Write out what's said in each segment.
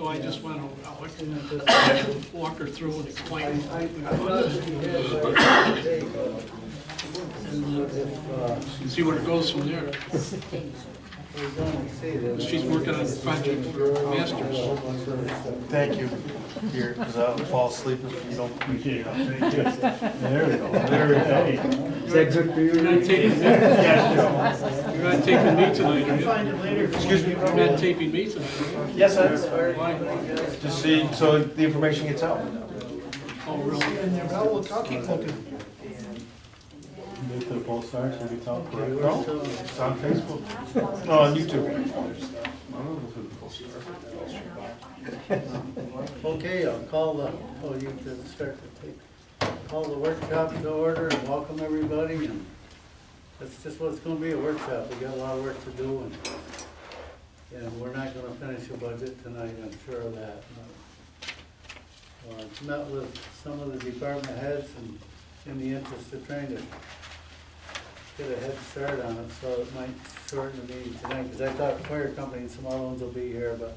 So I just want to walk her through and explain. And See where it goes from there. She's working on a project for her master's. Thank you. Here, because I'll fall asleep if you don't appreciate it. There we go. There we go. Is that good for you? You're not taping me tonight, are you? Find it later. Excuse me? You're not taping me tonight, are you? Yes, sir. Why? Just see, so the information gets out. Oh, really? And they're well, look, I'll keep looking. Move to the Pulse Star, should we talk? No, it's on Facebook. No, on YouTube. Okay, I'll call the, oh, you can start to take, call the workshop to order and welcome everybody, and that's just what it's gonna be, a workshop. We got a lot of work to do, and we're not gonna finish a budget tonight, I'm sure of that. Met with some of the department heads and in the interest of trying to get a head start on it, so it might shorten the meeting tonight, because I thought the fire company and some other ones will be here, but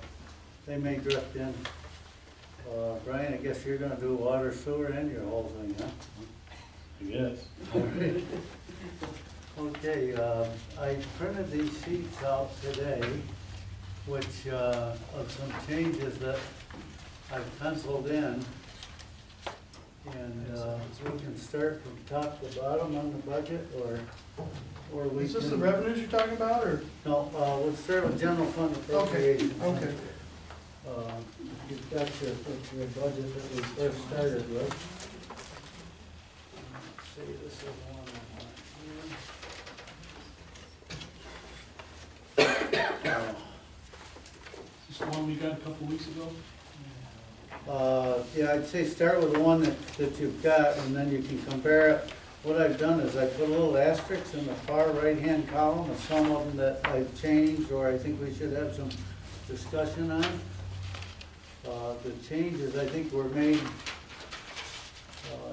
they may drift in. Brian, I guess you're gonna do water, sewer, and your whole thing, huh? Yes. Okay, I printed these sheets out today, which, of some changes that I've penciled in. And, we can start from top to bottom on the budget, or we Is this the can- revenues you're talking about, or? No, we'll start with general fund appropriations. Okay. You've got your budget that we first started with. Let's see, this is one here. Is this the one we got a couple weeks ago? Yeah, I'd say start with the one that you've got, and then you can compare it. What I've done is I put a little asterisk in the far right-hand column of some of them that I've changed, or I think we should have some discussion on. The changes I think were made,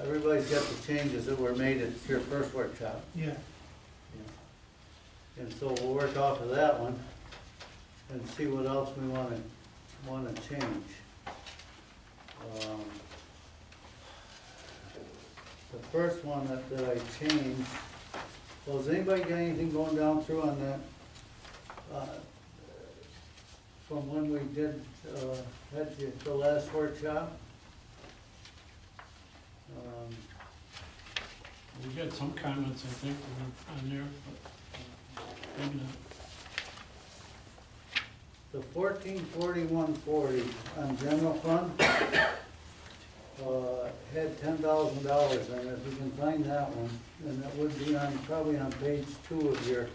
everybody's got the changes that were made at your first workshop. Yeah. And so we'll work off of that one and see what else we wanna change. The first one that I changed, well, has anybody got anything going down through on that? From when we did, had the last workshop? We got some comments, I think, on there, but maybe not. The 144140 on general fund, had $10,000 in it. If you can find that one, and that would be on, probably on page 2 of your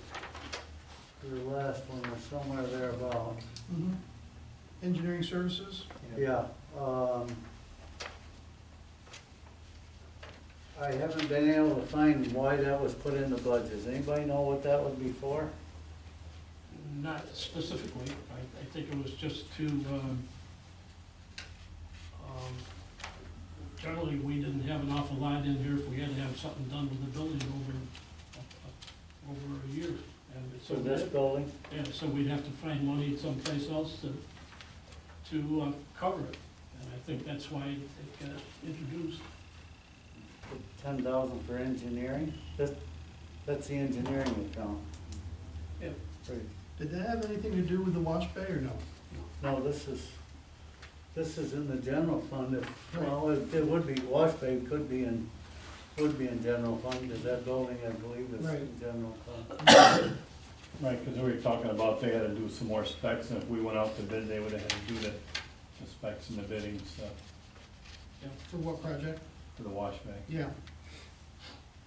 last one, or somewhere thereabouts. Mm-hmm. Engineering services? Yeah, I haven't been able to find why that was put in the budget. Does anybody know what that would be for? Not specifically. I think it was just to, generally, we didn't have an awful lot in here if we had to have something done with the building over a year. And For this building? Yeah, so we'd have to find money someplace else to cover it. And I think that's why it got introduced. $10,000 for engineering? That's the engineering account. Yeah. Right. Did that have anything to do with the wash bay, or no? No, this is in the general fund. Right. Well, it would be, wash bay would be in general fund, because that building, I believe, is Right. in general fund. Right, because we were talking about they had to do some more specs, and if we went out to bid, they would have had to do the specs and the bidding stuff For what project? for the wash bay. Yeah.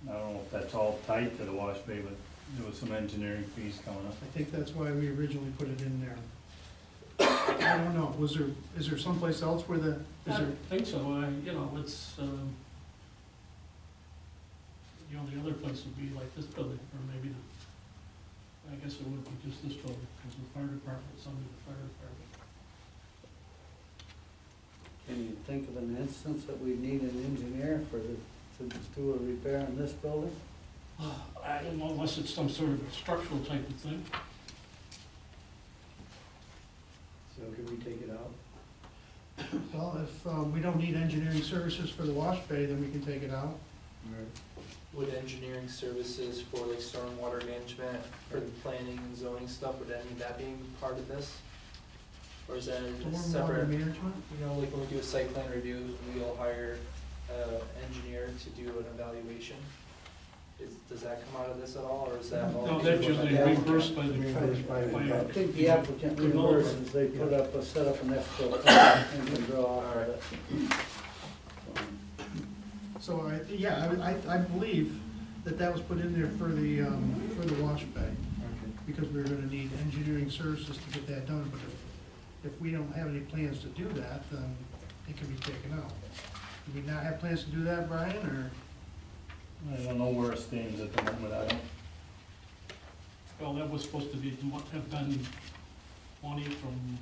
I don't know if that's all tied to the wash bay, but there was some engineering fees coming up. I think that's why we originally put it in there. I don't know, is there someplace else where I don't think so. It's, the only other place would be like this building, or maybe I guess it would be just this building, because the fire department's under the fire department. Can you think of an instance that we need an engineer to do a repair in this building? I don't know, unless it's some sort of structural type of thing. So could we take it out? Well, if, we don't need engineering services for the wash bay, then we can take it out. Would engineering services for like stormwater management, for the planning and zoning stuff, would any of that being part of this? Or is that a Stormwater separate, management? you know, like when we do a site plan review, we'll hire an engineer to do an evaluation? Does that come out of this at all, or is that all? No, that's usually reimbursed by the. I think the applicant reimburses, they set up an escrow fund and can draw off of it. So I believe that was put in there for the wash bay, because we're gonna need engineering services to get that done, but if we don't have any plans to do that, then it can be taken out. Do we not have plans to do that, Brian, or? I don't know where it stands at the moment, I don't. Well, that was supposed to be, have been money from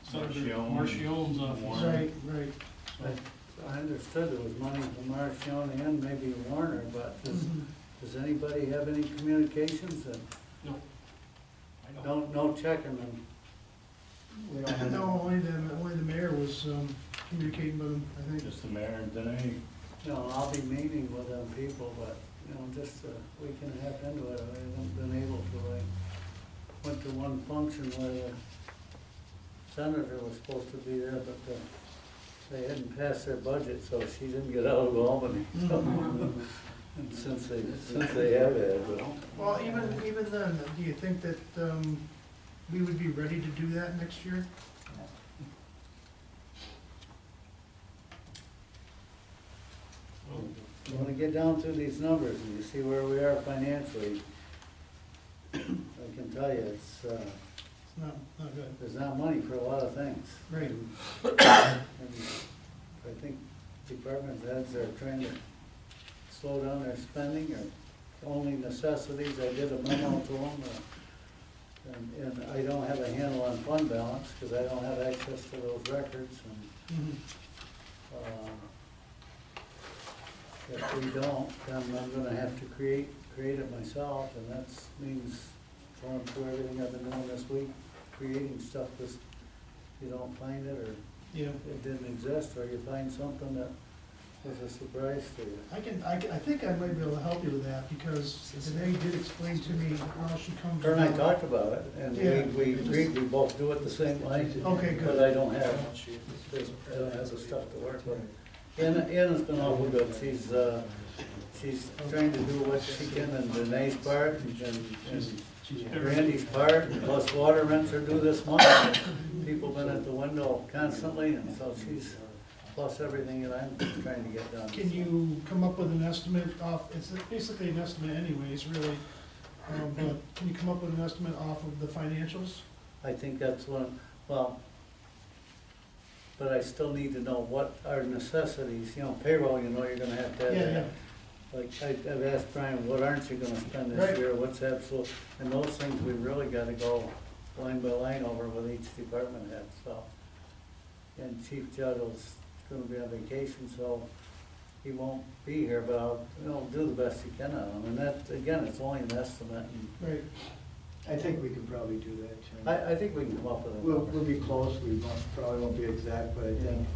Senator Marchionne's Marchionne's office. Warren. Right. I understood there was money from Marcion and maybe Warner, but does anybody have any communications? And No. I don't. no checking them. No, only the mayor was communicating with him, I think. Just the mayor and Denny. You know, I'll be meeting with them people, but, you know, just a week and a half into it, I haven't been able to. I went to one function where the senator was supposed to be there, but they hadn't passed their budget, so she didn't get out of Albany. And since they have had, but. Well, even then, do you think that we would be ready to do that next year? When we get down through these numbers and you see where we are financially, I can tell you, it's, It's not good. there's not money for a lot of things. Right. And I think department heads are trying to slow down their spending or only necessities. I did a memo to them, and I don't have a handle on fund balance because I don't have access to those records. And if we don't, then I'm gonna have to create it myself, and that means going through everything I've been doing this week, creating stuff, because if you don't find it, or Yeah. it didn't exist, or you find something that was a surprise to you. I think I might be able to help you with that, because Danae did explain to me how she comes. Her and I about- talked about it, and Yeah. we agreed we both do it the same way. Okay, good. But I don't have the stuff to work with. Anna's been awful good. She's trying to do what she can in Danae's part and Randy's part, and plus water rents are due this month. People been at the window constantly, and so she's, plus everything that I'm trying to get done. Can you come up with an estimate off, it's basically an estimate anyways, really, but can you come up with an estimate off of the financials? I think that's one, well, but I still need to know what are necessities, you know, payroll, you know, you're gonna have to have Yeah, that. Like, I've asked Brian, what aren't you gonna spend Right. this year, what's absolute, and those things we really gotta go line by line over with each department head, so. And Chief Juddle's gonna be on vacation, so he won't be here, but I'll, do the best you can on him, and that, again, it's only an estimate, and Right. I think we can probably do that, Tim. I think we can come up with a We'll number. be close, probably won't be exact, but I think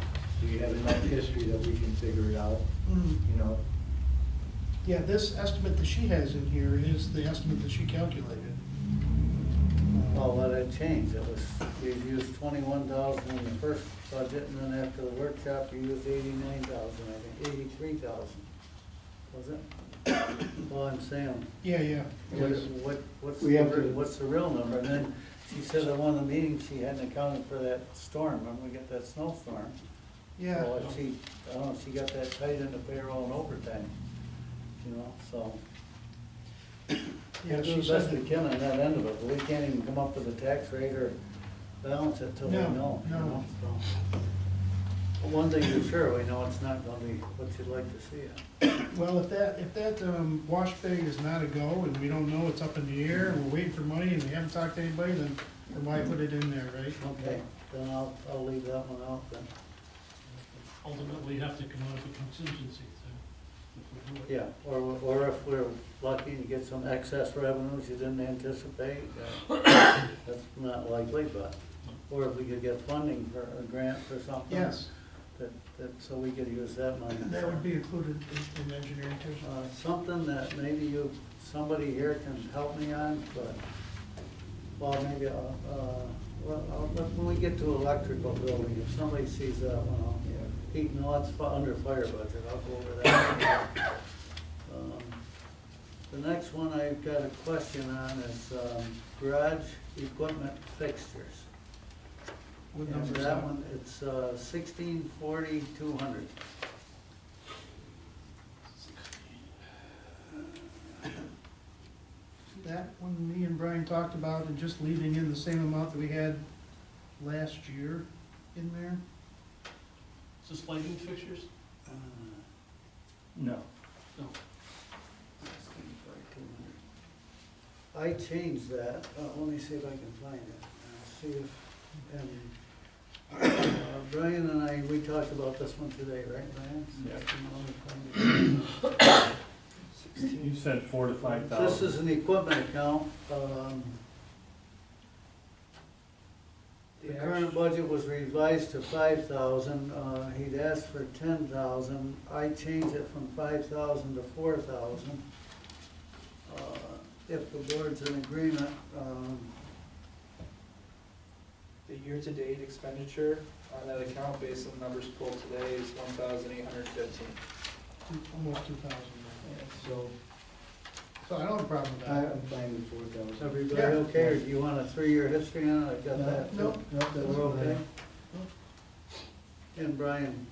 we have enough history that we can figure it out, you know. Yeah, this estimate that she has in here is the estimate that she calculated. Well, that had changed, it was, we used 21,000 in the first budget, and then after the workshop, we used 89,000, I think, 83,000. Was it? Well, I'm saying, Yeah. what's the real number? And then she said at one of the meetings, she hadn't accounted for that storm, remember we got that snowstorm? Yeah. So if she, I don't know, if she got that tight into payroll and overtime, you know, so. Yeah, We'll do she the best said we can on that end of it, but we can't even come up with a tax rate or balance it till we No, know, you no. know, so. But one thing for sure, we know it's not gonna be what you'd like to see it. Well, if that wash bay is not a go, and we don't know, it's up in the air, and we're waiting for money, and we haven't talked to anybody, then why put it in there, right? Okay, then I'll leave that one out then. Ultimately, have to come out of a contingency, so, if we do it. Yeah, or if we're lucky to get some excess revenues you didn't anticipate, that's not likely, but or if we could get funding for a grant for something. Yes, So we could use that money. that would be included in engineering too. Something that maybe somebody here can help me on, but, well, maybe, when we get to electrical building, if somebody sees that one, heat, no, that's under fire budget, I'll go over that. The next one I've got a question on is garage equipment fixtures. What And number is that that? one, it's 1640,200. That one, me and Brian talked about, and just leaving in the same amount that we had last year in there. Is this lighting fixtures? No. No. 164200. I changed that, let me see if I can find it. See if, and Brian and I, we talked about this one today, right, Brian? Yeah. You said 4,000 to 5,000. This is an equipment account. The current budget was revised to 5,000. He'd asked for 10,000. I changed it from 5,000 to 4,000. If the board's in agreement, The year-to-date expenditure on that account, based on the numbers pulled today, is 1,815. Almost 2,000. So So I don't have a problem with that. I'm fine with 4,000. is everybody Yeah. okay, or do you want a 3-year history on it? I got that. too. Nope. Nope, that's We're okay? Nope. And Brian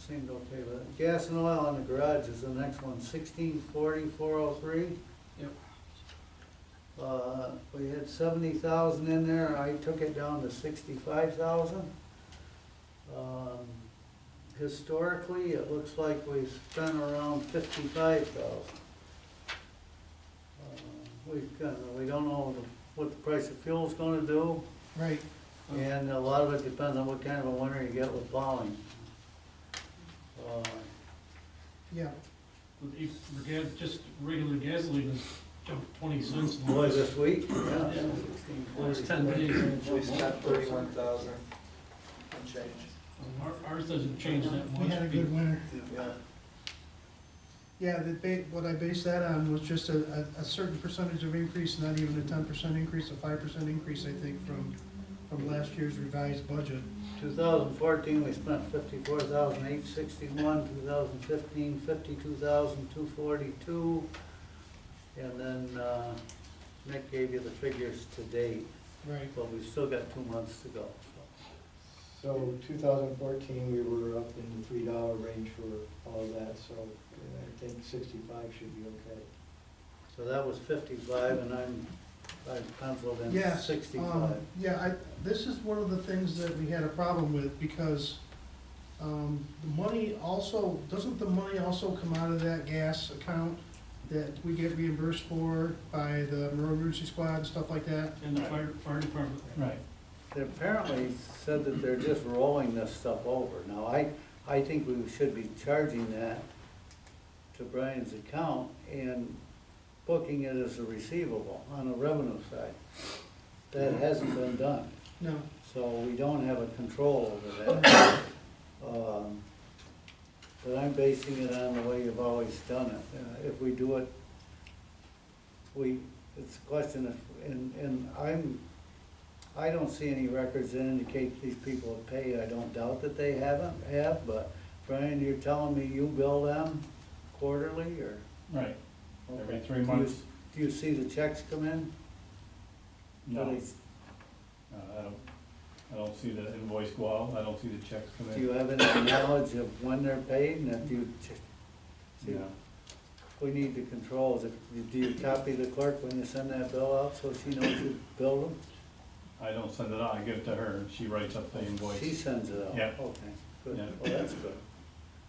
seemed okay with it. Gas and oil in the garage is the next one, 1640,403. Yep. We had 70,000 in there, I took it down to 65,000. Historically, it looks like we spent around 55,000. We don't know what the price of fuel's gonna do, Right. and a lot of it depends on what kind of a winter you get with plowing. Yeah. Just regular gasoline has jumped 20 cents. in the Boy, last- this week, yeah, Yeah. 1640. Last 10 days. We spent 31,000 and change. Ours doesn't change that much. We had a good winter. Yeah. Yeah, what I based that on was just a certain percentage of increase, not even a 10% increase, a 5% increase, I think, from last year's revised budget. 2014, we spent 54,861, 2015, 52,242, and then Nick gave you the figures to date, Right. but we've still got 2 months to go. So 2014, we were up in the $3 range for all of that, so I think 65 should be okay. So that was 55, and I penciled in Yes, 65. this is one of the things that we had a problem with, because the money also, doesn't the money also come out of that gas account that we get reimbursed for by the emergency squad and stuff like that? And the fire department. Right. They apparently said that they're just rolling this stuff over. Now, I think we should be charging that to Brian's account and booking it as a receivable on the revenue side. That hasn't been done, No. so we don't have a control over that. But I'm basing it on the way you've always done it. If we do it, it's a question of, and I don't see any records that indicate these people have paid. I don't doubt that they have, but Brian, you're telling me you bill them quarterly, or? Right. Every Okay. 3 months. Do you see the checks come in? No, Do I don't see the invoice go out, I don't see the checks come you in. have any knowledge of when they're paid, and if you, see, No. we need the controls. Do you copy the clerk when you send that bill out, so she knows you billed them? I don't send it out, I give it to her, and she writes up the She invoice. sends it out? Yeah. Okay, good, Yeah. well, that's good.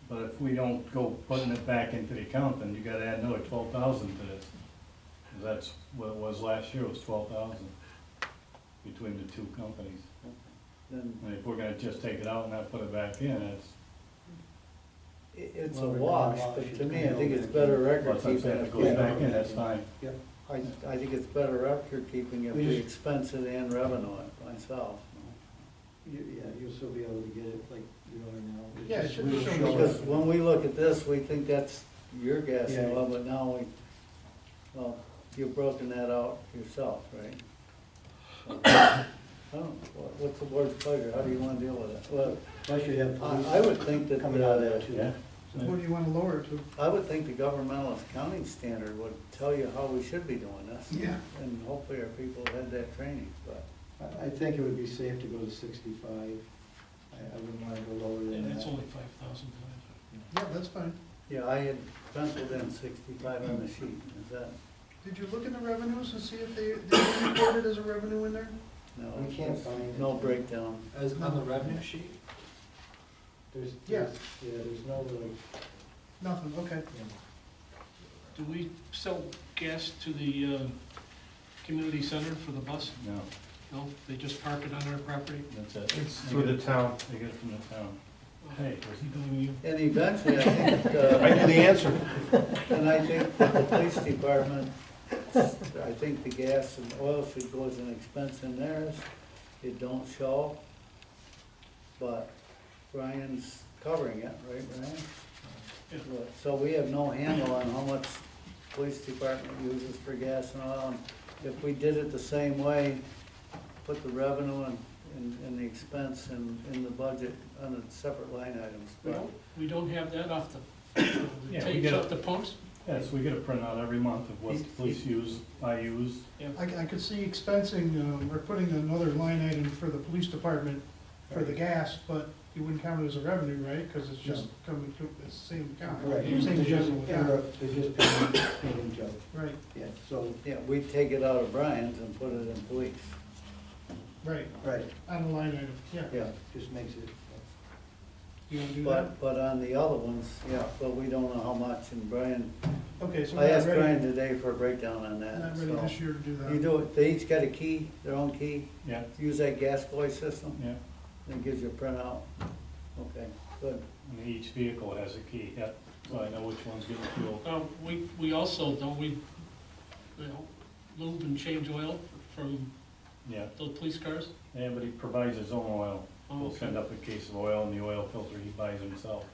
But if we don't go putting it back into the account, then you gotta add another 12,000 to this. 'Cause that's what it was last year, was 12,000 between the two companies. Then And if we're gonna just take it out and not put it back in, that's, it's a Well, we're wash, gonna but wash to it me, I think down. it's better record what's I'm keeping saying, if it if goes we, back in, that's fine. I think it's better record keeping if We we just- expense it and revenue it myself. Chris will be able to get it like you are now. Yeah, it should will show show Because up. when we look at this, we think that's your gas and Yeah. oil, but now well, you've broken that out yourself, right? I don't know, what's the board's pleasure, how do you wanna deal with it? Well, I should have police I would think that, coming out of that too. Yeah. So what do you wanna lower it to? I would think the governmental accounting standard would tell you how we should be doing this. Yeah. And hopefully our people had that training, but, I think it would be safe to go to 65. I wouldn't want to go lower than And that. it's only 5,000 times. Yeah, that's fine. yeah, I had penciled in 65 on the sheet, is that, Did you look in the revenues and see if they recorded as a revenue in there? no? We can't find it. No breakdown. As on the revenue sheet? Yeah. There's no like, Nothing, okay. you know, Do we sell gas to the community center for the bus? No, No, they just park it on our property? that's it. It's through the town. They get it from the town. Hey, Is he doing you? And eventually, I think, I knew the answer. and I think that the police department, I think the gas and oil should go as an expense in theirs. It don't show, but Brian's covering it, right, Brian? Yeah. So we have no handle on how much police department uses for gas and oil. And if we did it the same way, put the revenue and the expense in the budget on a separate line items. We don't have that off the Yeah, we tapes get up it. the pumps? Yes, we get a printout every month of what the police use, I use. I could see expensing, or putting another line item for the police department for the gas, but you wouldn't count it as a revenue, right? Because it's just coming to, it's the same account. right. Same They're just, general account. they're just paying Joe. Right, Yeah, so, Yeah, we take it out of Brian's and put it in police. right, right, on the line item, yeah. Yeah, just makes it, You wanna do that? but on the other ones, yeah, but we don't know how much, and Brian, Okay, so I we're not asked Brian ready, today for a breakdown on that, not ready so. this year to do that. You do it, they each got a key, their own key, Yeah, use that gas boy system, yeah. and it gives you a printout. Okay, good. And each vehicle has a key, yeah, so I know which one's getting fuel. We also, don't we, you know, lube and change oil from Yeah, the police cars? yeah, but he provides his own oil. Oh, He'll okay. send up a case of oil and the oil filter he buys himself.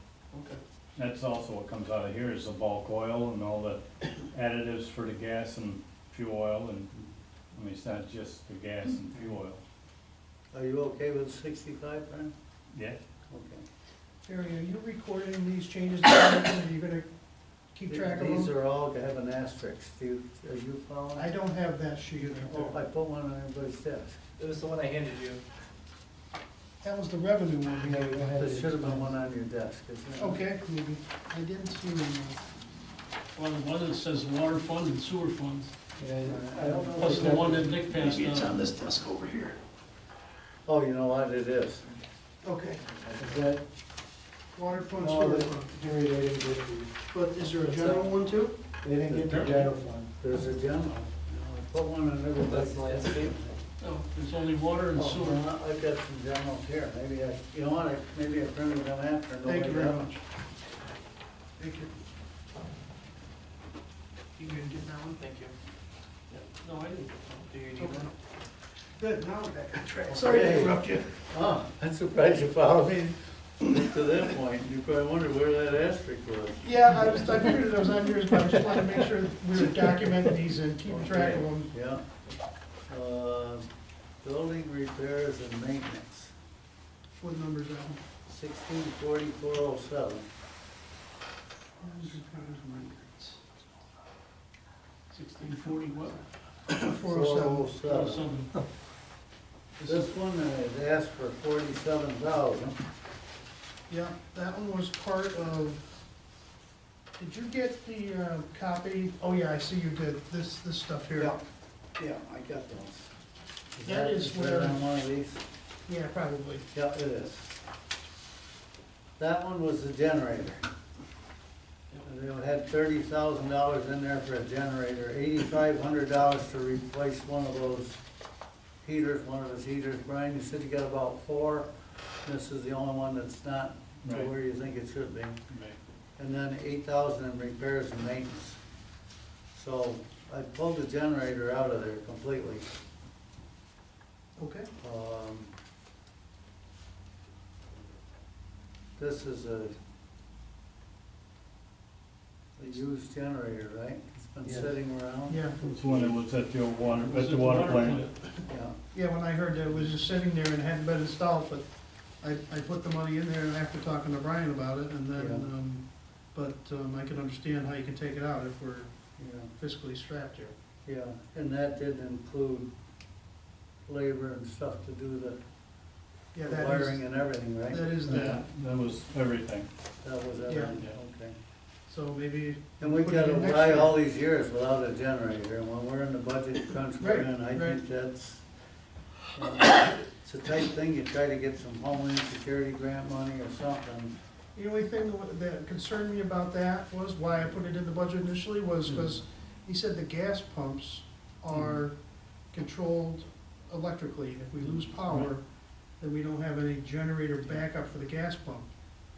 Okay. That's also what comes out of here is the bulk oil and all the additives for the gas and fuel oil and, I mean, it's not just the gas and fuel oil. Are you okay with 65, Brian? Yeah, Okay. Harry, are you recording these changes, are you gonna keep track of them? These are all to have an asterisk. Are you following? I don't have that sheet Oh, right I there. put one on everybody's desk. It was the one I handed you. That was the revenue one. you know, you don't have There it. should have been one on your desk, isn't it? Okay, maybe. I didn't see one. Well, the one that says water fund and sewer fund, Yeah, I don't know. plus the one that Nick passed Maybe it's on out. this desk over here. Oh, you know what, it is. Okay, Is that, water fund, no, sewer that, fund. Jerry, they didn't get the, But is there a general one too? they didn't get the general fund. There's a general. I put one on everybody's That's the desk. landscape. No, there's only water and Oh, sewer. well, I've got some generals here. Maybe you know what, maybe I printed them after. Thank you nobody very got much. Thank you. You gonna get that one? Thank you. No, I didn't. Do you need Okay. one? Good, now we're back on track. Sorry to Okay. interrupt you. Oh, I'm surprised you followed me to that point. You probably wondered where that asterisk was. Yeah, I figured it was on yours, but I just wanted to make sure we were documenting these and keeping track of them. Yeah. Building repairs and maintenance, What number's that 164407. one? 1640 what? 407. 407. This one is asked for 47,000. Yeah, that one was part of, did you get the copy? Oh, yeah, I see you did, this stuff here. Yeah, I got those. That is that where- on one of these? Yeah, probably. Yeah, it is. That one was the generator. They had $30,000 in there for a generator, $8,500 to replace one of those heaters, one of his heaters. Brian, you said you got about 4. This is the only one that's not to Right. where you think it should be. right. And then 8,000 in repairs and maintenance. So I pulled the generator out of there completely. Okay. this is a used generator, right? It's been Yes. sitting around? Yeah, It's one that was at the old water, Was at it the water plant. Yeah. yeah, when I heard that it was just sitting there and hadn't been installed, but I put the money in there after talking to Brian about it, and then, I can understand how you can take it out if we're Yeah, fiscally strapped here. yeah, and that did include labor and stuff to do the Yeah, the that wiring is, and everything, right? that is Yeah, that, that was everything. That was Yeah. everything, Yeah. okay. so maybe. And we've put it got to in next buy year. all these years without a generator, and when we're in the budget crunch we're Right, in, I right. think that's, it's a tight thing, you try to get some Homeland Security grant money or something. The only thing that concerned me about that was, why I put it in the budget initially, was because he said the gas pumps are controlled electrically. If we lose power, then we don't have any generator backup for the gas pump.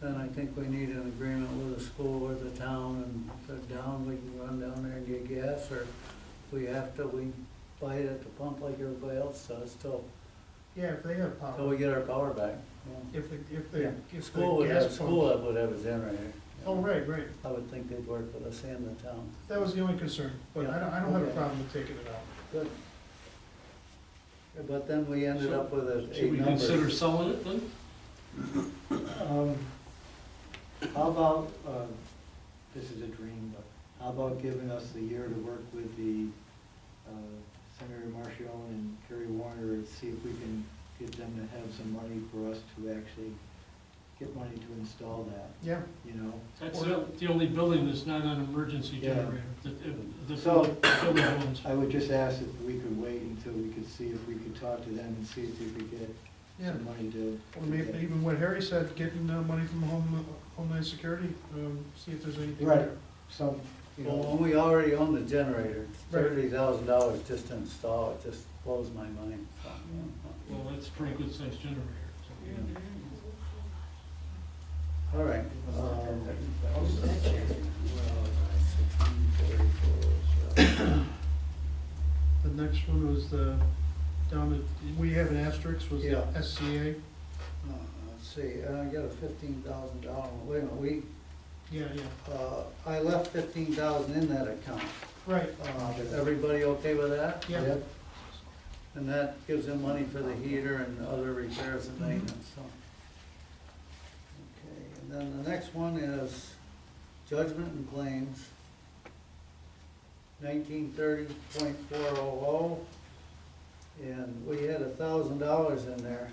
Then I think we need an agreement with the school or the town, and if they're down, we can run down there and get gas, or if we have to, we buy it at the pump like everybody else does, till Yeah, if they have till we power, get our power back. Yeah. if School the would have, gas school pump. would have a generator. Oh, right, right. I would think they'd work with us and the town. That was the only concern, but I don't have a Okay. problem with taking it out. Good. Yeah, but then we ended up with a Should we consider number. selling it then? How about, this is a dream, but how about giving us the year to work with the Senator Marshall and Kerry Warner and see if we can get them to have some money for us to actually get money to install that, Yeah, you know? That's the only building that's not an emergency Yeah. generator. The So- building ones. I would just ask if we could wait until we could see if we could talk to them and see if we could get yeah. some money to. Or maybe even what Harry said, getting money from Homeland Security, see if there's anything Right. there. Some, you Well, know, when we already own the generator, Right. $30,000 just to install it, just blows my mind. So, Well, that's a pretty good sized generator. so. yeah. All right. The next one was down at, we have an asterisk, was the Yeah. SCA. Let's see, I got a $15,000, wait a minute, Yeah, I left 15,000 in that account. right, Everybody okay with that? yeah. Yep. And that gives them money for the heater and other repairs and maintenance, so. Okay, and then the next one is judgment and claims. 1930.400, and we had $1,000 in there.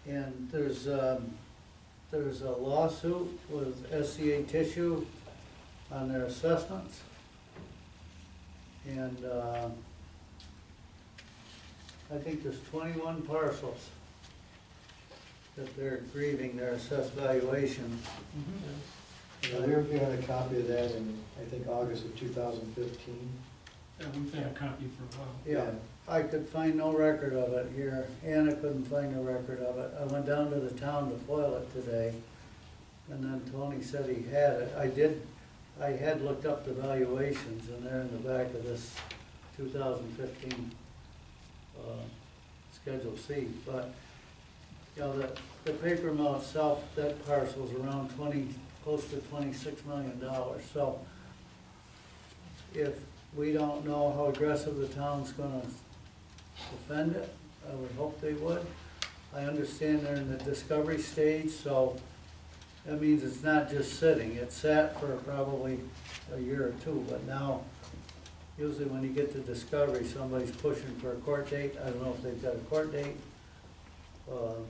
And there's a lawsuit with SCA Tissue on their assessments. And, I think there's 21 parcels that they're grieving their assessed valuation. Yeah, we were given a copy of that in, I think, August of 2015. Yeah, we've had a copy for a while. Yeah, I could find no record of it here. Anna couldn't find a record of it. I went down to the town to foil it today, and then Tony said he had it. I had looked up the valuations, and they're in the back of this 2015 Schedule C. But, you know, the paper mill itself, that parcel's around close to $26 million. So if we don't know how aggressive the town's gonna defend it, I would hope they would. I understand they're in the discovery stage, so that means it's not just sitting. It sat for probably a year or two, but now, usually when you get to discovery, somebody's pushing for a court date. I don't know if they've got a court date. Don't know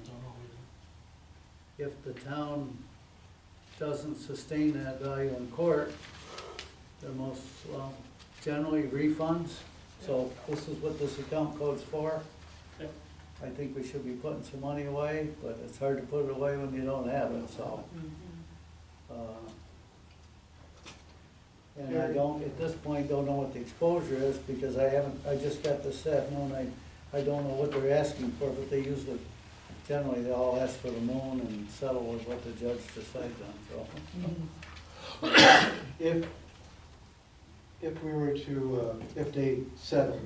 either. If the town doesn't sustain that value in court, they're generally refunds. So this is what this account code's for. Yep. I think we should be putting some money away, but it's hard to put it away when you don't have it, so. And I don't, at this point, don't know what the exposure is, because I just got this set, and I don't know what they're asking for, but they usually, generally, they all ask for the moon and settle with what the judge decides on, so. If we were to, if they settle,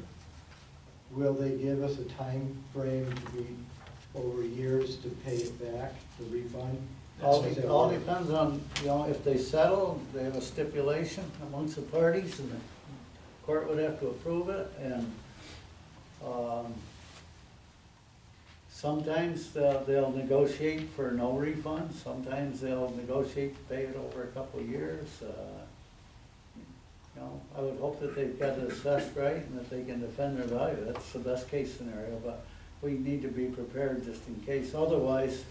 will they give us a time frame to be over years to pay it back, the refund? All, Does that all work? depends on, you know, if they settle, they have a stipulation amongst the parties, and the court would have to approve it, and, sometimes they'll negotiate for no refund, sometimes they'll negotiate to pay it over a couple of years. You know, I would hope that they've got it assessed right and that they can defend their value. That's the best case scenario, but we need to be prepared just in case. Otherwise,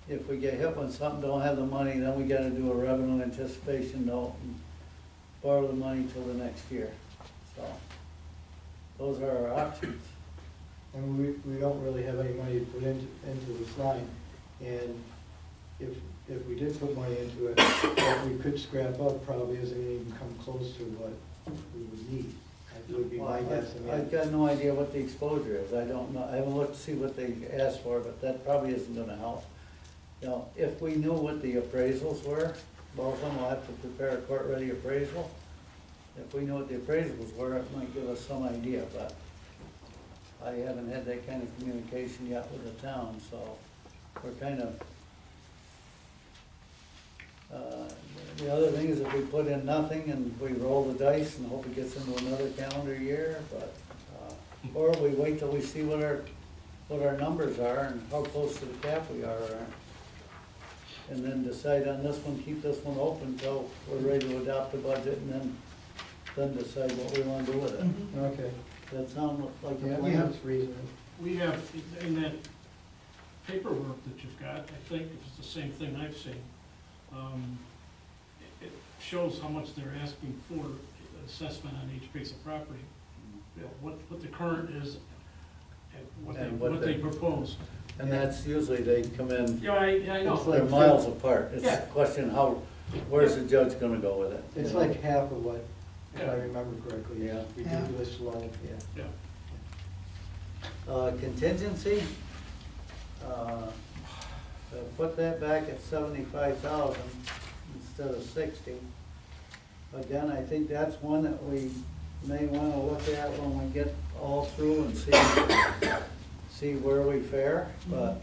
if we get hit with something, don't have the money, then we gotta do a revenue anticipation note and borrow the money till the next year. So, those are our options. And we don't really have any money to put into this line, and if we did put money into it, what we could scrap up probably isn't gonna even come close to what we would need. That would be my Well, guess. I've got no idea what the exposure is. I don't know. I haven't looked to see what they asked for, but that probably isn't gonna help. You know, if we knew what the appraisals were, both of them will have to prepare a court-ready appraisal. If we knew what the appraisals were, it might give us some idea, but I haven't had that kind of communication yet with the town, so we're kind of, the other thing is if we put in nothing and we roll the dice and hope it gets into another calendar year, but, or we wait till we see what our numbers are and how close to the cap we are, and then decide on this one, keep this one open till we're ready to adopt a budget, and then decide what we wanna do with it. Okay, Does that sound like a yeah, plan? that's reasonable. We have, in that paperwork that you've got, I think it's the same thing I've seen. It shows how much they're asking for assessment on each piece of property. You know, what the current is and what they propose. And that's usually they come in, Yeah, I know. they're miles apart. It's Yeah. a question how, where's the judge gonna go with it? It's like half of what, if I Yeah. remember correctly, Yeah. ridiculous low, yeah. Yeah. Contingency, put that back at 75,000 instead of 60. Again, I think that's one that we may wanna look at when we get all through and see where we fare, but,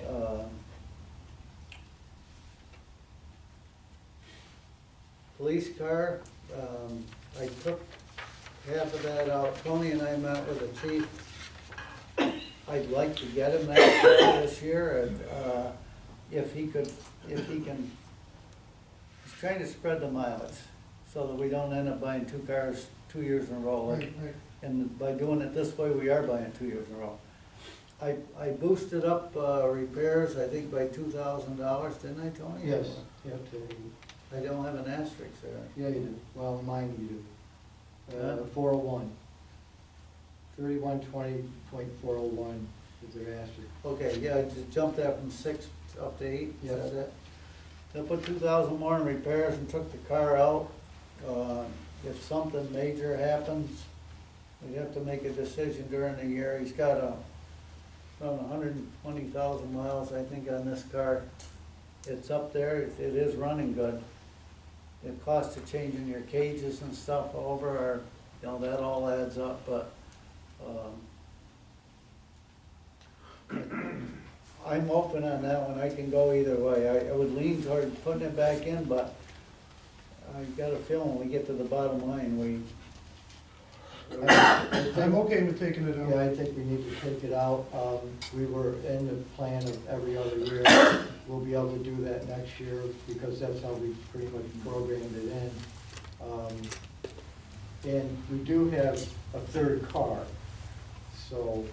police car, I took half of that out. Tony and I met with the chief. I'd like to get him that car this year, and, if he can, he's trying to spread the mileage, so that we don't end up buying two cars 2 years in a row. Right, right. And by doing it this way, we are buying 2 years in a row. I boosted up, repairs, I think by $2,000, didn't I, Tony? Yes, you have to, I don't have an asterisk there. yeah, you do, well, mine you do. Yeah. 401. 3120.401 is their asterisk. Okay, yeah, I just jumped that from 6 up to 8, is Yes. that it? I put 2,000 more in repairs and took the car out. If something major happens, we have to make a decision during the year. He's got around 120,000 miles, I think, on this car. It's up there, it is running good. The cost of changing your cages and stuff over, or, you know, that all adds up, but, I'm open on that one. I can go either way. I would lean toward putting it back in, but I got a feeling when we get to the bottom line, I'm okay with taking it Yeah, out. I think we need to take it out. We were in the plan of every other year. We'll be able to do that next year because that's how we pretty much programmed it in. And we do have a third car, so,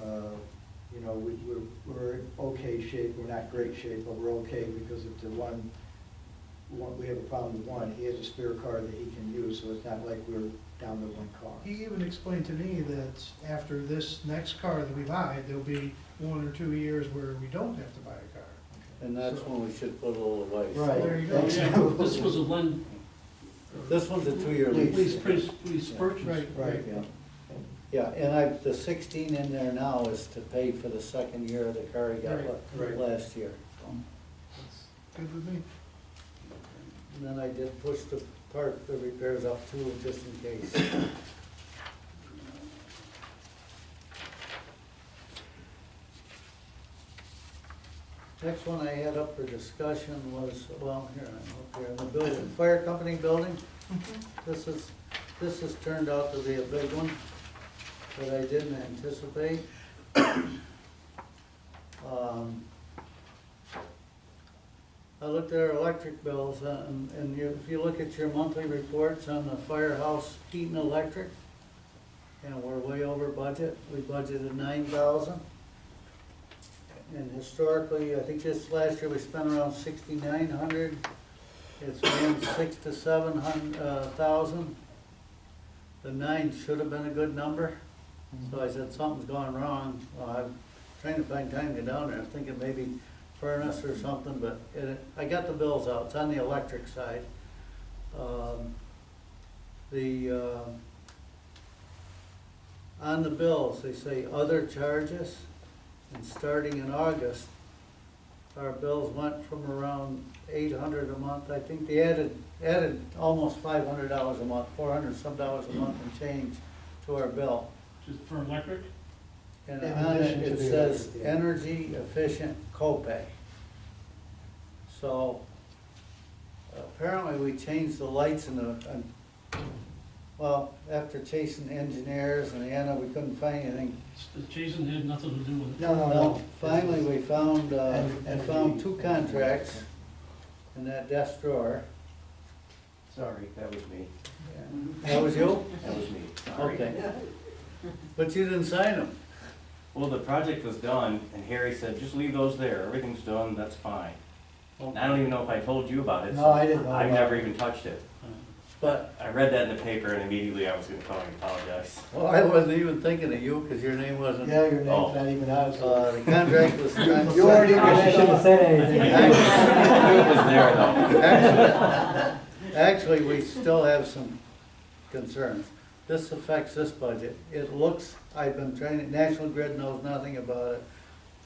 you know, we're okay shape. We're not great shape, but we're okay because if the one we have a problem with one, he has a spare car that he can use, so it's not like we're down to one car. He even explained to me that after this next car that we buy, there'll be 1 or 2 years where we don't have to buy a car. and that's when we should put a little away. Right. There you go. Thanks. Yeah, this was a lend, This one's a 2-year lease lease. purchase. Right, right. Yeah, yeah, and the 16 in there now is to pay for the second year of the car he got Right. last year. So. That's good with me. And then I did push the repairs up too, just in case. Next one I had up for discussion was, well, here, I'm up here, in the building, fire company building. This has turned out to be a big one that I didn't anticipate. I looked at our electric bills, and if you look at your monthly reports on the firehouse heat and electric, and we're way over budget. We budgeted 9,000. And historically, I think this last year we spent around 6,900. It's been 6 to 7,000. The 9 should have been a good number. So I said, something's gone wrong. Well, I'm trying to find time to get down there. I'm thinking maybe furnace or something, but I got the bills out. It's on the electric side. On the bills, they say other charges, and starting in August, our bills went from around 800 a month. I think they added almost $500 a month, 400 some dollars a month and change to our bill. Just for electric? And In on it, addition to it the says electric, yeah. energy efficient copay. So apparently we changed the lights in the, well, after chasing engineers and Anna, we couldn't find anything. Jason had nothing to do with it. No. Finally, we found, And- found 2 contracts in that desk drawer. Sorry, that was me. That was you? That was me. Sorry. Okay. But you didn't sign them. Well, the project was done, and Harry said, just leave those there. Everything's done, that's fine. And I don't even know if I told you about it. No, I didn't know I've about never it. even touched it. But, I read that in the paper, and immediately I was gonna call and apologize. well, I wasn't even thinking of you, because your name wasn't. Yeah, your Oh. name's not even out, so. The contract was. You weren't even, I shouldn't have said anything. It was there, though. Actually, we still have some concerns. This affects this budget. It looks, I've been trying, National Grid knows nothing about it.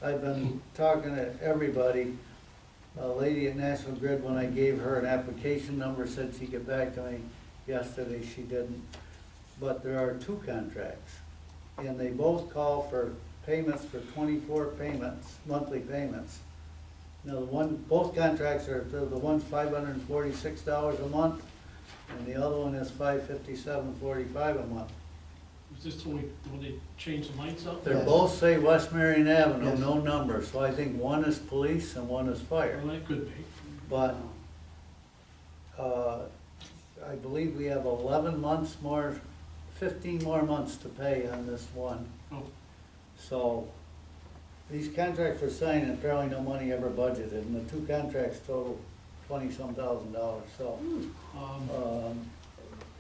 I've been talking to everybody. A lady at National Grid, when I gave her an application number, said she'd get back to me. Yesterday, she didn't. But there are 2 contracts, and they both call for payments for 24 payments, monthly payments. Now, both contracts are, the one's $546 a month, and the other one is $557.45 a month. Was this when they changed the lights up? They Yes. both say West Marion Avenue, Yes. no number, so I think one is police and one is fire. Well, that could be. But, I believe we have 11 months more, 15 more months to pay on this one. Oh, So, these contracts were signed and apparently no money ever budgeted, and the 2 contracts total $20-some thousand, so.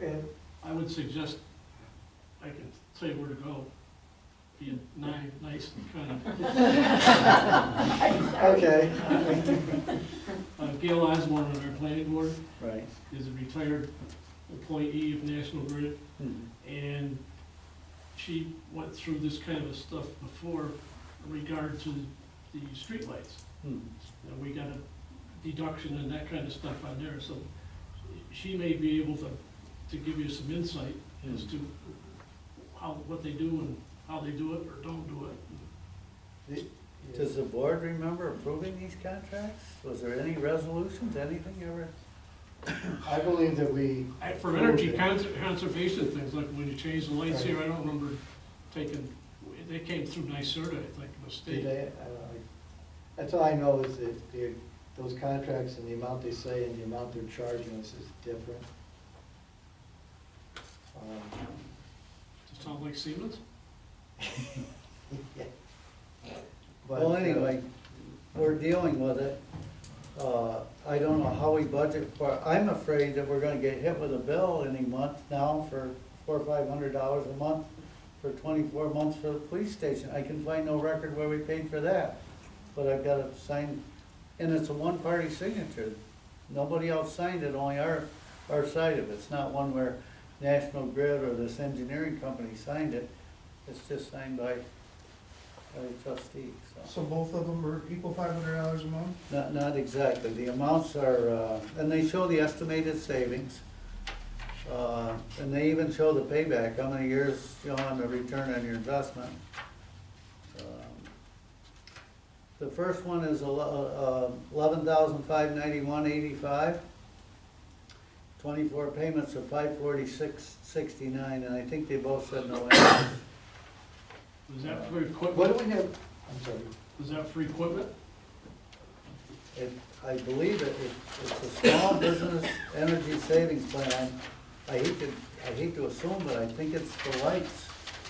And I would suggest, I can tell you where to go. Be nice and kind. okay. Gail Osborne on our planning board Right. is a retired employee of National Grid, and she went through this kind of stuff before in regard to the streetlights. And we got a deduction and that kind of stuff on there, so she may be able to give you some insight as to what they do and how they do it or don't do it. Does the board remember approving these contracts? Was there any resolutions, anything ever? I believe that we. For energy conservation things, like when you change the lights here, I don't remember they came through NYSERDA, I think, the Did state. they? That's all I know is that those contracts and the amount they say and the amount they're charging us is different. Does it sound like Siemens? Yeah. Well, anyway, we're dealing with it. I don't know how we budget for it. I'm afraid that we're gonna get hit with a bill any month now for $400 or $500 a month for 24 months for the police station. I can find no record where we paid for that. But I've got it signed, and it's a one-party signature. Nobody else signed it, only our side of it. It's not one where National Grid or this engineering company signed it. It's just signed by the trustee, so. So both of them are equal $500 a month? Not exactly. The amounts are, and they show the estimated savings. And they even show the payback, how many years, on the return on your investment. The first one is 11,591.85. 24 payments of 546.69, and I think they both said no interest. Was that for What equipment? do we have, I'm sorry, Was that for equipment? I believe it's a small business energy savings plan. I hate to assume, but I think it's the lights.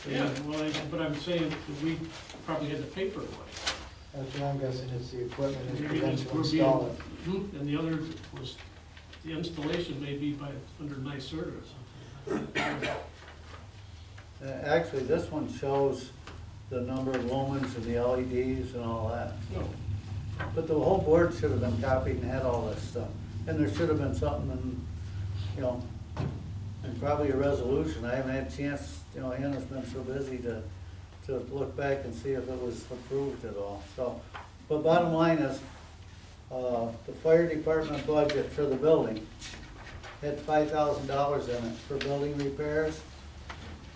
Yeah, well, but I'm saying that we probably had to pay for the lights. that's what I'm guessing, it's the equipment and Maybe for them it's to we're install it. And the other was, the installation may be by, under NYSERDA or something. Actually, this one shows the number of lumens and the LEDs and all that. No, But the whole board should have been copied and had all this stuff. And there should have been something in, you know, and probably a resolution. I haven't had a chance, you know, Anna's been so busy to look back and see if it was approved at all, so. But bottom line is, the fire department budget for the building had $5,000 in it for building repairs.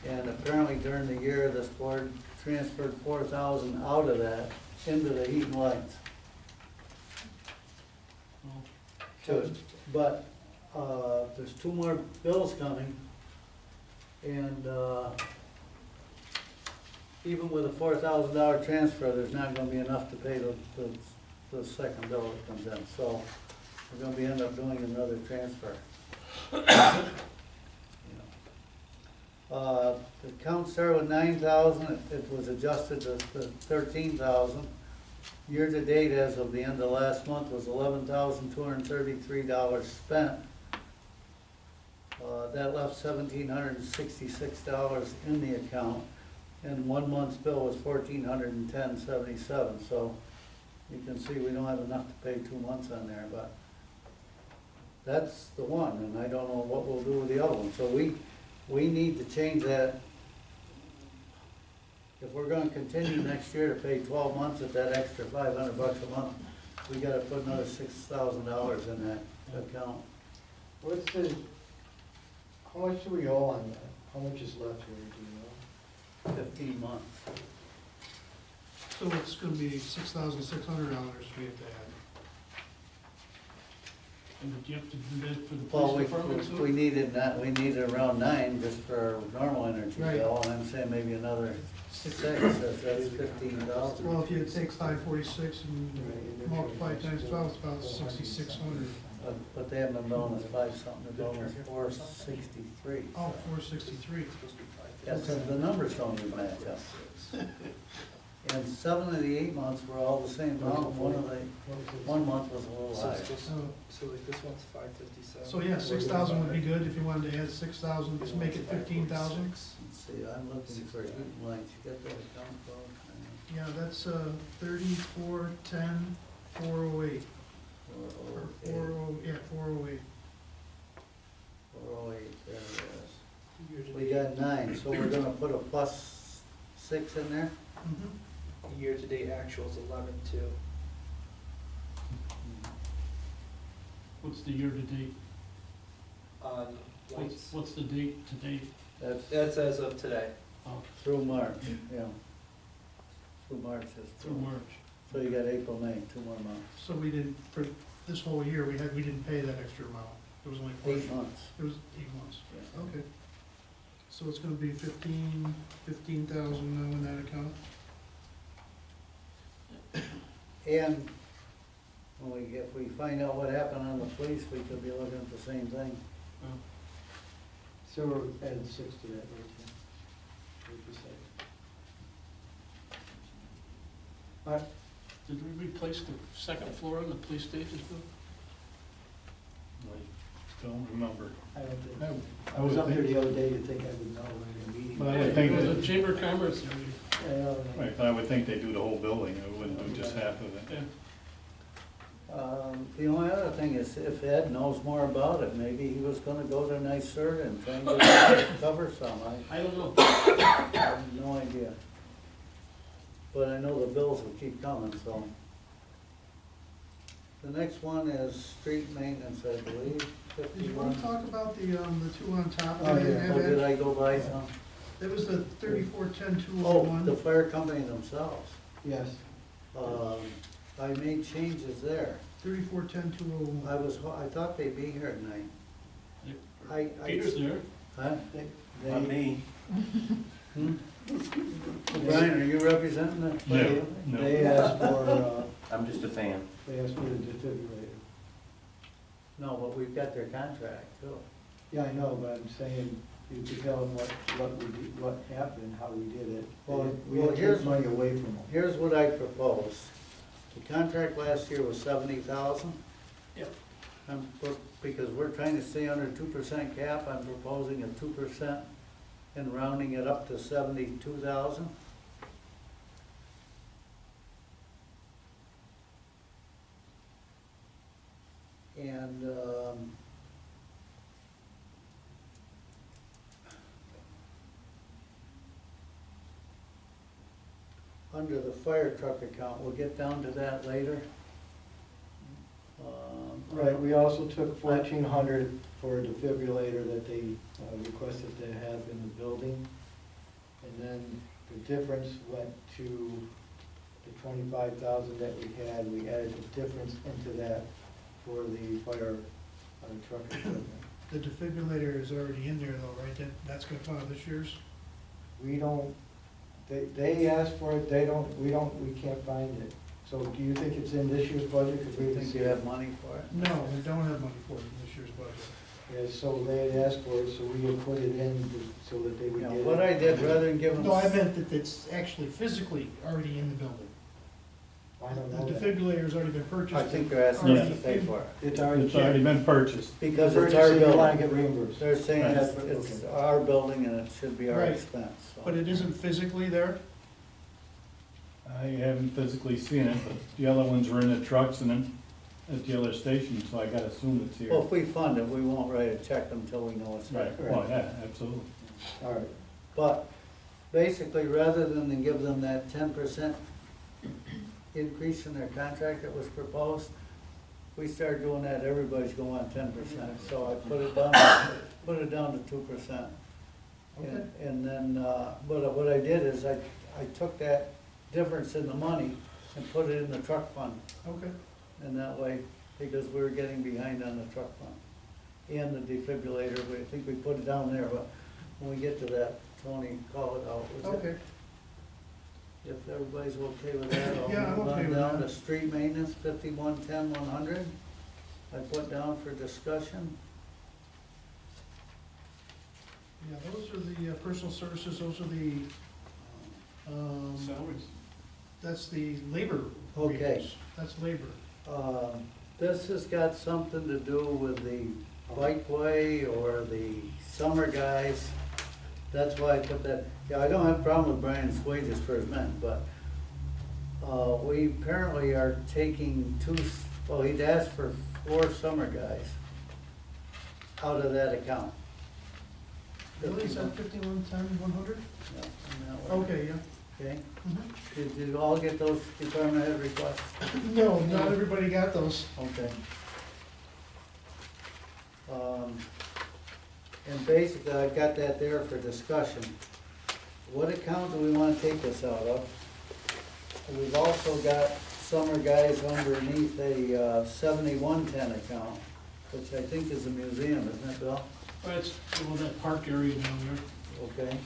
And apparently during the year, this board transferred $4,000 out of that into the heat and lights. well, But, there's two more bills coming, and, even with a $4,000 transfer, there's not gonna be enough to pay the second bill that comes in, so we're gonna end up doing another transfer. The count started with 9,000, it was adjusted to 13,000. Year-to-date, as of the end of last month, was $11,233 spent. That left $1,766 in the account, and 1 month's bill was $1,410.77. So you can see we don't have enough to pay 2 months on there, but that's the one, and I don't know what we'll do with the other one. So we need to change that. If we're gonna continue next year to pay 12 months at that extra $500 a month, we gotta put another $6,000 in that account. What's the, how much do we owe on that? How much is left here, do you know? 15 months. So it's gonna be $6,600 we have to add. and did you have to do that for the Well, police department too? we needed around 9 just for our normal energy Right. bill, and I'm saying maybe another 6, that's 15,000. Well, if you take 546 and multiply times 12, it's about 6,600. But they haven't been billing us 5 something, they're billing us 463. Oh, 463. Yeah, so the numbers don't even match up. And 7 of the 8 months were all the same amount, 1 month was a little So higher. it's just, Oh. so like this one's 557. So yeah, 6,000 would be good if you wanted to add 6,000 to make it 15,000. Let's see, I'm looking for heat and lights, you got that account code? Yeah, that's 3410 408. Or 40, 408. 408, there it is. Year-to-date- We got 9, so we're gonna put a +6 in there? Mhm. Year-to-date actual is 11.2. What's the year-to-date? On lights. What's the date to date? That's That's as of today. Oh, through March, yeah. Through March is through March. So you got April, May, 2 more months. So we didn't, for this whole year, we didn't pay that extra amount. It was only 8 months. It was 8 months. Yeah. Okay. So it's gonna be 15,000 now in that account? And if we find out what happened on the police, we could be looking at the same thing. Well, So we're adding 6 to that, right, Tim? What'd you say? Did we replace the second floor on the police station too? I don't remember. I don't think, I I was would up there think- the other day to think I would know in a meeting. But I would think It was that- a Chamber of Commerce area. Yeah, Right, but I would think they do the whole building, I wouldn't do just half of it. Yeah. The only other thing is, if Ed knows more about it, maybe he was gonna go to NYSERDA and try and get cover some, I don't know. I have no idea. But I know the bills will keep coming, so. The next one is street maintenance, I believe, Did you 51. wanna talk about the two on top? Oh, yeah. Oh, did I go by some? That was the 3410 Oh, 201. the fire company themselves. Yes. I made changes there. 3410-201. I thought they'd be here tonight. Peter's there. Huh? Not me. Brian, are you representing the? No, no. They asked for, I'm just a fan. they asked for the defibrillator. No, but we've got their contract too. Yeah, I know, but I'm saying, you could tell them what we did, what happened, how we did it. Well, We well, had to here's- take money away from them. Here's what I proposed. The contract last year was 70,000. Yep. Because we're trying to stay under 2% cap, I'm proposing a 2% and rounding it up to 72,000. And, under the fire truck account, we'll get down to that later. Right, we also took 1,400 for a defibrillator that they requested to have in the building. And then the difference went to the 25,000 that we had. We added the difference into that for the fire truck equipment. The defibrillator is already in there though, right? That's gonna come out of this year's? We don't, they asked for it, we can't find it. So do you think it's in this year's budget? 'Cause Do we you didn't think see you it. have money for it? No, we don't have money for it in this year's budget. Yeah, so they had asked for it, so we had put it in so that they would Yeah, get it. what I did, rather than give them. No, I meant that it's actually physically already in the building. I don't The know that. defibrillator's already been purchased. I think they're asking us to Already pay in- for it. It's already. It's already been purchased. Because We're it's just our saying we wanna building. get reimbursed. They're saying Right. it's our building and it should be our Right. expense. so. But it isn't physically there? I haven't physically seen it, but the other ones were in the trucks and then at the other station, so I gotta assume it's here. Well, if we fund it, we won't write a check until we know it's Right, there. well, yeah, absolutely. All right. But basically, rather than give them that 10% increase in their contract that was proposed, we started doing that, everybody's going on 10%. So I put it down to 2%. Okay. And then, but what I did is I took that difference in the money and put it in the truck fund. Okay. And that way, because we were getting behind on the truck fund and the defibrillator, I think we put it down there, but when we get to that, Tony, call it out. Was it- Okay. If everybody's okay with that, Yeah, I'm I'll move okay on with down that. to street maintenance, 5110-100. I put down for discussion. Yeah, those are the personal services, those are the, Salaries. that's the labor. Okay. wages. That's labor. This has got something to do with the bikeway or the summer guys. That's why I put that, yeah, I don't have a problem with Brian's wages for his men, but we apparently are taking well, he'd asked for 4 summer guys out of that account. Really, is that 5110-100? Yeah, in that way. Okay, yeah. Okay, Mhm. did you all get those department head requests? No, not everybody got those. Okay. And basically, I've got that there for discussion. What account do we wanna take this out of? We've also got summer guys underneath a 7110 account, which I think is a museum, isn't it, Bill? That's, well, that park area down there. Okay.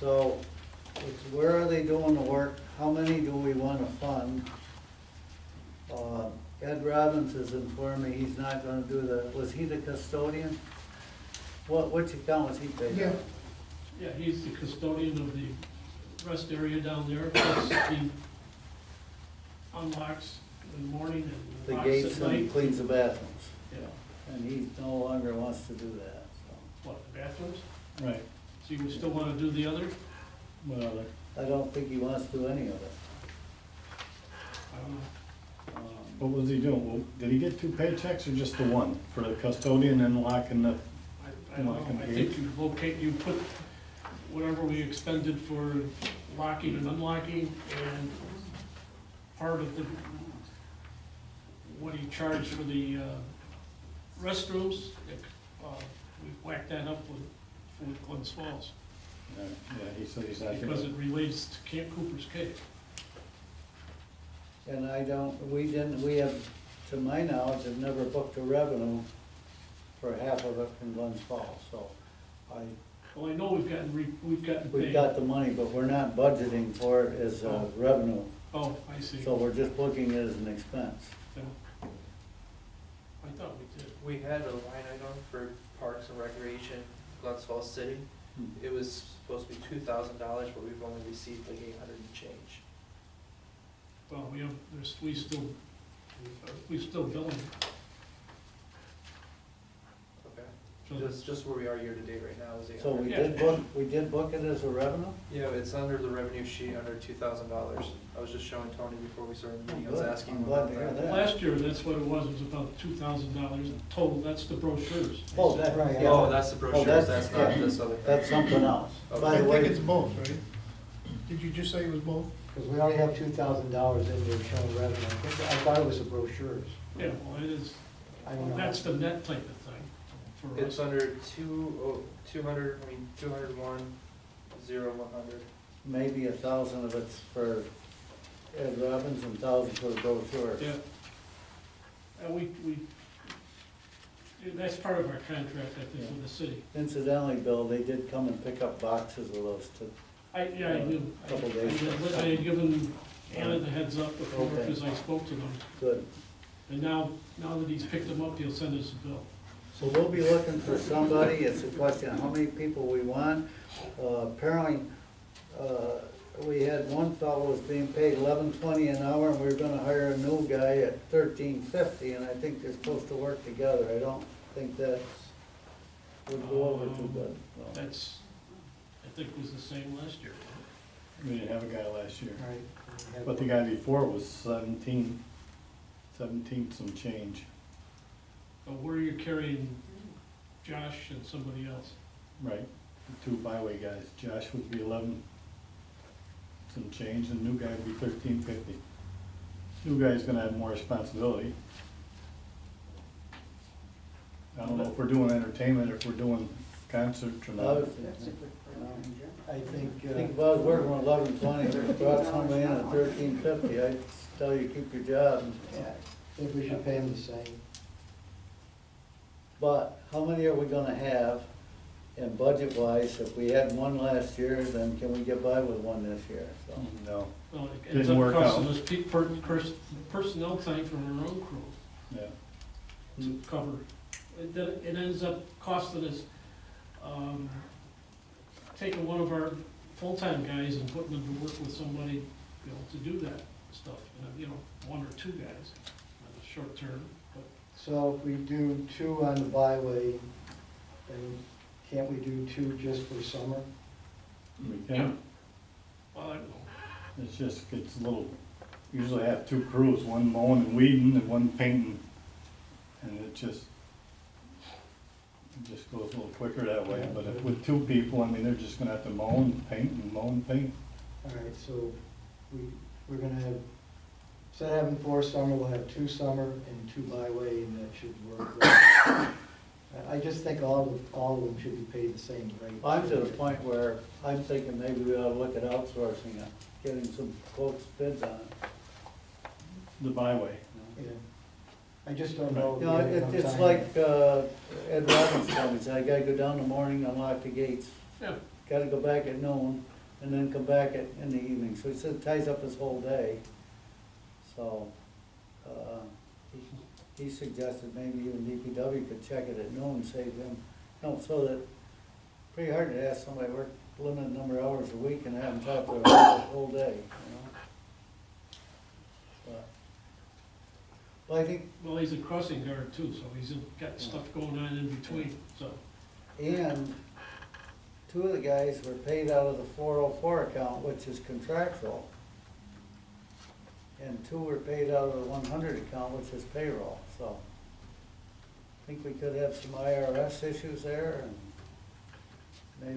So, where are they doing the work? How many do we wanna fund? Ed Robbins has informed me he's not gonna do was he the custodian? Which account was he paid? Yeah. Yeah, he's the custodian of the rest area down there, plus he unlocks in the morning and The locks gates at and night. cleans the bathrooms, Yeah, and he no longer wants to do that, so. what, the bathrooms? Right, So you still wanna do the other? well, I don't think he wants to do any of it. I don't know. what was he doing? Well, did he get 2 paychecks or just the one for the custodian and locking the, I don't know, I think you put whatever we expended for locking and unlocking, and part of the, what he charged for the restrooms, we whacked that up with Glens Falls, yeah, he said he's not because gonna, it relates to Camp Cooper's Cave. And we have, to my knowledge, have never booked a revenue for half of it from Glens Falls, so Well, I know we've gotten paid. we've got the money, but we're not budgeting for it as a revenue. Oh, I see. So we're just booking it as an expense. Yeah. I thought we did. We had a line item for Parks and Recreation, Glens Falls City. Hmm. It was supposed to be $2,000, but we've only received like 800 and change. Well, we still billing. Okay. So Just where we are year to date right now is 800. So we did book it as a revenue? Yeah, it's under the revenue sheet under $2,000. I was just showing Tony before we started the meeting, I was Good. asking I'm him glad about to hear that. that. last year, that's what it was about $2,000 in total, that's the brochures. Oh, that, Right. yeah. Oh, that's the brochures, that's- that's not yeah. this other thing. That's something else. Okay. By I the think way, it's both, right? Did you just say it was both? Because we already have $2,000 in there showing revenue. I thought it was the brochures. Yeah, well, it is, I don't know. that's the net type of thing for It's us. under 201, 100. maybe 1,000 of it's for Ed Robbins and 1,000 for the brochure. Yeah. And that's part of our contract, I think, with the city. Incidentally, Bill, they did come and pick up boxes of those too. I knew. Couple I days. had given Anna the heads up before, Okay. because I spoke to them. Good. And now that he's picked them up, he'll send us a bill. So we'll be looking for somebody, it's a question of how many people we want. Apparently, we had one fellow was being paid $11.20 an hour, and we were gonna hire a new guy at $13.50, and I think they're supposed to work together. I don't think that would go over too good. so. That's, I think was the same last year. We didn't have a guy last year, All right. We have- but the guy before was 17 some change. But where you're carrying Josh and somebody else. Right, the two byway guys. Josh would be 11 some change, and the new guy would be 13.50. New guy's gonna have more responsibility. I don't know if we're doing entertainment, or if we're doing concerts or I not. was- I think, I think if I was working with $11.20, brought somebody in at $13.50, I'd tell you, keep your job. I think we should pay them the same. But how many are we gonna have? And budget-wise, if we had one last year, then can we get by with one this year? So, No, Well, it ends Didn't up work costing out. us personnel time from our own crew yeah. to cover. It ends up costing us, taking one of our full-time guys and putting them to work with somebody, to do that stuff. One or two guys, short term, but So if we do 2 on the byway, then can't we do 2 just for summer? We can. well, I don't know. It's just, it's a little, usually have 2 crews, one mowing and weeding and one painting. And it just goes a little quicker that way. But if with 2 people, I mean, they're just gonna have to mow and paint and mow and paint. All right, so we're gonna have, instead of having 4 summer, we'll have 2 summer and 2 byway, and that should work well. I just think all of them should be paid the same rate. I'm to the point where I'm thinking maybe we ought to look at outsourcing it, getting some quotes, bids on it. The byway. Yeah. I just don't know. if You know, we have enough it's time. like Ed Robbins told me, he said, I gotta go down in the morning, unlock the gates. Yeah. Gotta go back at noon, and then come back in the evening, so he said it ties up his whole day. So, he suggested maybe even DPW could check it at noon, save him, so that, pretty hard to ask somebody to work limited number of hours a week and have them talk for the whole day, But I think, Well, he's a crossing guard too, so he's got stuff going on in between, so. and 2 of the guys were paid out of the 404 account, which is contractual. And 2 were paid out of the 100 account, which is payroll, so. I think we could have some IRS issues there, and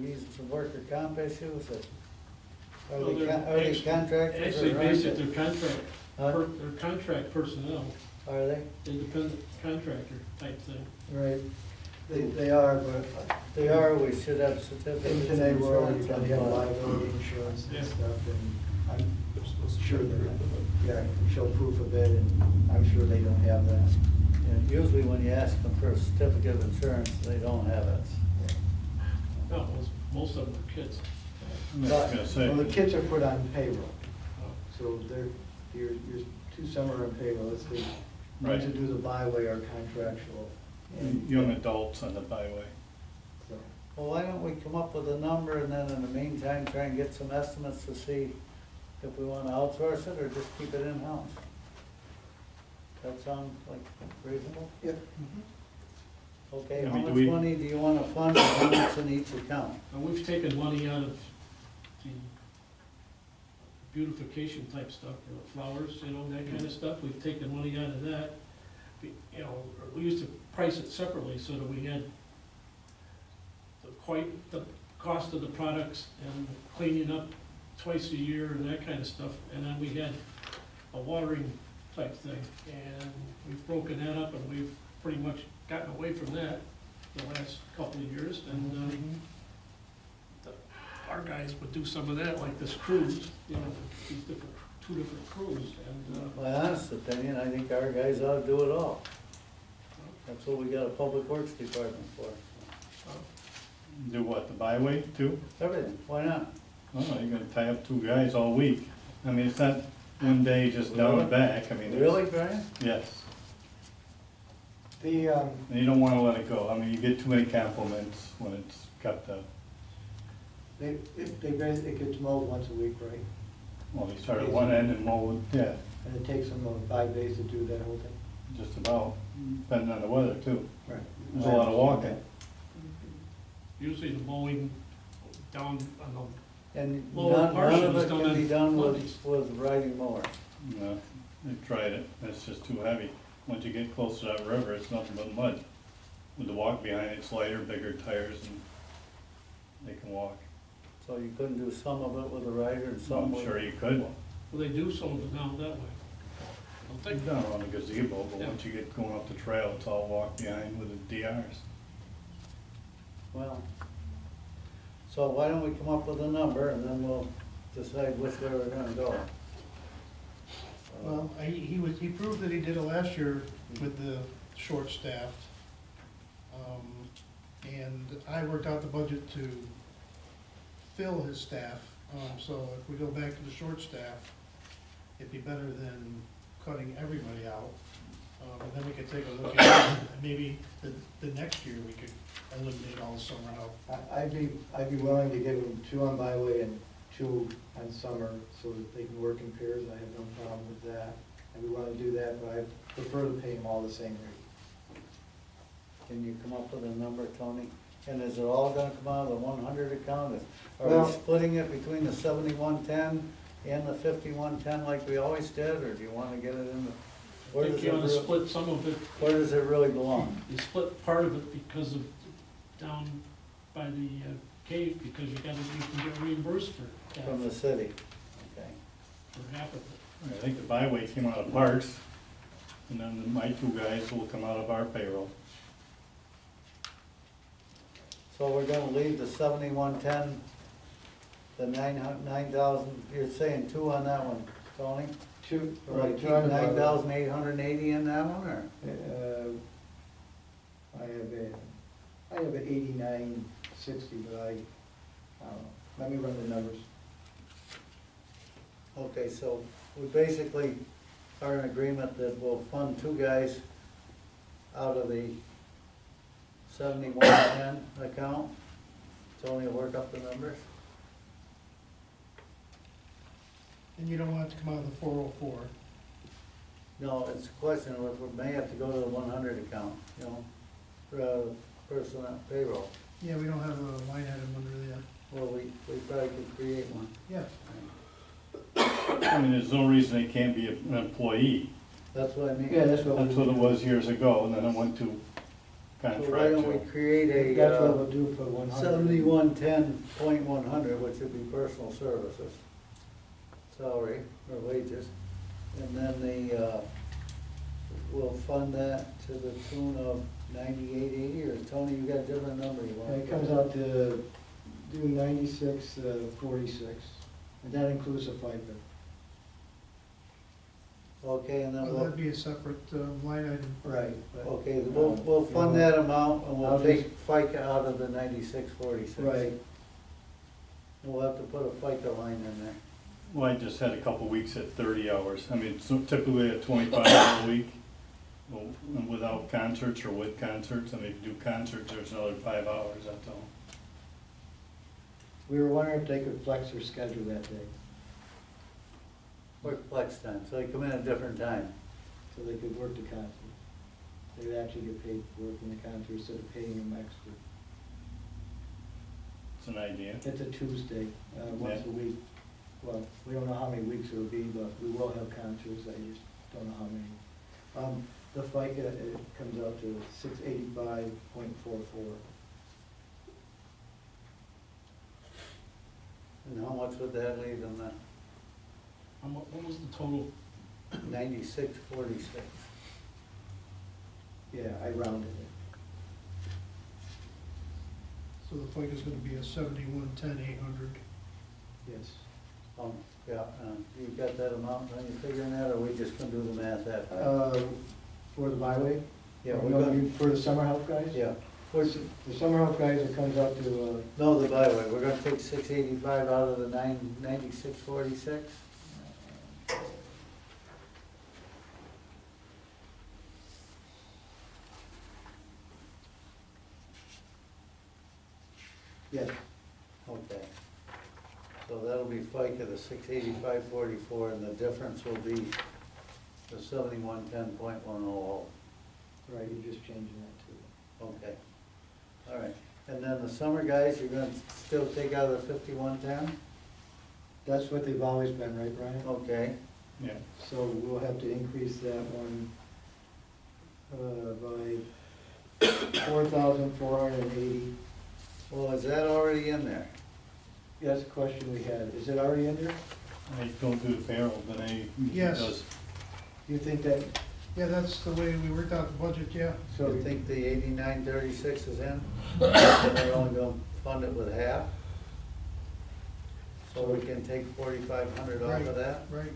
maybe some worker comp issues. Are Well, they they're contractors Actually, or aren't basically, they? they're contract, Huh? they're contract personnel, Are they? independent contractor type thing. Right, they are, but If they are, we should have certificates. in today of world, insurance you on gotta have file. liability insurance Yeah. and stuff, and I'm sure that, yeah, show proof of it, and I'm sure they don't have that. And usually when you ask them for a certificate of insurance, they don't have it. No, most of them are kids. I was gonna say, Well, the kids are put on payroll, Oh, so your two some are on payroll, it's the ones who Right. do the byway are contractual. And young adults on the byway. so, Well, why don't we come up with a number and then in the meantime, try and get some estimates to see if we wanna outsource it or just keep it in-house? That sound like reasonable? Yep. Okay, I how mean, do much we- money do you wanna fund and how much in each account? And we've taken money out of the beautification type stuff, flowers, that kind of stuff. We've taken money out of that. We used to price it separately so that we had the cost of the products and cleaning up twice a year and that kind of stuff. And then we had a watering type thing. And we've broken that up and we've pretty much gotten away from that the last couple of years. And our guys would do some of that, like this cruise, these two different crews. And My honest opinion, I think our guys ought to do it all. That's what we got a public works department for. Do what, the byway too? Everything, why not? Oh, you're gonna tie up two guys all week. I mean, it's not one day just down and back, I mean. it's- Really, Brian? Yes, the, and you don't wanna let it go. I mean, you get too many compliments when it's kept up. it gets mowed once a week, right? Well, they start at one end and mow, yeah, And it takes them 5 days to do that whole thing? just about, depending on the weather too. Right. There's a lot of walking. usually the mowing down on And Lower none portion of is it done can on be done Mondays. with riding mower. No, they've tried it, it's just too heavy. Once you get close to that river, it's nothing but mud. With the walk behind it, it's lighter, bigger tires, and they can walk. So you couldn't do some of it with a rider and So some I'm with. sure you could. Well, they do some of it down that way. Don't They've they? done it on the gazebo, but Yeah. once you get going up the trail, it's all walk behind with the DRs. Well, so why don't we come up with a number and then we'll decide which way we're gonna go. Well, he proved that he did it last year with the short staffed. And I worked out the budget to fill his staff, so if we go back to the short staff, it'd be better than cutting everybody out. And then we could take a look at it, and maybe the next year we could eliminate all the summer help. I'd be willing to give them 2 on byway and 2 on summer, so that they can work in pairs, I have no problem with that. I'd be willing to do that, but I prefer to pay them all the same rate. Can you come up with a number, Tony? And is it all gonna come out of the 100 account? Are Well- we splitting it between the 7110 and the 5110 like we always did, or do you wanna get it in the? I Where think does you it ought to re- split some of it. Where does it really belong? You split part of it because of down by the cave, because you can get reimbursed for From the city, okay. half of it. I think the byway came out of parks, and then my 2 guys will come out of our payroll. So we're gonna leave the 7110, the 9,000, you're saying 2 on that one, Tony? 2, Or right, keep 2 on the byway. 9,880 in that one, or? I have a 8960, but I don't know, let me run the numbers. Okay, so we basically are in agreement that we'll fund 2 guys out of the 7110 account. Tony will work up the numbers. And you don't want it to come out of the 404. No, it's a question of if we may have to go to the 100 account, for personnel payroll. Yeah, we don't have a line item under that. Well, we probably could create one. Yeah. I mean, there's no reason they can't be an employee. That's what I mean. Yeah, that's what That's what it was years ago, and then it went to So why don't contractual. we create That's what a we'll do for 100. 7110.100, which would be personal services, salary or wages. And then we'll fund that to the tune of 9880, or Tony, you got a different number you want? And it comes out to do 96, 46, And that includes the FICA. Okay, and then Well, we'll, that'd be a separate line item. Right. but, okay, we'll fund you know, that amount and we'll I'll take FICA out of the 9646. Right, We'll have to put a FICA line in there. Well, I just had a couple weeks at 30 hours. I mean, so typically a 25-hour week, well, and without concerts or with concerts. I mean, if you do concerts, there's another 5 hours, that's all. we were wondering if they could flex their schedule that day, Work flex time, so they come in at different time. so they could work the concert. They would actually get paid for working the concert instead of paying them extra. It's an idea. It's a Tuesday, once a week. Well, we don't know how many weeks it'll be, but we will have concerts, I just don't know how many. The FICA, it comes out to 685.44. And how much would that leave in the What was the total? 9646? Yeah, I rounded it. So the FICA's gonna be a 7110,800. Yes. Yeah, you got that amount, are you figuring that, or are we just gonna do the math after? For the byway? Yeah, Or we're no, gonna, you- For the summer help guys? yeah, The summer help guys, it comes out to, no, the byway, we're gonna take 685 out of the 9646? yes, Okay. So that'll be FICA, the 685.44, and the difference will be the 7110.100. right, you're just changing that to. Okay. All right. And then the summer guys, you're gonna still take out the 5110? That's what they've always been, right, Brian? Okay. Yeah. So we'll have to increase that one by 4,480. Well, is that already in there? That's the question we had. Is it already in there? I don't do the payroll, but I usually Yes. does. You think that, Yeah, that's the way we worked out the budget, yeah. So so, you think the 8936 is in? And they're only gonna fund it with half? So we can take 4,500 off of that? Right.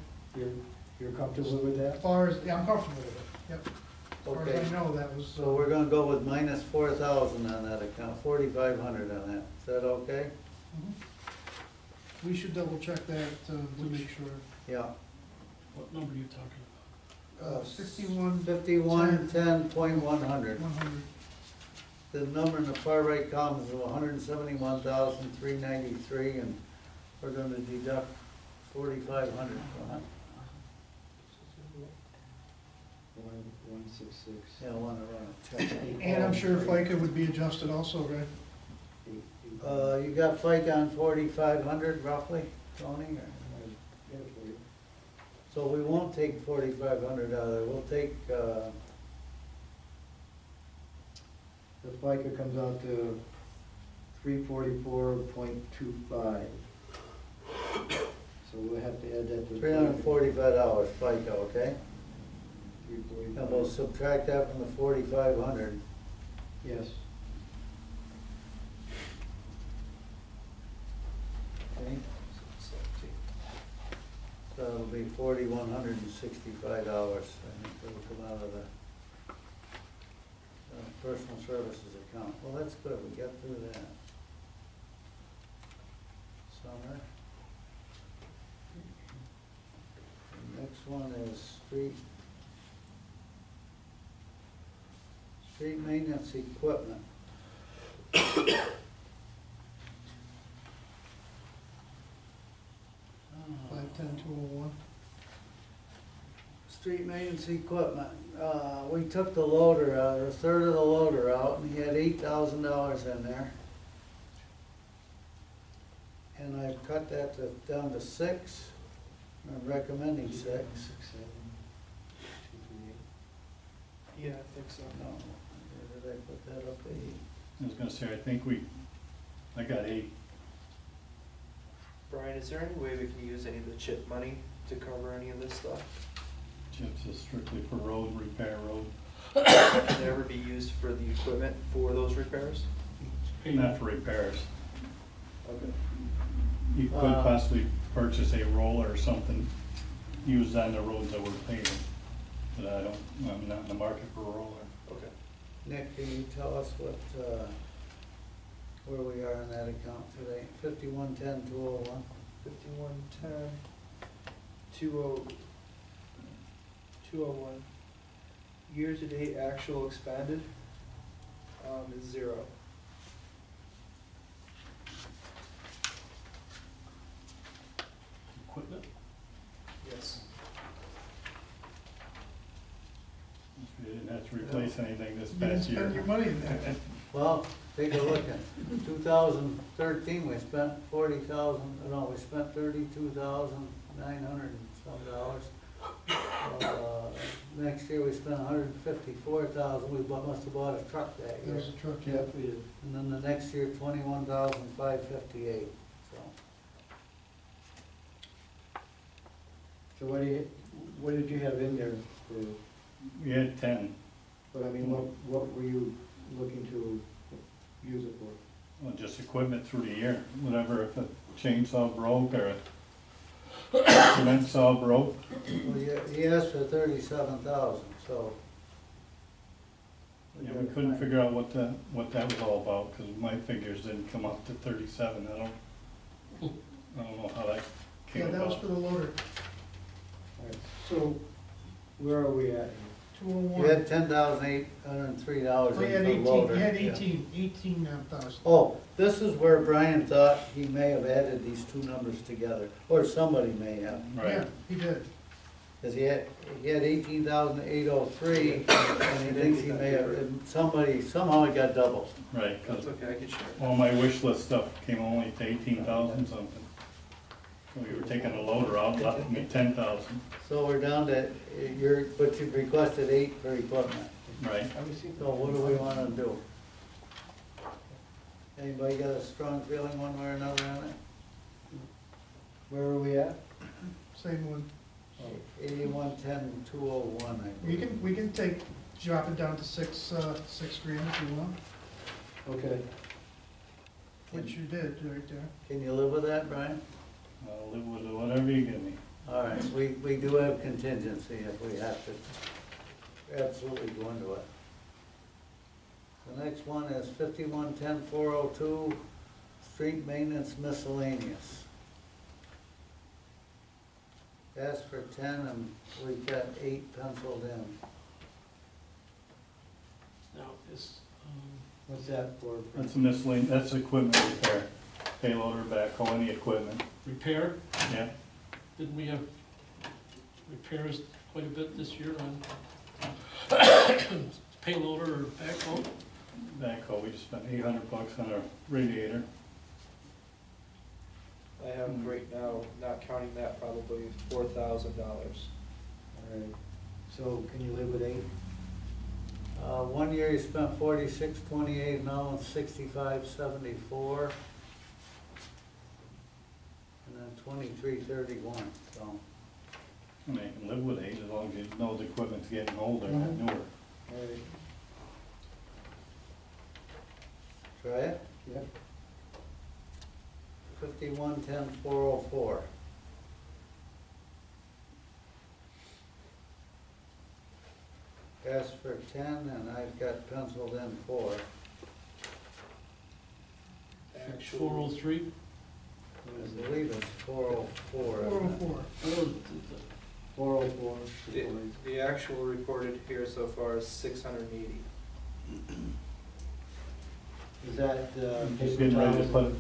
you're comfortable with that? As far as, yeah, I'm comfortable with it, yep. As far Okay. as I know, that was. So we're gonna go with minus 4,000 on that account, 4,500 on that. Is that okay? Mhm. We should double check that to make sure. Yeah. What number are you talking 61, 5110.100. 100. The number in the far right column is 171,393, and we're gonna deduct 4,500 from it. 166. Yeah, I wanna run a check. And I'm sure FICA would be adjusted also, right? You got FICA on 4,500 roughly, Tony? or- So we won't take 4,500 out of there, we'll take, The FICA comes out to 344.25. So we'll have to add that to. $345 FICA, okay? 345. And we'll subtract that from the 4,500. Yes. Okay? So it'll be $4,165, I think, that'll come out of the personal services account. Well, that's good, we got through that. Summer. The next one is street maintenance equipment. 510-201. Street maintenance equipment, we took the loader out, or a third of the loader out, and he had $8,000 in there. And I cut that down to 6, I'm recommending 6. 6, 7, 2, 3, 8. Yeah, I think so. No, where did I put that up to 8? I was gonna say, I got 8. Brian, is there any way we can use any of the CHIP money to cover any of this stuff? Chips is strictly for road, repair road, Can it ever be used for the equipment for those repairs? not for repairs. Okay. you could possibly purchase a roller or something used on the roads that we're paving. But I'm not in the market for a roller. Okay. Nick, can you tell us what, where we are in that account today? 5110-201? 5110, 201. Year-to-date actual expended is 0. Equipment? Yes. We didn't have to replace anything this You didn't past year. spend your money in that. Well, take a look at 2013, we spent 40,000, no, we spent 32,900 and some dollars. Next year, we spent 154,000, we must have bought a truck that There year. was a truck, yeah. Yep, we did. And then the next year, 21,558, so. So what did you have in there for, We had 10, but I mean, what were you looking to use it for? well, just equipment through the year, whatever, if a chainsaw broke or a cement saw broke. Well, he asked for 37,000, so. Yeah, we couldn't figure out what that was all about, because my figures didn't come up to 37, I don't know how that came Yeah, about. that was for the loader, All right, so where are we at? 201. You had $10,803 Oh, in you had the 18, loader. you had yeah. 18,000. Oh, this is where Brian thought he may have added these two numbers together, or somebody may have. Yeah, Right, he did. Cause he had 18,803, and he thinks he may have, and somehow it got doubled. right, That's because okay, I can share. all my wish list stuff came only to 18,000 something. We were taking the loader out, left me 10,000, So we're down to, but you've requested 8 for equipment. right. So what do we wanna do? Anybody got a strong feeling one way or another on it? Where are we at? Same one. 8110-201, I believe. We can drop it down to $6 grand if you want, Okay. which you did right there. Can you live with that, Brian? I'll live with whatever you give me. All right, we do have contingency if we have to absolutely go into it. The next one is 5110-402, street maintenance miscellaneous. Asked for 10 and we've got 8 penciled in. Now, is, What's that for? That's a miscellaneous, that's equipment repair, payloader, backhoe, any equipment, repair, yeah. didn't we have repairs quite a bit this year on payloader or backhoe? Backhoe, we just spent $800 on a radiator. I have right now, not counting that, probably $4,000. All right, so can you live with 8? 1 year you spent 4628, now it's 6574. And then 2331, so. I mean, you can live with 8 as long as you know the equipment's getting older, not Mhm. newer. All right, Try it? yep. 5110-404. Asked for 10 and I've got penciled in 4. Actual, 403? I believe it's 404. isn't it? 404. 404. the actual reported here so far is 680. Is that Just paper getting ready to towels? put,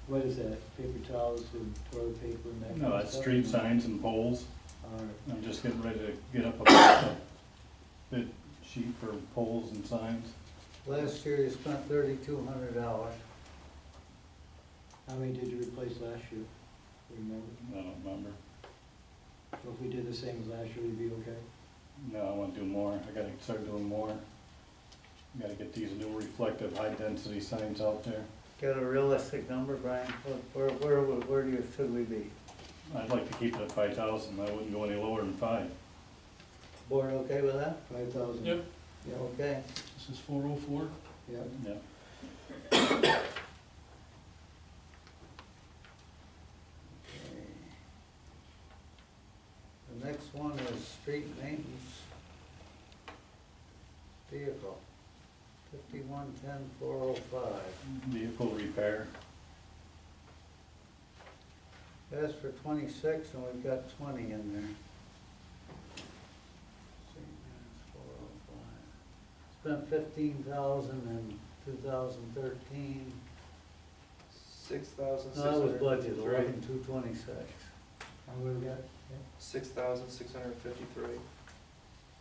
What is that? Paper towels and toilet paper and that kind no, of that's stuff? street signs and poles. All right. I'm just getting ready to get up a bid sheet for poles and signs. Last year you spent $3,200. How many did you replace last year? Remember? I don't remember. So if we did the same as last year, we'd be okay? No, I wanna do more. I gotta start doing more. Gotta get these new reflective, high-density signs out there. Got a realistic number, Brian? Where do you, should we be? I'd like to keep it at 5,000. I wouldn't go any lower than 5. Board okay with that? 5,000? Yep, Yeah, Okay. this is 404. yeah. Yeah. street maintenance vehicle, 5110,405. Vehicle repair. That's for 26, and we've got 20 in there. 405. Spent 15,000 in 2013. 6,653. No, that was budget, 11,226. How we got? 6,653.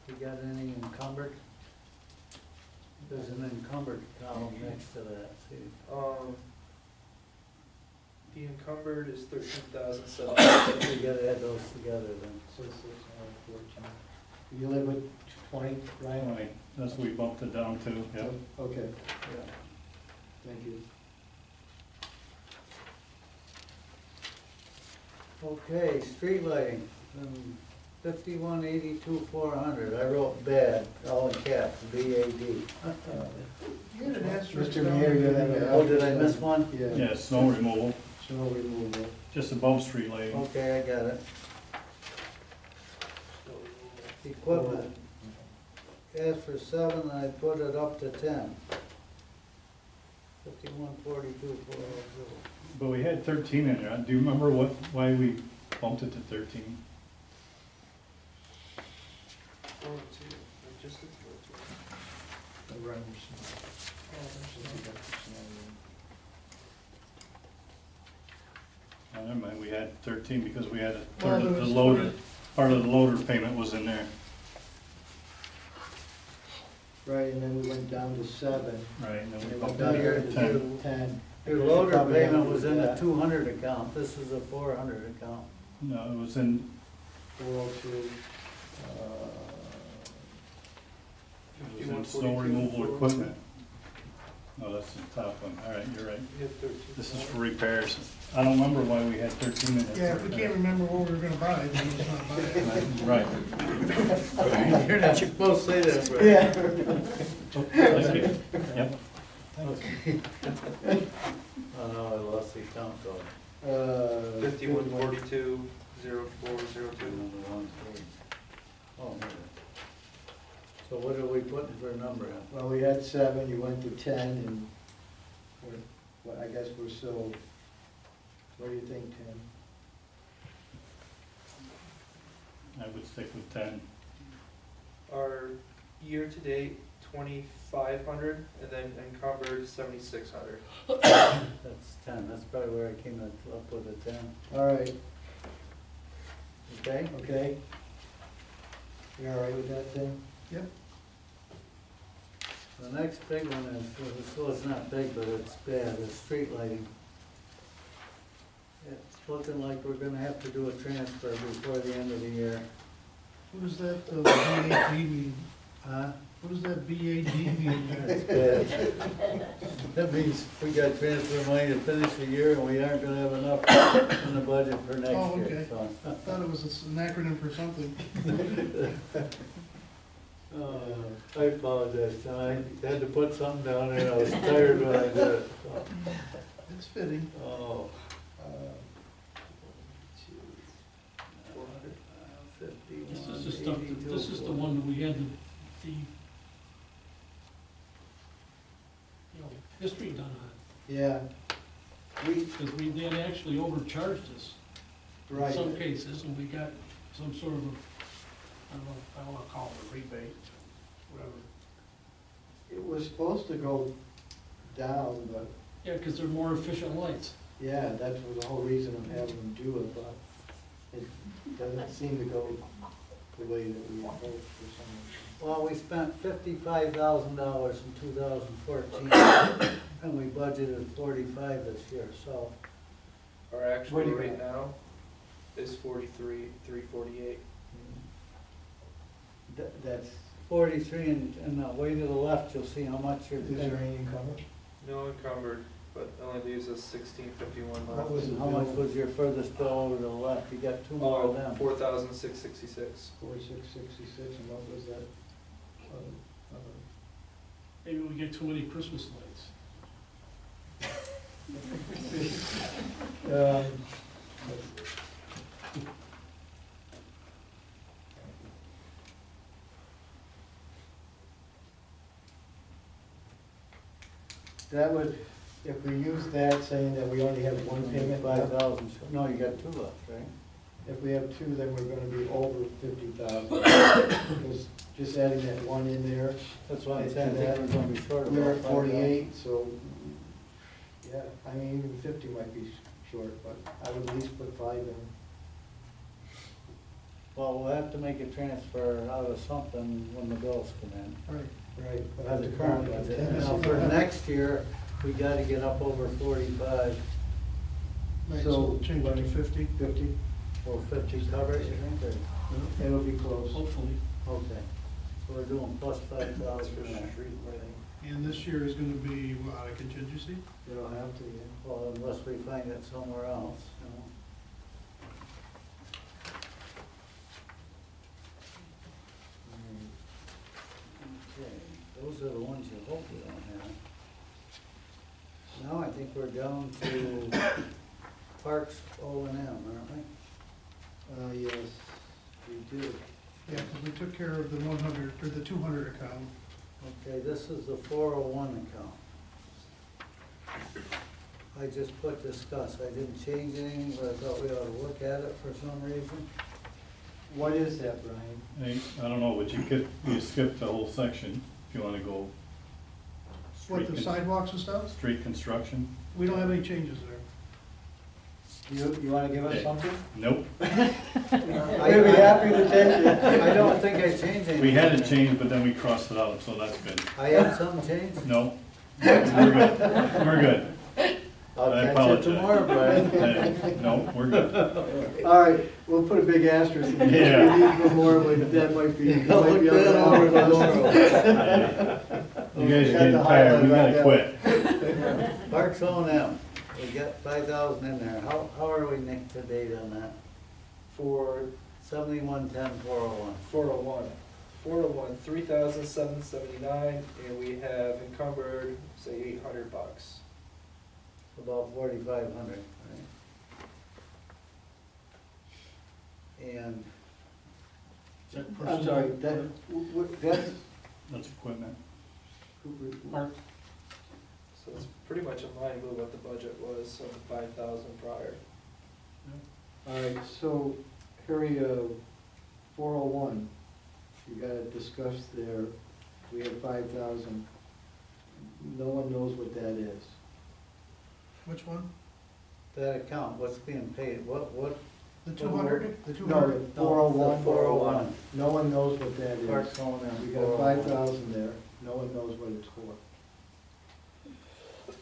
You got any encumbered? There's an encumbered column next to that, see? The encumbered is 13,700. You gotta add those together then. So 6, 14. You live with 20, Ryan? Right, that's what we bumped it down to, yep. Okay, Yeah. thank you. Okay, street lighting, 5182,400. I wrote bad, all in caps, B-A-D. You had an asterisk Mr. down Mayor, you there. have a. Oh, did I miss one? Yeah. Yeah, snow removal, Snow removal. just above street lighting. Okay, I got it. Equipment, asked for 7, I put it up to 10. 5142,402. But we had 13 in there. Do you remember why we bumped it to 13? Oh, never mind, we had 13 because we had a third of the loader, part of the loader payment was in there. Right, and then we went down to 7. Right, and then And we we bumped went it down to to 10. 10. Your loader payment was in the 200 account, this is a 400 account. No, it was in, 402. it was in snow removal equipment. No, that's the top one. All right, you're right. You had 13. This is for repairs. I don't remember why we had 13 in there. Yeah, if we can't remember what we were gonna buy, then let's not buy it. Right. You're not supposed to say that, Brett. Yeah. Thank you. Yep. Oh no, I lost the account code. 5142,0402. Oh, here it is. So what are we putting for a number in? Well, we had 7, you went to 10, and well, I guess we're still, what do you think, Tim? I would stick with 10. Our year-to-date, 2,500, and then encumbered, 7,600. That's 10, that's probably where I came up with a 10. All right, Okay? okay. You all right with that, Tim? Yep. The next big one is, well, it's not big, but it's bad, is street lighting. It's looking like we're gonna have to do a transfer before the end of the year. What does that BAD mean? Huh? What does that BAD mean? That's bad. That means we got transfer money to finish the year and we aren't gonna have enough in the budget for next Oh, year, okay. so. I thought it was an acronym for something. I apologize, Tim. I had to put something down there and I was tired when I did it. It's fitting. Oh. This is the stuff, this is the one that we had the, you know, history done on. Yeah, Because we did actually overcharged us in right. some cases, and we got some sort of a, I don't wanna call it a rebate, whatever. It was supposed to go down, but, Yeah, because they're more efficient lights. yeah, that was the whole reason of having them do it, but it doesn't seem to go the way that we hoped for some reason. Well, we spent $55,000 in 2014 and we budgeted 45 this year, so. Our actual What do you rate got? now is 43,348. That's, 43 and way to the left, you'll see how much you're. is there any encumbered? No encumbered, but it only leaves us 1,651 What left. was the How much bill? was your furthest bill over to the left? You got two more of them. 4,666. 4666, and what was that? Maybe we get too many Christmas lights. that would, if we use that, saying that we only have one payment left, 5,000, no, you got 2 left, right? if we have two, then we're gonna be over 50,000. Because just adding that one in there, That's why I'm saying, I think we're gonna be short of we're about at 5,000. 48, so, yeah, I mean, even 50 might be short, but I would at least put 5 in. Well, we'll have to make a transfer out of something when the bills come in. Right. Right. We'll Have have the to current current budget. budget. Now, for next year, we gotta get up over 45, Right, So, so we'll change it to 50. 50, or 50 coverage, you think, or? it'll be close. Hopefully. Okay, so we're doing plus 5,000 for there. street lighting. And this year is gonna be, what, out of contingency? It'll have to, yeah. Well, unless we find it somewhere else, you know. Okay, those are the ones you hope we don't have. Now I think we're down to Parks O and M, aren't we? Yes, we do. Yeah, because we took care of the 100, or the 200 account. Okay, this is the 401 account. I just put discuss, I didn't change anything, but I thought we ought to look at it for some reason. What is that, Brian? I don't know, but you skipped the whole section, if you wanna go. What, street the con- sidewalks and stuff? Street construction? We don't have any changes there. You wanna give us Okay. something? Nope, We'd be happy to take it. I don't think I changed anything. we had it changed, but then we crossed it out, so that's good. I had some change? No, we're good, we're good. I'll I catch you apologize. tomorrow, Brian. Hey, no, we're good. All right, we'll put a big asterisk in there. Yeah. We need one more, but that might be. I'll might look be on that the over hour. You guys are Got getting the tired, we highlight gotta right quit. Parks O and M, we got 5,000 in there. How are we nicked to date on that? For 7110 401. 401. 401, 3,779, and we have encumbered, say, $800. About 4,500, right? And Is that I'm sorry, personnel? that's, That's equipment. Mark, So it's pretty much in line with what the budget was, so 5,000 prior. all right, so Harry, 401, you gotta discuss there, we have 5,000. No one knows what that is. Which one? that account, what's being paid, what, The 200? The No, 200? 401. The 401. No one knows what that is. Parks O and M. We got 5,000 there, no one knows what it's for.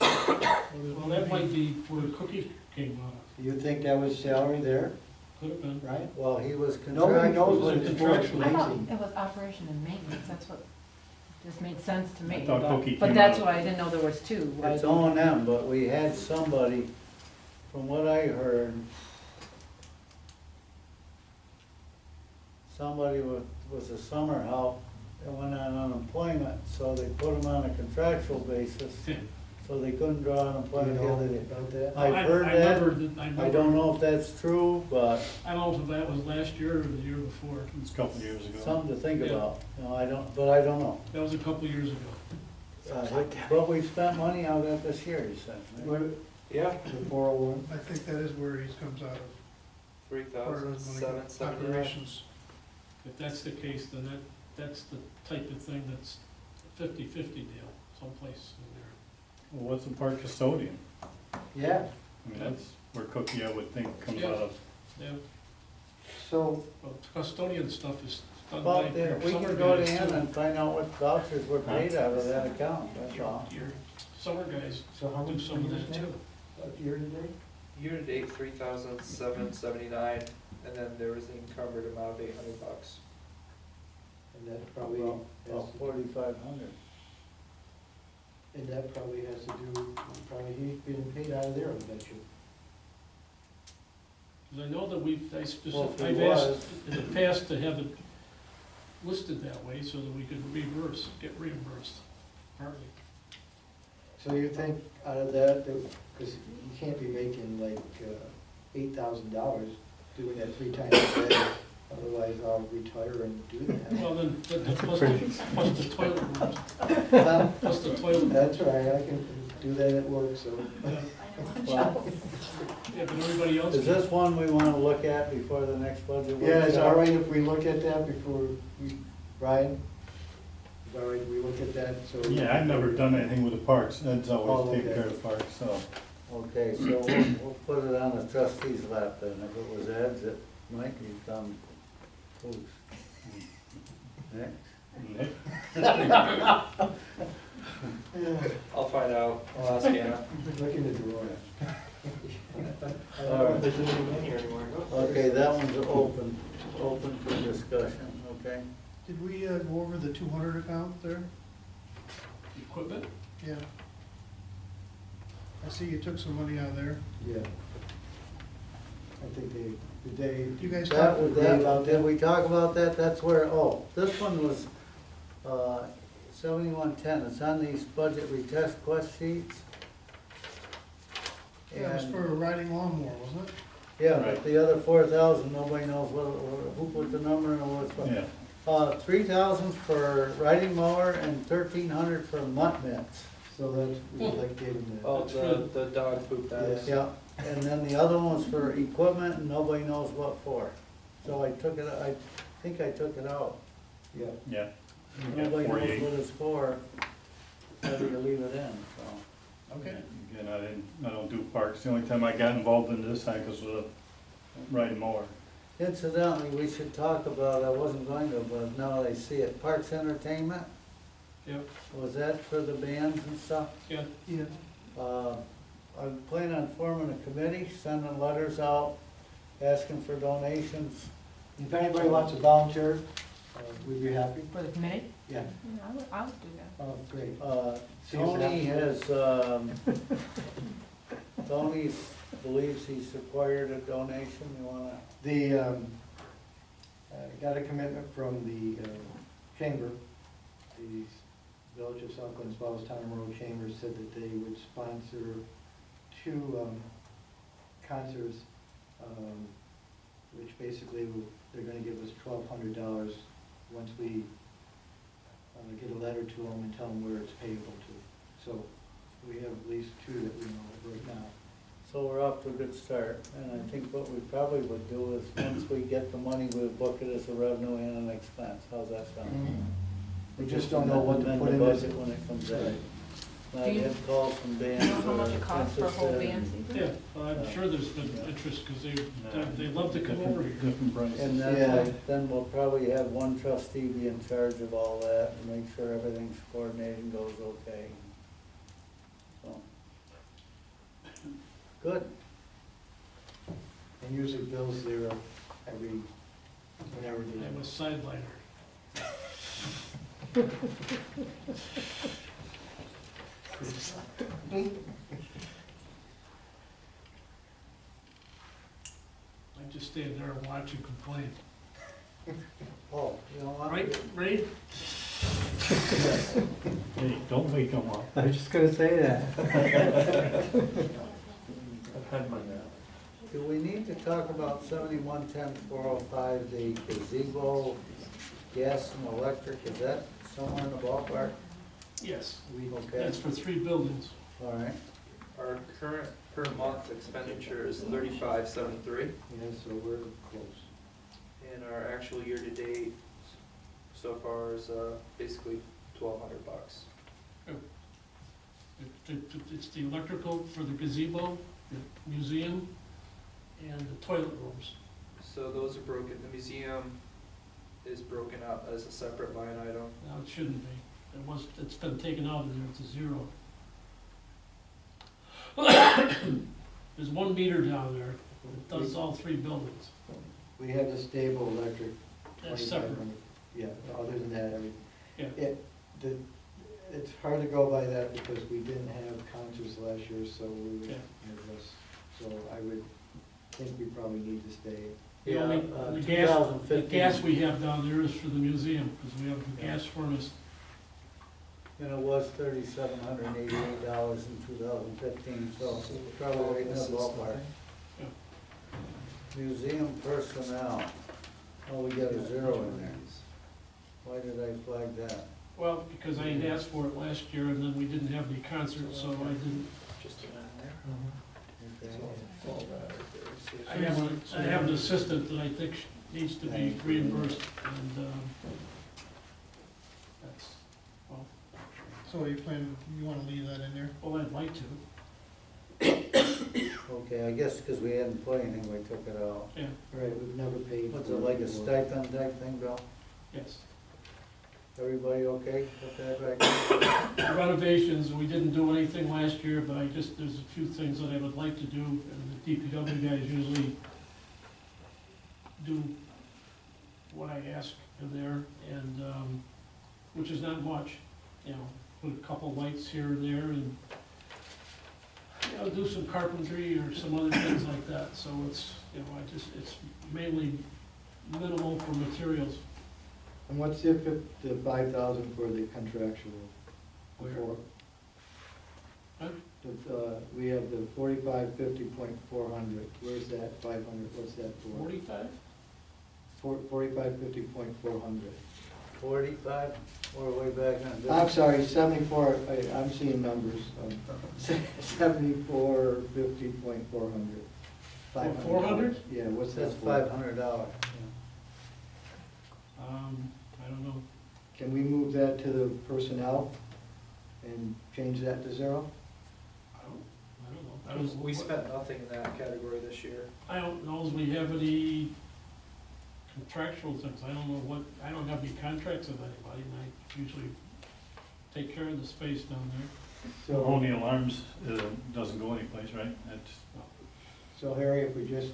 well, that might be where the cookies came out Do you think that was salary there, of. Could have been. right? Well, he was Nobody knows what contractual. it's for, it's Contractual. I thought amazing. it was operation and maintenance, that's what just made sense to I me. thought Cookie But came that's out. why I didn't know there was two. Why It's didn't- O and M, but we had somebody, from what I heard, somebody was a summer help and went on unemployment, so they put him on a contractual basis, so they couldn't draw Do you unemployment the know other day. about that? I've heard that. I I don't know if that's true, but I don't know if that was last year or the year before. It's a couple years ago. something to think Yeah. about. No, I don't, but I don't know. That was a couple years ago. But we've spent money on that this year, you said, right? What, Yeah, the 401? I think that is where he comes out of. Part of his money, 3,779. operations. If that's the case, then that's the type of thing that's 50-50 deal, someplace in there. Well, what's a park custodian? Yeah, I mean, that's where Cookie, I would think, comes out of. Yeah, so, well, custodian stuff is done Well, by there, we summer can go to guys, him too. and find out what vouchers were paid out of that account, that's all. Your summer guys so how do much some of that too. Year to date? Year-to-date, 3,779, and then there was the encumbered amount of $800. And that probably, About has- 4,500. and that probably has to do, probably he's being paid out of there, I bet you. 'Cause I know that Well, if I've he asked was- in the past to have it listed that way so that we could get reimbursed partly. So you think out of that, because you can't be making like $8,000 doing that 3 times a day, otherwise I'll retire and do that. Well, then, plus the toilet rooms, plus the toilet. That's right, do that at work, so. Well, Yeah, but everybody else. is this one we wanna look at before the next budget workshop? Yeah, is it all right if we look at that before we, Brian? Is it all right if we look at that, so? Yeah, I've never done anything with the parks, Ed's Oh, always taken okay. care of the parks, so. Okay, so we'll put it on the trustee's lap then. If it was Ed's, it might become whose? Next? I'll find out, I'll ask Anna. Look in the drawer. I don't know if there's anything in here anymore. Okay, that one's open for discussion, okay? Did we go over the 200 account there? Equipment? Yeah. I see you took some money out of there. Yeah. I think did You guys That talked was, did we talk about that? That's where, oh, this one was, 7110. It's on these budget retest quest sheets. Yeah, it was And- for a riding lawnmower, wasn't it? Yeah, but Right. the other 4,000, nobody knows who put the number in or what's what. Yeah, 3,000 for riding mower and 1,300 for mutt mitts. So that's, we like gave him that. Oh, the dog poop bags. Yeah, and then the other one was for equipment and nobody knows what for. So I took it, I think I took it out. Yeah. yeah. Nobody knows 48. what it's for, whether you leave it in, so. Okay. Again, I don't do parks. The only time I got involved in this, I was riding mower. Incidentally, we should talk about, I wasn't going to, but now I see it, Parks Entertainment, Yep, was that for the bands and stuff? yeah. Yeah. I'm planning on forming a committee, sending letters out, asking for donations. If anybody wants to volunteer, we'd be happy. For the committee? Yeah. Yeah, I would do that. Oh, great. Tony has, Tony believes he's acquired a donation, you wanna? The, got a commitment from the chamber, the Village of South Glens Falls Town and Road Chamber said that they would sponsor 2 concerts, which basically they're gonna give us $1,200 once we get a letter to them and tell them where it's payable to. So we have at least 2 that we know of right now. So we're off to a good start, and I think what we probably would do is, once we get the money, we'll book it as a revenue and an expense. How's that sound? We just don't know what to amend put the in this. budget when it comes in. Do I've you- had calls from bands. You know how much that it are costs for a whole interested, band season? Yeah, well, I'm sure there's been interest, because they love to come over here. Different prices. And Yeah. then we'll probably have one trustee be in charge of all that and make sure everything's coordinated and goes okay. So, good. And usually Bill's there whenever they. I'm a sideliner. I just stand there and watch and complain. Oh, you know what? Right, Ray? Hey, don't wake them up. I was just gonna say that. I've had mine now. Do we need to talk about 7110-405, the gazebo, gas and electric, is that somewhere in the ballpark? Yes, Okay, that's for 3 buildings. all right. Our current per month expenditure is $35.73, Yeah, so we're close. and our actual year-to-date so far is basically $1,200. It's the electrical for the gazebo, the museum, and the toilet rooms. So those are broken, the museum is broken out as a separate line item. Now, it shouldn't be. It's been taken out of there, it's a 0. There's 1 meter down there, it does all 3 buildings. We have the stable electric. That's 2500. separate. Yeah, other than that, everything. Yeah. It's hard to go by that because we didn't have concerts last year, so we would Yeah. have less. So I would think we probably need to stay. The Yeah, only, the gas, the 2015. gas we have down there is for the museum, because we have a gas furnace. And it was $3,788 in 2015, so we're probably right in the ballpark. Museum personnel, oh, we got a 0 in there. Why did I flag that? Well, because I had asked for it last year and then we didn't have any concerts, so I didn't. Just in there. Okay. So, all that right there, see if I have an assistant that I think needs to be reimbursed, and, that's, well, So you wanna leave that in there? well, I'd like to, Okay, I guess because we hadn't put anything, we took it out. yeah, Right, we've never paid. What's for it, like a before. stipend type thing, Bill? yes. Everybody okay with that right now? Renovations, we didn't do anything last year, but there's a few things that I would like to do, and the DPW guys usually do what I ask in there, and, which is not much, you know, put a couple lights here and there, and, you know, do some carpentry or some other things like that, so it's, you know, it's mainly minimal for materials. And what's the 5,000 for the contractual? Where? For- Huh? We have the 4550.400, where's that 500, what's that for? 45? 4550.400. 45, we're way back on this. I'm sorry, 74, I'm seeing numbers. 7450.400. 400? Yeah, what's that That's for? $500. I don't know. Can we move that to the personnel and change that to zero? I don't know. We spent nothing in that category this year. I don't know if we have any contractual things. I don't know what, I don't have any contracts with anybody, and I usually take care of the space down there. So only alarms, doesn't go anyplace, right? That's, So Harry, if we just,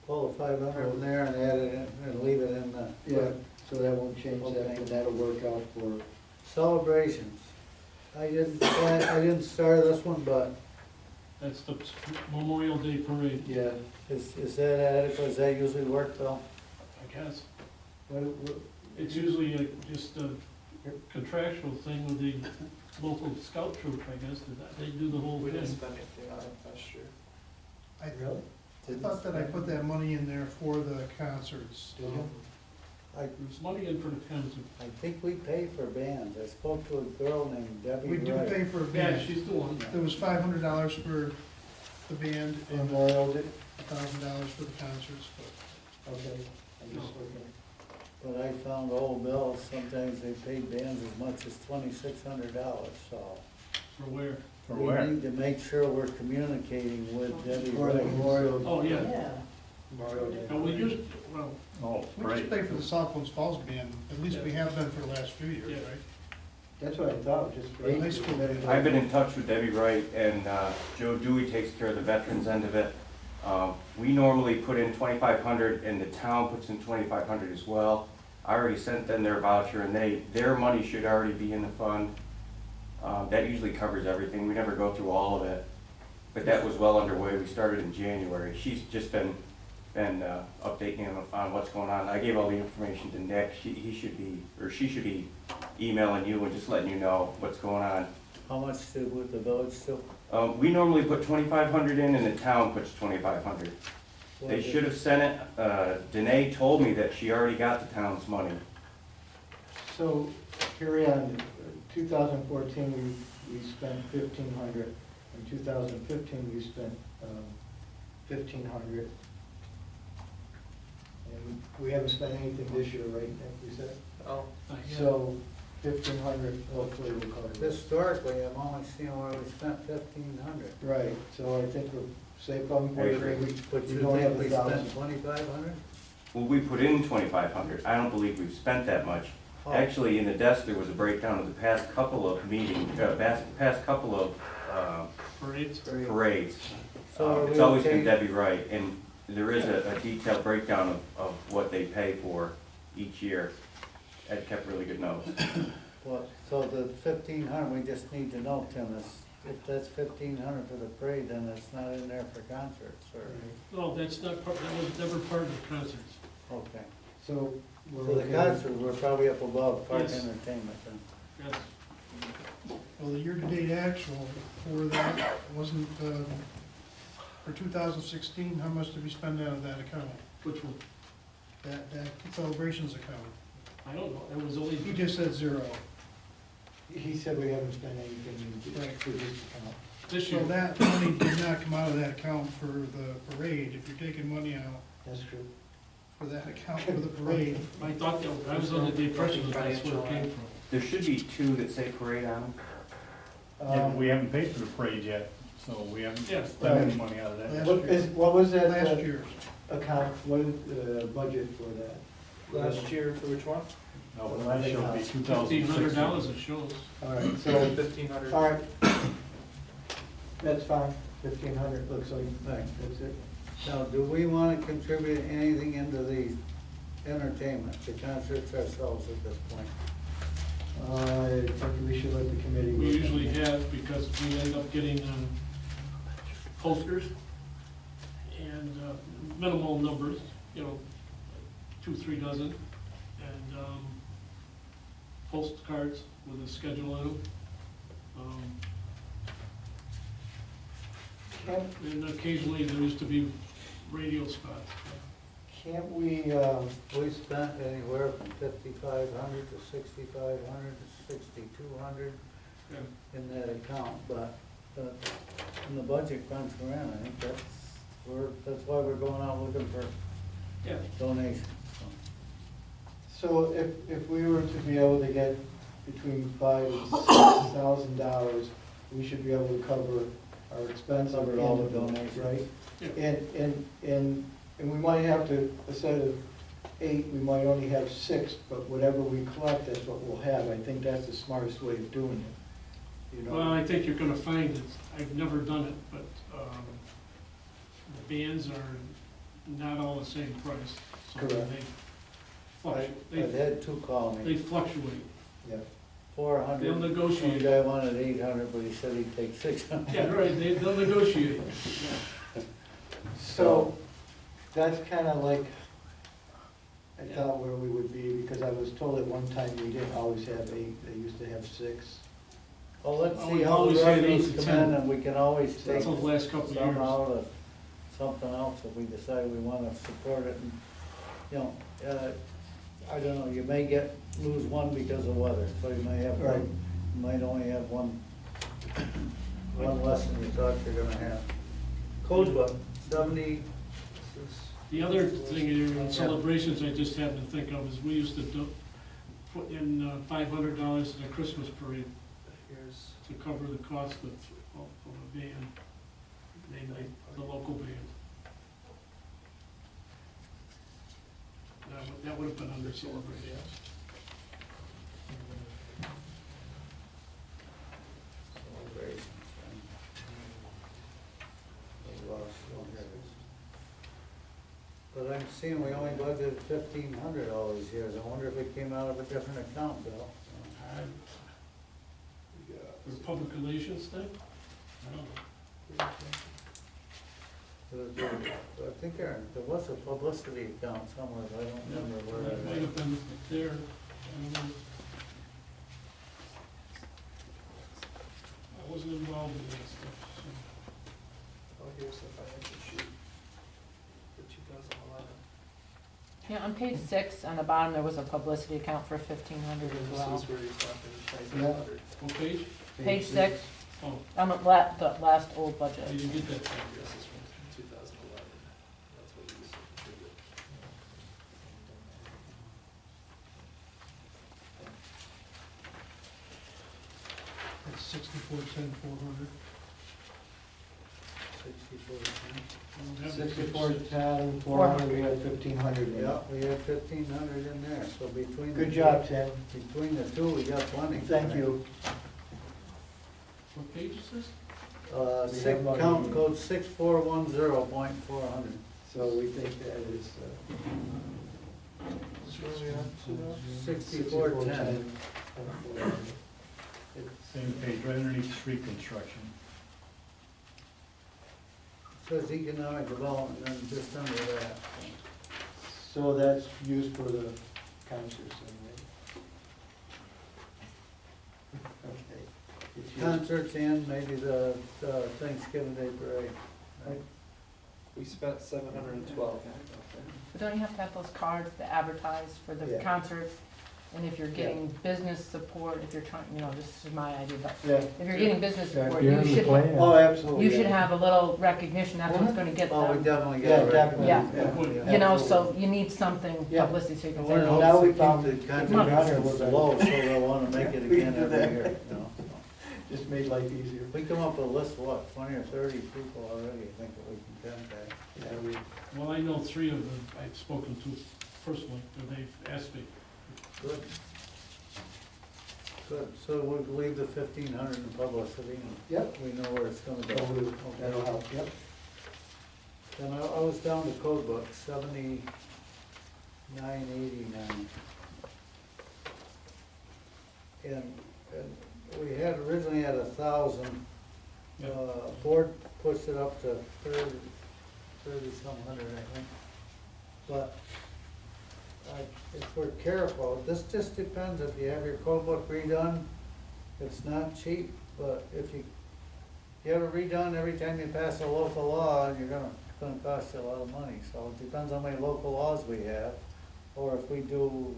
Pull the 500 in there and add it in, and leave it in the. yeah, so that won't change that, and that'll work out for, Celebrations. I didn't start this one, but That's the Memorial Day Parade, yeah. is that adequate? Does that usually work, Bill? I guess. What- It's usually just a contractual thing with the local scout troop, I guess, that they do the whole We didn't thing. spend anything on it last year. I Really? thought that I put that money in there for the concerts. Did you? There's money in for the concert. I think we pay for bands. I spoke to a girl named Debbie We do Wright. pay for a Yeah, band. she's the one. There was $500 for the band and Memorial Day, $1,000 for the concerts, but okay, I'm just looking. But I found old bills, sometimes they paid bands as much as $2,600, so. For where? for We where? need to make sure we're communicating with Debbie For the Wright. Memorial, Oh, yeah. Memorial Day. And we used, well, Oh, we right. just pay for the South Glens Falls band, at least we have been for the last few years, Yeah. right? That's what I thought, just. Right, high school. I've been in touch with Debbie Wright, and Joe Dewey takes care of the veterans end of it. We normally put in 2,500, and the town puts in 2,500 as well. I already sent them their voucher, and their money should already be in the fund. That usually covers everything. We never go through all of it, but that was well underway. We started in January. She's just been updating him on what's going on. I gave all the information to Nick. He should be, or she should be emailing you and just letting you know what's going on. How much would the village still? We normally put 2,500 in, and the town puts 2,500. They should have sent it, Danae told me that she already got the town's money. So, carry on, 2014, we spent 1,500, in 2015, we spent 1,500. And we haven't spent anything this year, right, Nick, you said? Oh, So, 1,500, hopefully we'll cover this. Historically, I've only seen where we spent 1,500. Right, so I think we're safe on I agree. But we you don't have think we the spent 1,000. 2,500? Well, we put in 2,500. I don't believe we've spent that much. Actually, in the desk, there was a breakdown of the past couple of meetings, past couple of parades. parades. So are It's we always okay? been Debbie Wright, and there is a detailed breakdown of what they pay for each year. Ed kept really good notes. Well, so the 1,500, we just need to know, Tim, if that's 1,500 for the parade, then it's not in there for concerts, or, No, that's not part, that was never part of the concerts. okay. So, we're So the okay. concerts were probably up above park Yes. entertainment then. Yes. Well, the year-to-date actual for that wasn't, for 2016, how much did we spend out of that account? Which one? That celebrations account? I don't know, it was only, He just said zero. he said we haven't spent anything with this account. This So year, that money did not come out of that account for the parade. If you're taking money out That's true. for that account for the parade, I thought that, I was under the impression that that's where it came from. There should be two that say parade on them. Yeah, but we haven't paid for the parade yet, so we haven't Yeah. spent any money out of that. What was that last year's. account, what is the budget for that? Last year, for which one? No, but last year will be $1,500 $2,600. it shows. All right, so, 1,500. all right. That's fine, 1,500 looks like, that's it. Now, do we wanna contribute anything into the entertainment, the concerts ourselves at this point? I think we should let the committee. We work on usually that. have, because we end up getting posters and minimal numbers, 2-3 dozen, and postcards with a schedule in them. And occasionally there used to be radio spots. Can't we, We spent anywhere from 5,500 to 6,500 to 6,200 Yeah. in that account, but in the budget crunch we're in, I think that's why we're going out looking for Yeah. donations. so if we were to be able to get between $5,000 and $6,000, we should be able to cover our expenses. Cover all the donations. Right? Yeah. And we might have to, instead of 8, we might only have 6, but whatever we collect, that's what we'll have. I think that's the smartest way of doing it, you know? Well, I think you're gonna find it, I've never done it, but the bands are not all the same price. So Correct. I've had two call They me, fluctuate. Yeah. 400. They'll negotiate. One guy wanted 800, but he said he'd take 600. Yeah, right, they'll negotiate. So, that's kind of like, I thought where we would be, because I was told at one time we didn't always have 8, they used to have 6. Well, let's Oh, see we how always the had revenues 8 to come in, 10. and we can always take That's the last couple of some years. out of something else if we decide we wanna support it. And, I don't know, you may lose one because of weather, so you may have Right. you might only have one less than you thought you're gonna have. Code book, 70, The other thing in celebrations I just happened to think of is we used to put in $500 in a Christmas parade Here's, to cover the cost of a band, namely the local band. That would have been under celebrations. celebrations. I lost one here. But I'm seeing we only budgeted 1,500 all these years. I wonder if it came out of a different account, Bill. For public relations thing? I don't know. I think there was a publicity account somewhere, but I don't remember where It might it is. have been there. I don't know. I wasn't involved in that stuff, so. oh, here's the financial sheet for 2011. Yeah, on page 6, on the bottom, there was a publicity account for 1,500 as well. This is where he's talking 2,500. What page? Page 6, Oh, on the last old I budget. didn't get that far. This is from 2011. That's what he was contributing. It's 64,10,400. 64, 10, 400, we had 1,500 in. Yeah, we had 1,500 in there, so between. Good job, Tim. Between the two, we got plenty. Thank you. What page is this? We have money. Count code 6410.400. So we think that is, So where are we at to now? 6410. Same page, right underneath street construction. Says economic development, and then just under that. So that's used for the concerts, right? Okay. It's used- Concerts and maybe the Thanksgiving Day Parade. Right? We spent 712. But don't you have to have those cards to advertise for the Yeah. concerts And if you're getting business support, if you're trying, you know, this is my idea, but Yeah. if you're getting business Yeah, support, you're you in the should, plan. Oh, absolutely. you should yeah. have a little recognition, that's what's gonna get Oh, we them. definitely Yeah, get it. definitely. Yeah. Yeah. You know, so you need something, Yeah. publicity, so you can And say, we're in oh, Now hopes we to found- keep the Money. contributions low, so they'll wanna make it We can again do every that. year, you know. Just made life easier. We come up with a list of what, 20 or 30 people already, I think, that we can contact. Yeah, we, Well, I know 3 of them I've spoken to personally, and they've asked me. Good. Good, so we'll leave the 1,500 in publicity, and yep, we know where it's gonna go. so we- Okay. that'll help, yep. And I was down to code book, 7989. And we had originally had 1,000, Yeah. board pushed it up to 30 some hundred, I think. But if we're careful, this just depends, if you have your code book redone, it's not cheap, but if you have it redone every time you pass a local law, it's gonna cost you a lot of money, so it depends how many local laws we have, or if we do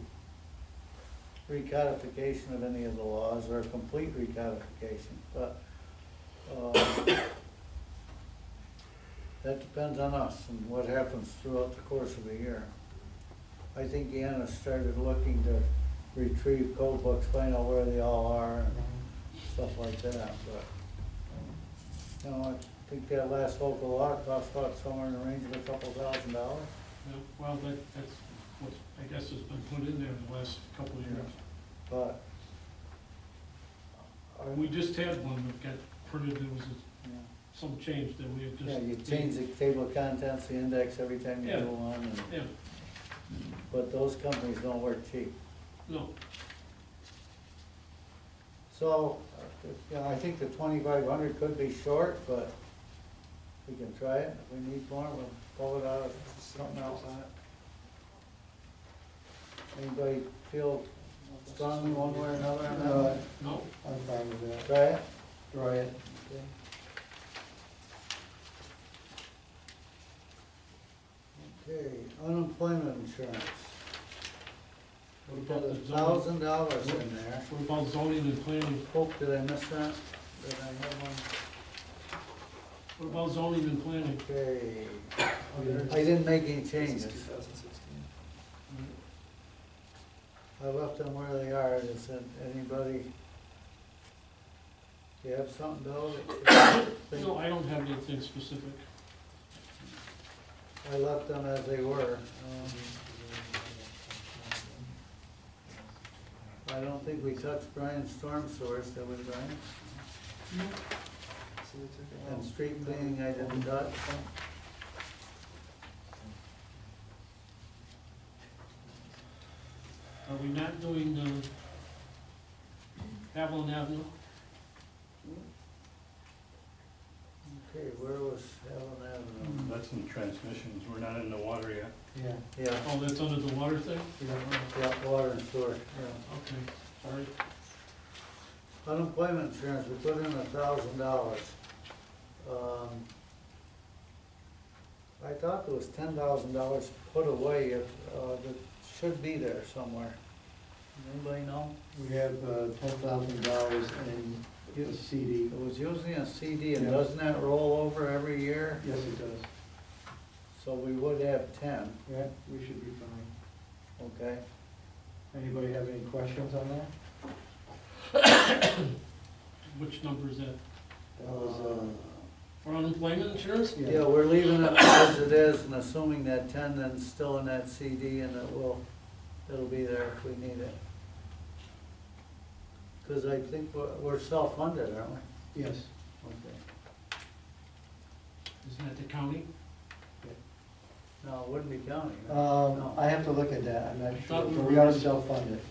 recodification of any of the laws, or a complete recodification, but, that depends on us and what happens throughout the course of the year. I think Anna started looking to retrieve code books, find out where they all are and stuff like that, but, you know, I think that last local law cost about somewhere in the range of $2,000. Yeah, well, that's what I guess has been put in there in the last couple of years. But, We just had one that got printed, there was yeah, some change that we had just. yeah, you change the table of contents, the index every time you Yeah. do one, and, Yeah, but those companies don't work cheap. no, So, you know, I think the 2,500 could be short, but we can try it. If we need more, we'll pull it out of something else on it. Anybody feel strongly one way or another on that? no. I'm fine with that. Try it? Try it. Okay, unemployment insurance. What We've got about the zoning? $1,000 in there. What about zoning and planning? Hope, did I miss that? Did I have one? What about zoning and planning? Okay, I didn't make any This is changes. 2016. I left them where they are. Does anybody, do you have something, Bill? that you think- No, I don't have anything specific. I left them as they were. I don't think we touched Brian's storm sewers, did we, Brian? So we took it And out. street cleaning, I didn't touch. Are we not doing, Haviland Avenue? Okay, where was Helen Avenue? That's in transmissions, we're not in the water yet. Yeah. Yeah, Oh, that's under the water thing? yeah, water and sewer, yeah. Okay, sorry. Unemployment insurance, we put in $1,000. I thought there was $10,000 put away, that should be there somewhere. Anybody know? We have $10,000 in a CD. It was usually a CD, and Yeah. doesn't that roll over every year? Yes, it does. So we would have 10, Yeah, we should be fine. okay? Anybody have any questions on that? Which number is that? That was, For unemployment insurance? Yeah, we're leaving it as it is and assuming that 10 then's still in that CD and it'll be there if we need it. Cause I think we're self-funded, aren't we? yes. Okay. Isn't that the county? No, it wouldn't be county. right? I have to look at that, I'm not I sure, thought we but were- we are self-funded.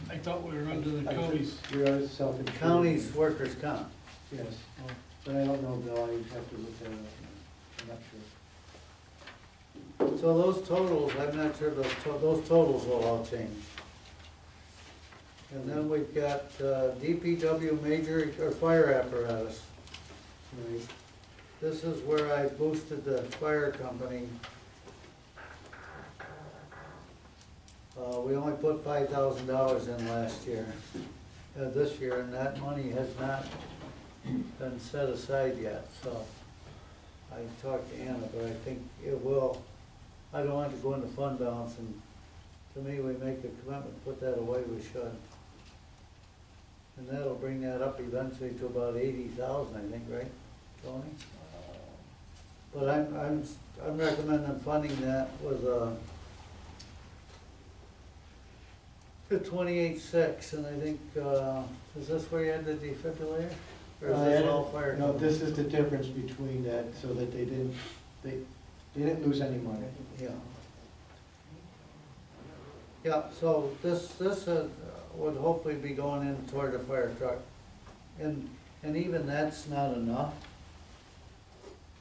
I thought we were under the I think county's. We are self-insured. County's workers' comp. Yes, Oh, but I don't know, Bill, I have to look that up, I'm not sure. So those totals, I'm not sure those totals will all change. And then we've got DPW major or fire apparatus. Right. This is where I boosted the fire company. We only put $5,000 in last year, this year, and that money has not been set aside yet, so I talked to Anna, but I think it will. I don't want it to go into fund balance, and to me, we make a commitment to put that away, we should. And that'll bring that up eventually to about 80,000, I think, right, Tony? But I'm recommending funding that with the 28.6, and I think, is this where you had the defibrillator? Or is this all fire? No, this is the difference between that, so that they didn't lose any money. Yeah. Yeah, so this would hopefully be going in toward the fire truck. And even that's not enough.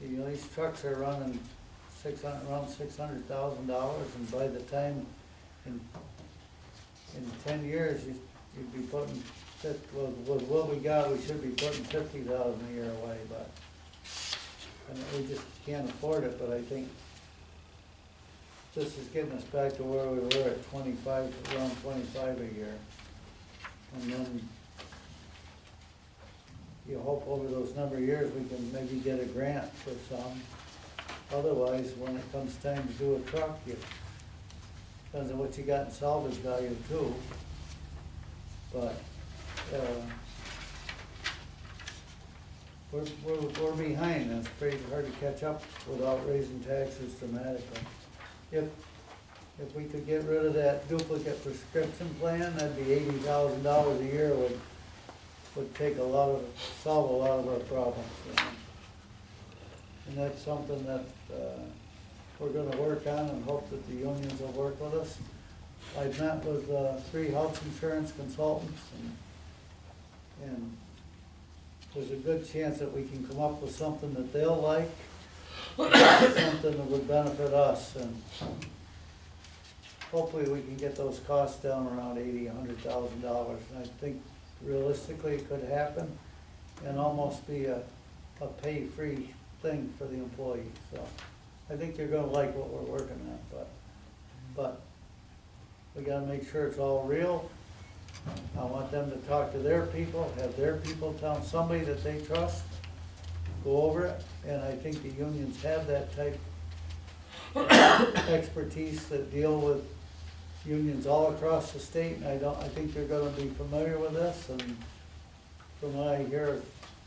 You know, these trucks are running around $600,000, and by the time, in 10 years, you'd be putting, with what we got, we should be putting 50,000 a year away, but, and we just can't afford it, but I think this is getting us back to where we were at 25, around 25 a year. And then you hope over those number of years we can maybe get a grant for some. Otherwise, when it comes time to do a truck, depends on what you got in salvage value too. But we're behind, and it's pretty hard to catch up without raising taxes dramatically. If we could get rid of that duplicate prescription plan, that'd be $80,000 a year, would take solve a lot of our problems. You know? And that's something that we're gonna work on and hope that the unions will work with us. I've met with 3 health insurance consultants, and there's a good chance that we can come up with something that they'll like, something that would benefit us, and hopefully we can get those costs down around $80,000-$100,000. And I think realistically it could happen and almost be a pay-free thing for the employees. So I think they're gonna like what we're working on, but we gotta make sure it's all real. I want them to talk to their people, have their people tell somebody that they trust, go over it, and I think the unions have that type of expertise that deal with unions all across the state, and I think they're gonna be familiar with this, and from what I hear,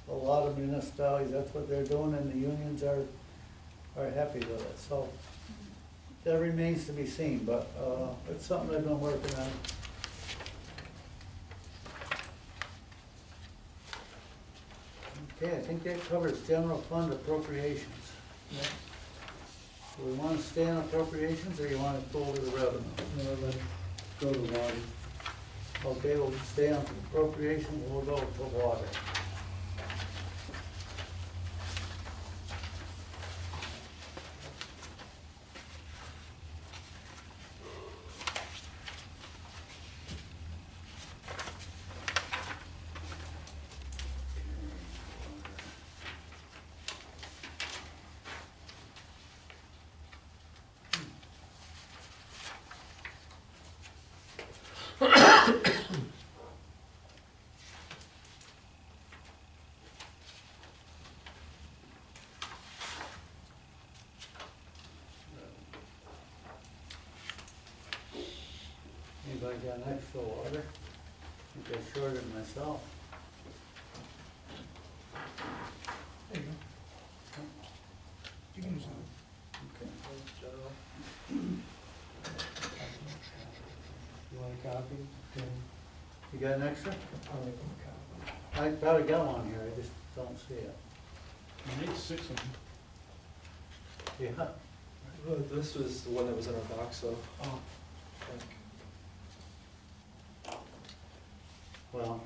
a lot of municipalities, that's what they're doing, and the unions are happy with it, so that remains to be seen, but it's something I've been working on. Okay, I think that covers general fund appropriations. Yeah. Do we want to stay on appropriations, or you want to go over the revenue? No, let's go to water. Okay, we'll stay on appropriations, we'll go to water. Anybody got extra water? I think I shorted myself. There you go. You can use that. Okay. General. You want a copy? You got an extra? I'll make them a copy. I probably got one here, I just don't see it. You made 6 of them. Yeah. Well, this was the one that was in our box, so. Oh. I think. Well,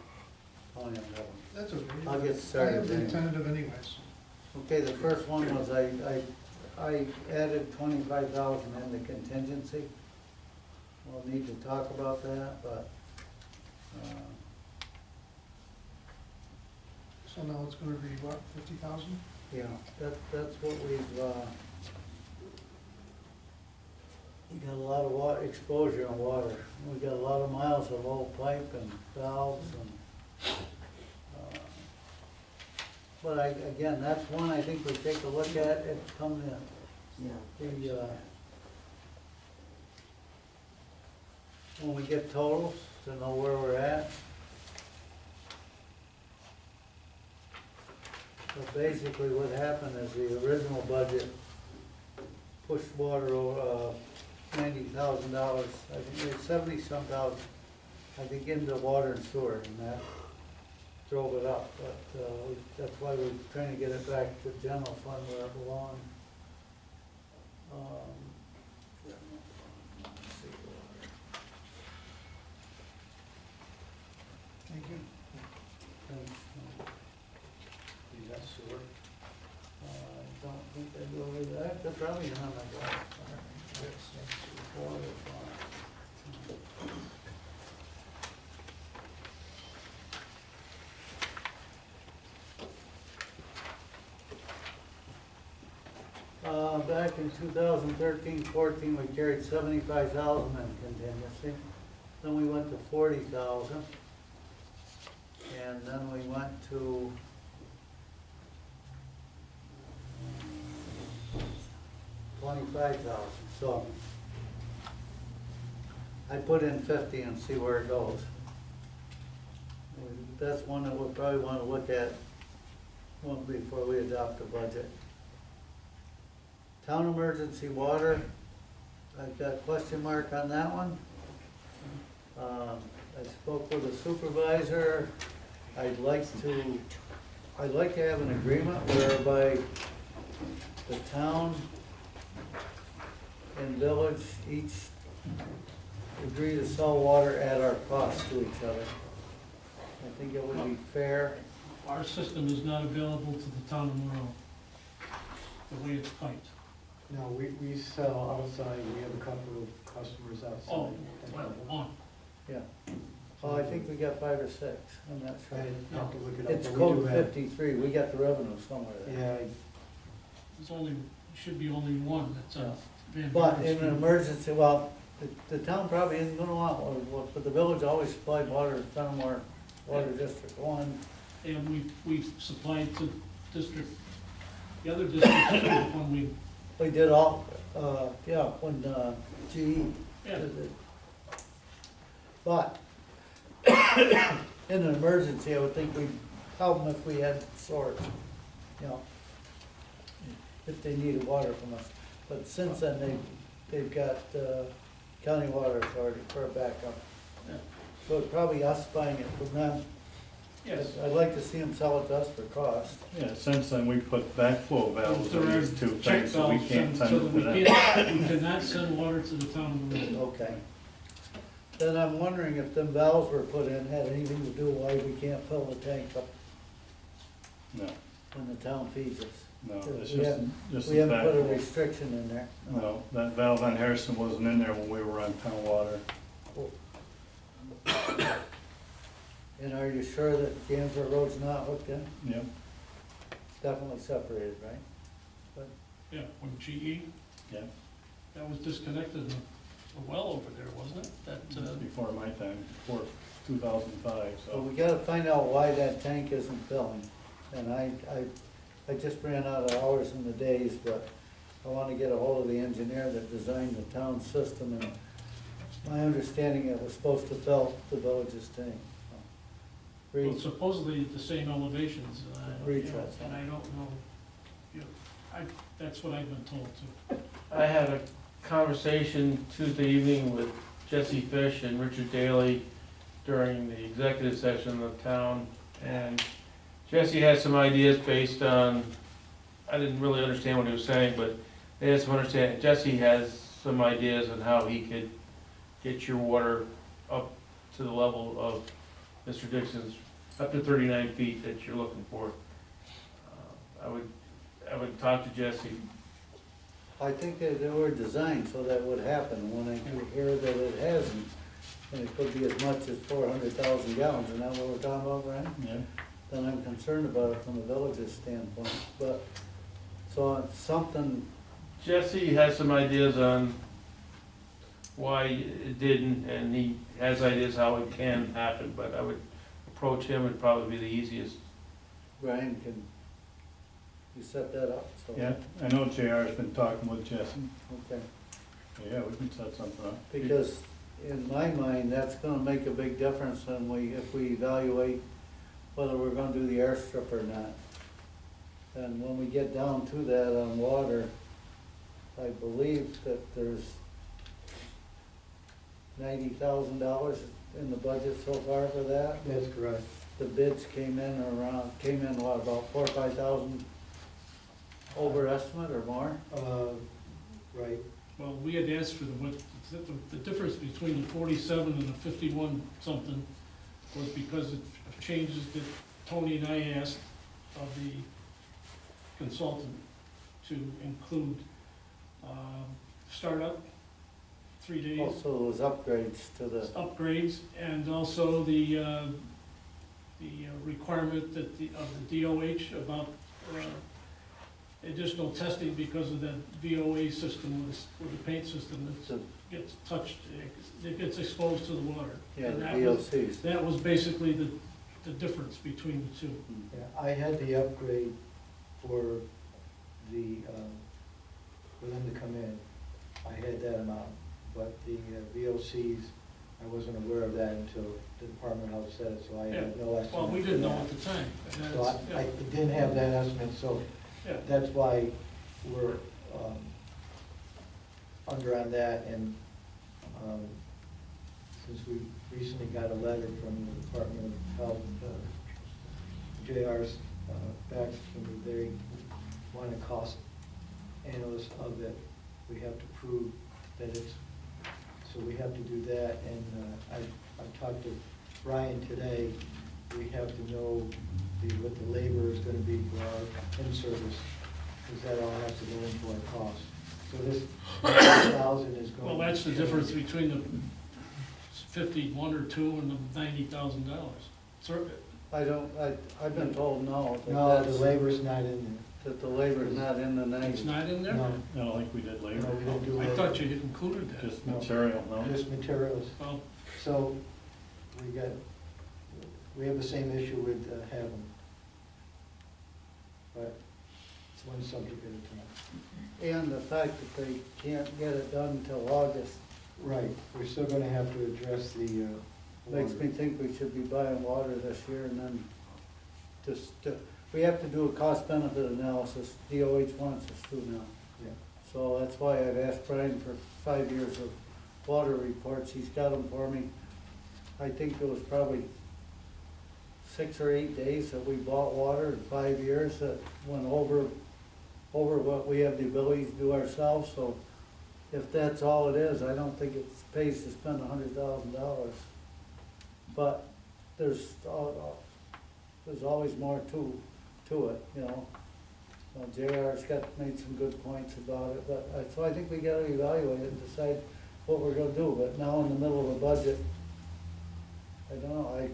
I only have one. That's okay. I'll get I started have the then. tentative anyways. Okay, the first one was I added 25,000 in the contingency. We'll need to talk about that, but, So now it's gonna be what, 50,000? yeah, that's what we've We got a lot of water, exposure on water. We got a lot of miles of old pipe and valves and, but again, that's one I think we take a look at and come in. When we get totals, to know where we're at. So basically what happened is the original budget pushed water over, $90,000, I think it's 70-some thousand, I think, into water and sewer, and that drove it up, but, that's why we're trying to get it back to general fund where it belongs. Let's see, Thank you. thanks. You got sewer? I don't think they go with that, they're probably not my God. Water fund. Back in 2013-14, we carried 75,000 in contingency. Then we went to 40,000. And then we went to 25,000. So I put in 50 and see where it goes. That's one that we'll probably want to look at before we adopt the budget. Town emergency water, I've got a question mark on that one. I spoke with the supervisor. I'd like to have an agreement whereby the town and village each agree to sell water at our cost to each other. I think it would be fair. Our system is not available to the town of Monroe, the way it's piped. No, we sell outside, we have a couple of customers outside. Oh, well, on. Yeah. Oh, I think we got 5 or 6, I'm not I sure. have to look it up. It's but we do code have- 53, we got the revenue somewhere there. Yeah, There's only, should be only one that's on Van But Buren in an Street. emergency, well, the town probably isn't gonna want one, but the village always supplied water to Fenimore Water District 1. And we supplied to district, the other districts when We did all, yeah, when, GE yeah, did it. But, in an emergency, I would think we'd help them if we had storage, you know, if they needed water from us. But since then, they've got, county water authority for a backup. Yeah. So it's probably us buying it from them. yes. I'd like to see them sell it to us for cost. Yeah, since then, we put backflow valves There on are these two check things, so we valves, can't and send so it that to we them. we cannot send water to the town of Monroe. Okay. Then I'm wondering if them valves were put in had anything to do why we can't fill the tank up No, when the town feeds us. no, it's We haven't- just We the haven't put a backflow. restriction in there. No, that valve on Harrison wasn't in there when we were on town water. And are you sure that Gansford Road's not hooked in? Yep, Definitely separated, right? Yeah, when GE, yeah, that was disconnected a well over there, wasn't it? That, before my time, before 2005, So so. we gotta find out why that tank isn't filling. And I just ran out of hours in the days, but I wanna get a hold of the engineer that designed the town system, and my understanding it was supposed to fill the village's tank. well, supposedly at the same elevations, Retreads. and I don't know, you know, that's what I've been told too. I had a conversation Tuesday evening with Jesse Fish and Richard Daly during the executive session of town, and Jesse had some ideas based on, I didn't really understand what he was saying, but they had some understanding. Jesse has some ideas on how he could get your water up to the level of Mr. Dixon's, up to 39 feet that you're looking for. I would talk to Jesse. I think that they were designed so that would happen. When I hear that it hasn't, and it could be as much as 400,000 gallons, isn't that what we're talking about, Brian? Yeah, Then I'm concerned about it from the village's standpoint. But, so it's something, Jesse has some ideas on why it didn't, and he has ideas how it can happen, but I would approach him, would probably be the easiest. Brian, can you set that up? So- Yeah, I know JR's been talking with Jesse. Okay, Yeah, we can set something up. because in my mind, that's gonna make a big difference when if we evaluate whether we're gonna do the airstrip or not. And when we get down to that on water, I believe that there's $90,000 in the budget so far for that. That's correct. The bids came in what, about 4 or 5,000 over estimate or more? Right, Well, we had asked for the difference between the 47 and the 51 something was because of changes that Tony and I asked of the consultant to include, startup, 3 days, Also, those upgrades to the, upgrades, and also the requirement that of the DOH about, additional testing because of that VOA system with the paint system that gets touched, it gets exposed to the water. yeah, And the that was- VOCs. That was basically the difference between the two. yeah, I had the upgrade for the, for them to come in, I had that amount, but the VOCs, I wasn't aware of that until the department health said it, so I had no estimate. Well, we for didn't know that. at the time. and So that's- I didn't have that estimate, so Yeah, that's why we're, under on that, and, since we recently got a letter from the Department of Health, JR's, back to me, they want a cost analyst of it, we have to prove that it's, so we have to do that, and, I talked to Brian today, we have to know what the labor is gonna be for our in-service, because that all has to go into our cost. So this 1,000 is going. well, that's the difference between the 51 or 2 and the $90,000. I've been told no, No, the labor's not in that the labor's not in the It's 90. not in there. there? I don't think we did No, labor, we didn't do I labor. thought you had included that. just material, no? Just materials. Well, So we have the same issue with Haven. But it's one subject at a time. And the fact that they can't get it done until August Right, we're still gonna have to address the, makes me think we should be buying water this year and then we have to do a cost benefit analysis. DOH wants us to now. Yeah. So that's why I've asked Brian for 5 years of water reports. He's got them for me. I think it was probably 6 or 8 days that we bought water in 5 years that went over what we have the ability to do ourselves. So if that's all it is, I don't think it pays to spend $100,000. But there's always more to it, you know. JR's made some good points about it, but so I think we gotta evaluate it and decide what we're gonna do. But now in the middle of a budget, I don't know,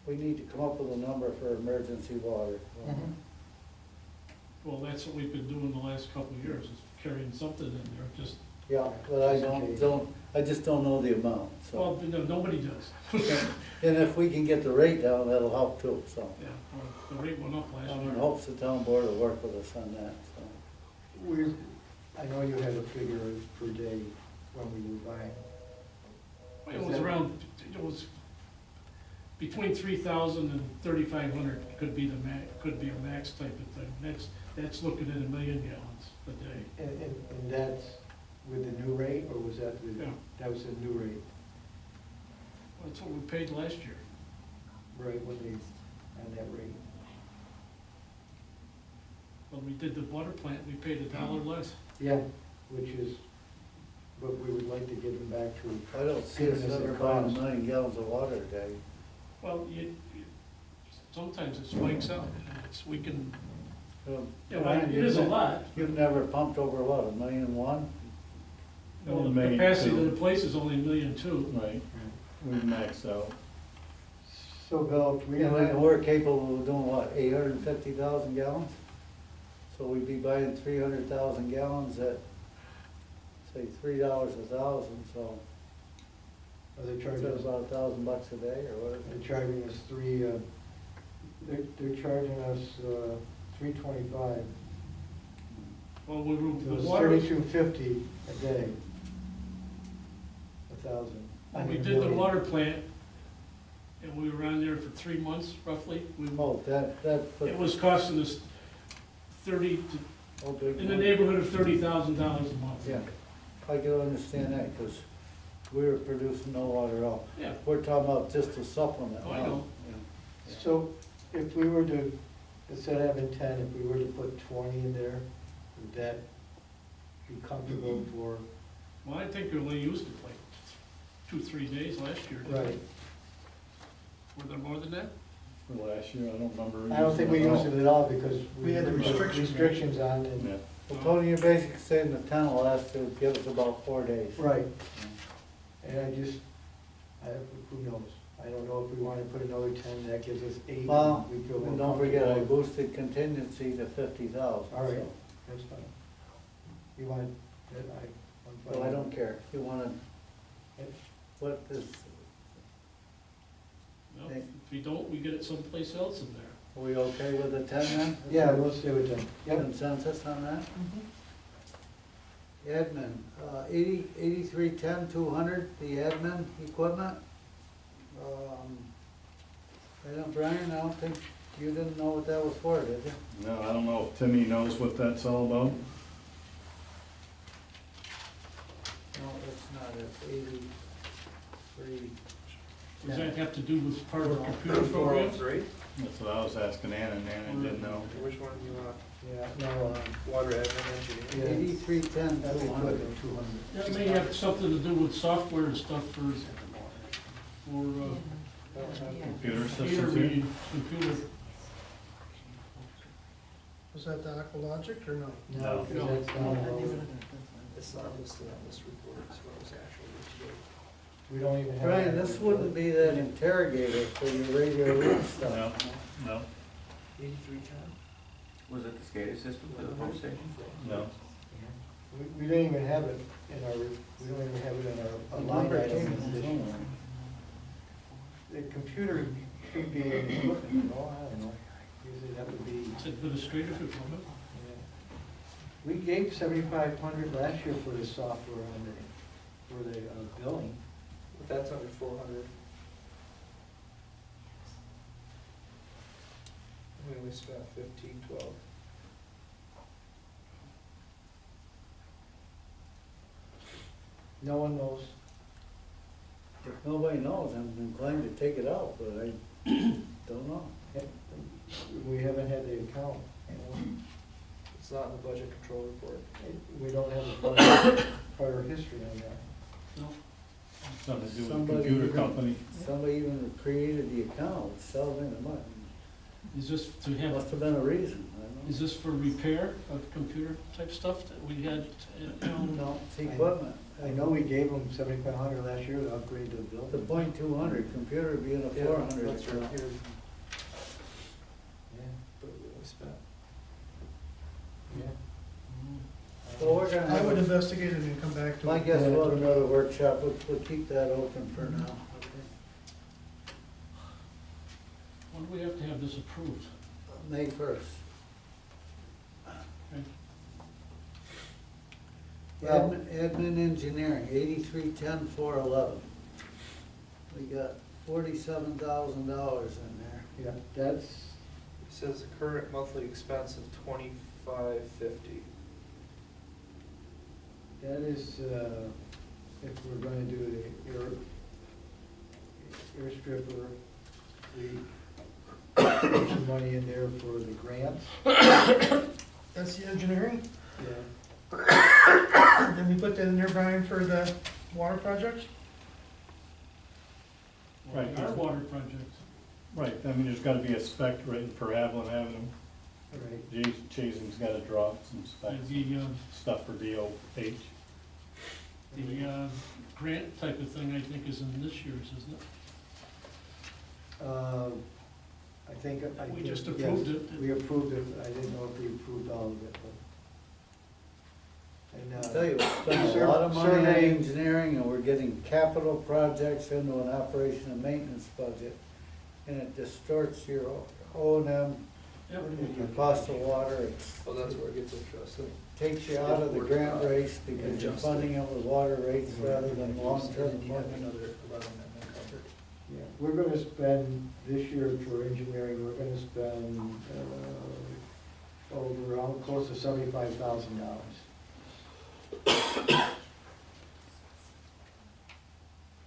we need to come up with a number for emergency water. well, that's what we've been doing the last couple of years, is carrying something in there, just, Yeah, but I just don't know the amount, so. well, no, nobody does. And if we can get the rate down, that'll help too, so. Yeah, well, the rate went up last I'm year. in hopes the town board will work with us on that, so. I know you have a figure per day when we were buying. It was around, it was between 3,000 and 3,500 could be could be a max type of thing. That's looking at 1 million gallons a day. And that's with the new rate, or was that with, Yeah. that was the new rate? That's what we paid last year. Right, when they, on that rate? When we did the water plant, we paid $1 less. Yeah, which is, but we would like to give them back to. I don't see us ever buying 1 million gallons of water a day. Well, sometimes it spikes out. We can, yeah, well, Brian, it is a lot. You've never pumped over what, 1.1 million? Well, Well, the 1.2 million. capacity of the place is only 1.2 million. Right, we maxed out. So Bill, can we, And we're capable of doing what, 850,000 gallons? So we'd be buying 300,000 gallons at say $3 a thousand, so Are they it's charging us, about $1,000 a day, or what is they're it? charging us they're charging us, $325. Well, we were, So the it's water, $32.50 a day. 1,000. when we did the water plant, and we were on there for 3 months roughly, Oh, that, it was costing us oh, big in the money. neighborhood of $30,000 a month. Yeah, I can understand that, because we were producing no water at all. Yeah, We're talking about just a supplement. Oh, I know. Yeah. So if we were to, instead of having 10, if we were to put 20 in there, would that be comfortable for? well, I think we only used it like 2-3 days last year. didn't we? Right. Were there more than that? For last year, I don't remember. I don't think we used it at all because We had the put restrictions. on and. Yeah. Well, Tony, you're basically saying the town will have to give us about 4 days. Right. And who knows? I don't know if we wanna put another 10, that gives us 8. Well, We feel more and don't forget, I comfortable. boosted contingency to 50,000. All right. so- That's fine. You want, I'm fine. Well, I don't care. You wanna, what is, No, Hey. if we don't, we get it someplace else in there. are we okay with the 10 then? Yeah, we'll stay with them. Yep. Consensus on that? Admin, 8310, 200, the admin equipment. I don't, Brian, I don't think, you didn't know what that was for, did you? No, I don't know if Timmy knows what that's all about. No, it's not, it's 83. Does that have to do with part of the computer program? 403? That's what I was asking Ann, and Ann didn't know. Which one do you want? Yeah, no, Water admin engineer? Yeah. 8310, that's 200. equipment, 200. That may have something to do with software and stuff for Computer computer systems here? reading, computer. Was that the Aqualogic or no? No, because that's down below. It's not listed on this report as well as actually. We don't even have. Brian, this wouldn't be that interrogator for your radio read No, stuff. no, 8310? Was it the SCADA system for the pump station? no. We don't even have it in our, we don't even have it in our line Number item came in this from year. The computer should be in equipment, no, I don't know. Usually that would be, It's administrative equipment. yeah. We gave 7,500 last year for the software on the, for the billing. But that's under 400. We only spent 1512. No one knows. If nobody knows, I'm inclined to take it out, but I don't know. We haven't had the account. It's not in the budget control report. We don't have a prior history on that. No. Something to do with the Somebody computer even- company. Somebody even created the account, selling the money. Is this to have, Must have been a reason, I don't know. is this for repair of computer type stuff that we had? No, it's equipment. I know we gave them 7,500 last year to upgrade the building. The .200, computer being a 400. That's right account. here, Yeah, but we only spent. yeah. Well, we're gonna I would have, investigate it and come back to my it. guess we'll have another workshop, we'll keep that open for now. When do we have to have this approved? May 1st. Well- Admin engineering, 8310, 411. We got $47,000 in there. Yeah, that's, It says the current monthly expense of 2550. that is, if we're gonna do the air stripper, we put some money in there for the grants. That's the engineering? Yeah. Then we put that in there, Brian, for the water projects? Right. Our water project. Right, I mean, there's gotta be a spec written for Haviland Avenue. Right. Jason's gotta draw some specs, The stuff for DOH. grant type of thing, I think, is in this year's, isn't it? I think. We just yes, approved it. We approved it, I didn't know if we approved all of it, but. I I tell you, we spend a lot of money on Survey- engineering, and we're getting capital projects into an operation and maintenance budget, and it distorts your O and M, Yep. your cost of water, it's, Well, that's where it gets interesting. takes you out of the grant race because you're funding it with water rates rather than long-term You have funding. another 11 that covered. Yeah, we're gonna spend, this year for engineering, we're gonna spend, around close to $75,000.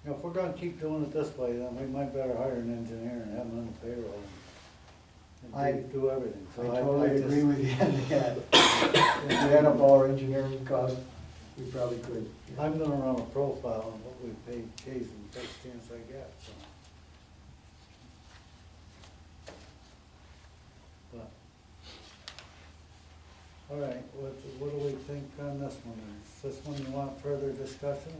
You know, if we're gonna keep doing it this way, then we might better hire an engineer and have him on the payroll and do everything. I So totally just- agree with you on that. If we add up all our engineering costs, we probably could. I'm gonna run a profile on what we paid Jason first chance I get, so. But, all right, what do we think on this one? Is this one you want further discussion?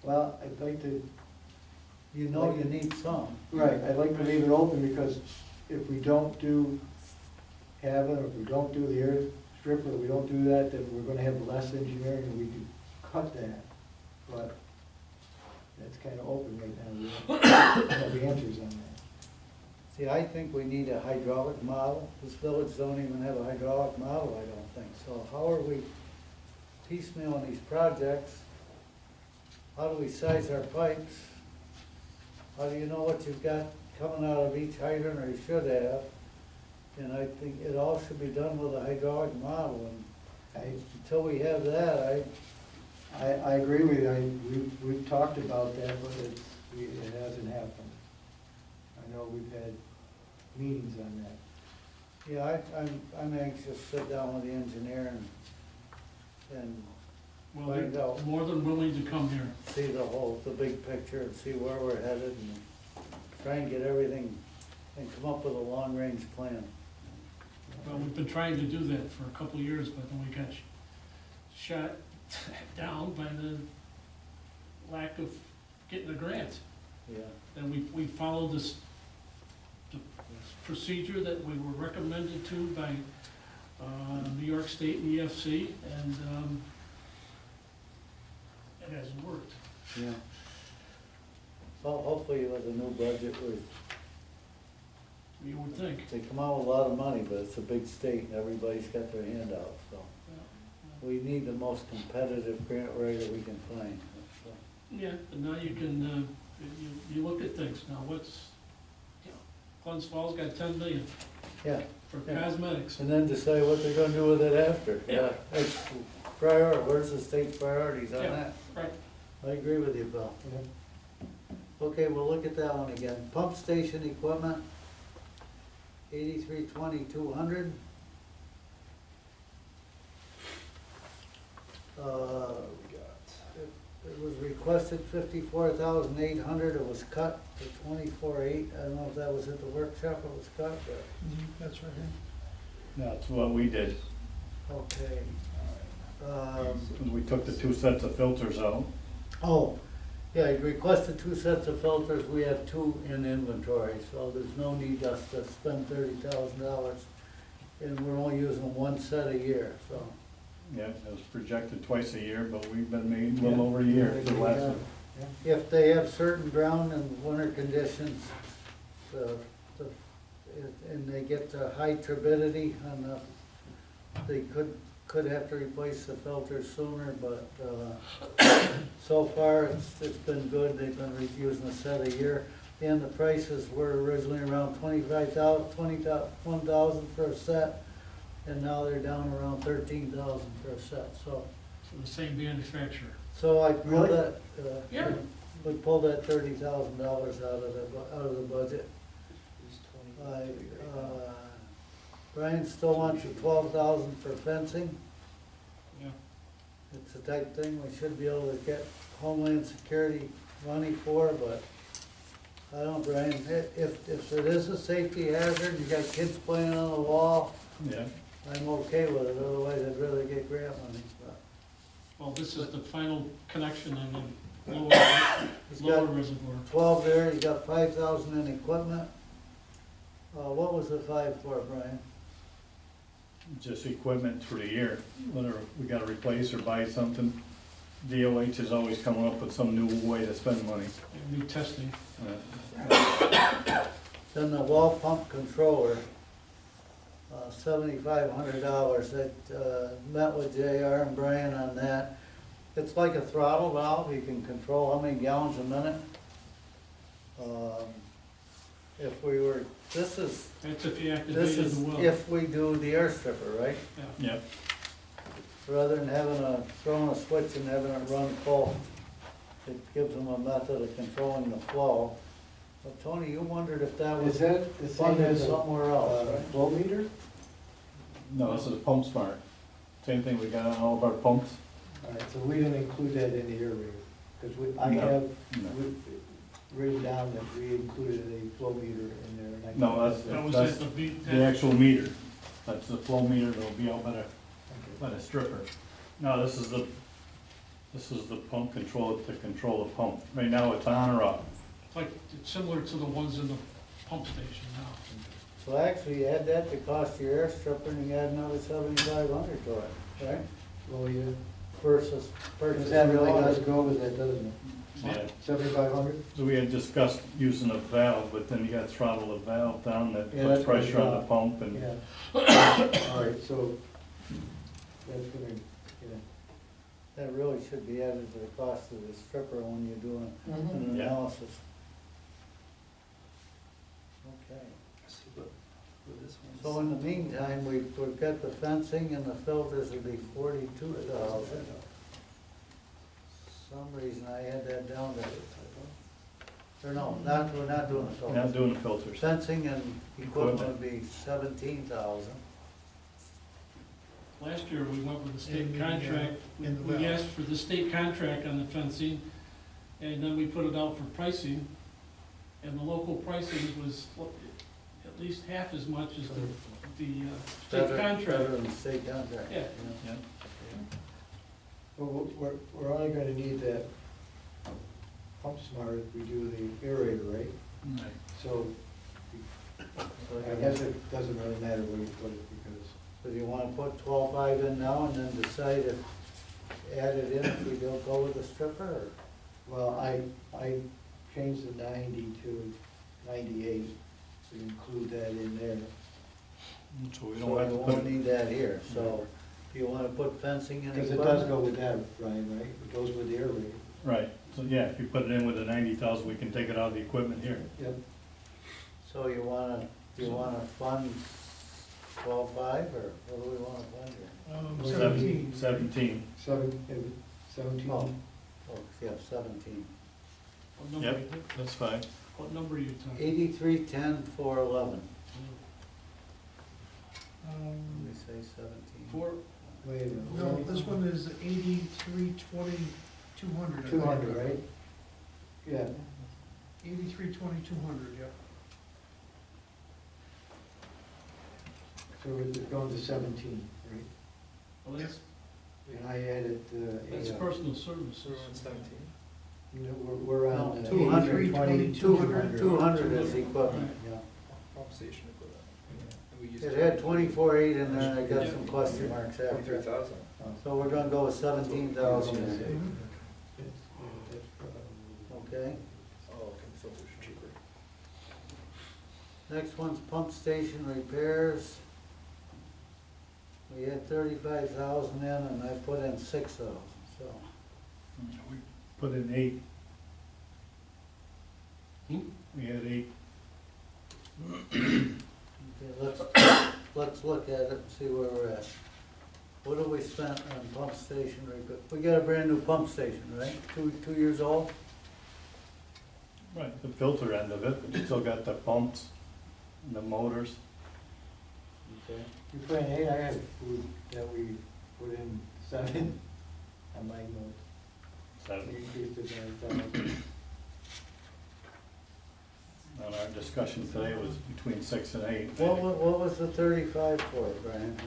Well, I'd like to, You know you need some. right, I'd like to leave it open because if we don't do have it, or if we don't do the air strip, or we don't do that, then we're gonna have less engineering and we can cut that. But that's kinda open right now, we don't have the answers on that. See, I think we need a hydraulic model. This village don't even have a hydraulic model, I don't think. So how are we piecemealing these projects? How do we size our pipes? How do you know what you've got coming out of each hydrant, or you should have? And I think it all should be done with a hydraulic model, and until we have that, I agree with you, we've talked about that, but it hasn't happened. I know we've had meetings on that. yeah, I'm anxious to sit down with the engineer and Well, Find they're out. more than willing to come here. see the big picture and see where we're headed and try and get everything and come up with a long-range plan. Well, we've been trying to do that for a couple of years, but then we got shot down by the lack of getting a grant. Yeah. And we followed this procedure that we were recommended to by New York State and EFC, and it hasn't worked. Yeah. Well, hopefully with the new budget, You would think. they come out with a lot of money, but it's a big state and everybody's got their hand out, so. We need the most competitive grant writer we can find. So, Yeah, but now you can, you look at things now, what's, you know, Glens Falls got 10 million yeah, for Yeah. cosmetics. and then decide what they're gonna do with it after. Yeah. It's where's the state's priorities on Yeah. that? Right. I agree with you, Bill. Okay, we'll look at that one again. Pump station equipment, 8320-200. It was requested 54,800, it was cut to 24,800. I don't know if that was at the workshop it was cut, but, That's right here. That's what we did. okay. We took the 2 sets of filters out. Oh, yeah, he requested 2 sets of filters, we have 2 in inventory, so there's no need us to spend $30,000. And we're only using 1 set a year, so. Yeah, it was projected twice a year, but we've been made a little over a year for the last one. If they have certain ground and winter conditions, and they get to high turbidity, and they could have to replace the filters sooner, but so far, it's been good, they've been using a set a year. And the prices were originally around $21,000 for a set, and now they're down around $13,000 for a set, so. For the same manufacturer. So I pulled Really? that, Yeah. we pulled that $30,000 out of the budget. Brian still wants the 12,000 for fencing. Yeah. It's the type thing we should be able to get Homeland Security money for, but I don't, Brian, if it is a safety hazard, you got kids playing on the wall, Yeah, I'm okay with it, otherwise I'd rather get grant money, but. Well, this is the final connection on the He's lower got reservoir. 12 there, you got 5,000 in equipment. What was the 5 for, Brian? just equipment through the year, whether we gotta replace or buy something. DOH is always coming up with some new way to spend money. New testing. Then the wall pump controller, $7,500. Met with JR and Brian on that. It's like a throttle valve, you can control how many gallons a minute. If we were, this is That's if you This activated is the well. if we do the air stripper, right? Yeah. Yep, Rather than throwing a switch and having it run full, it gives them a method of controlling the flow. But Tony, you wondered if that was Is that the same funded as a somewhere else, right? flow meter? no, this is Pump Smart. Same thing we got on all of our pumps. All right, so we didn't include that in the aerator, because I No, have no. written down that we included a flow meter in there. And I No, think That was that's at the beat. the actual meter. That's the flow meter that'll be out okay. by the stripper. No, this is the pump control to control the pump. Right now it's on or off. Like, it's similar to the ones in the pump station now. So actually, you add that to cost your air stripper and you add another $7,500 to it, right? Well, yeah, Versus because purchasing that really does water. go with that, doesn't it? Yeah. 7,500? So we had discussed using a valve, but then you gotta throttle the valve down, that Yeah, puts that's what I pressure on the thought. pump and. Yeah. All right, so that's gonna, yeah. That really should be added to the cost of the stripper when you're doing Mm-hmm. an Yeah. analysis. Okay. So in the meantime, we've got the fencing and the filters will be 42,000. Some reason I had that down there. Or no, we're not doing the Not filters. doing the filters. Fencing and equipment would be 17,000. Last year, we went with the state In the, contract. in the We well. asked for the state contract on the fencing, and then we put it out for pricing, and the local pricing was at least half as much as the state Better contract. than the state contract. Yeah. Yeah. Well, we're only gonna need that pump smart if we do the aerator, right? Right. So So I guess it doesn't really matter where you put it, because So do you wanna put 12.5 in now and then decide if, add it in if we don't go with the stripper, or? well, I changed the 90 to 98, to include that in there. So we So don't have you to won't put, need that here, so do you wanna put fencing and Because it equipment? does go with that, Brian, right? It goes with the aerator. right, so yeah, if you put it in with the 90,000, we can take it out of the equipment here. Yep. So you wanna fund 12.5, or what do we wanna fund here? 17. 17. 17. Oh, yeah, 17. What number Yep, you- that's fine. What number are you talking? 8310,411. Let Um, me say 17. Four, Wait a minute. No, this one is 8320, 200. 200, right? Yeah. 8320, 200, yeah. So it's going to 17, right? well, that's, And I added, that's personal services. So we're on 17. we're No, on 200, 8320, 200. 200 is equipment. Yeah. Pump station equipment. And we used It had 24.8 in there, and I got Yeah. some question marks after. 23,000. So we're gonna go with 17,000, Mhm. okay? Oh, okay, the filters are cheaper. Next one's pump station repairs. We had 35,000 in, and I put in 6,000, so. We put in 8. Hmm? We had 8. Okay, let's look at it and see where we're at. What have we spent on pump station repair? We got a brand new pump station, right? Two years old? Right, the filter end of it, but you still got the pumps and the motors. Okay. You put in 8, I had food that we put in 7 on my note. Seven. We increased it by 1,000. And our discussion today was between 6 and 8. What was the 35 for, Brian?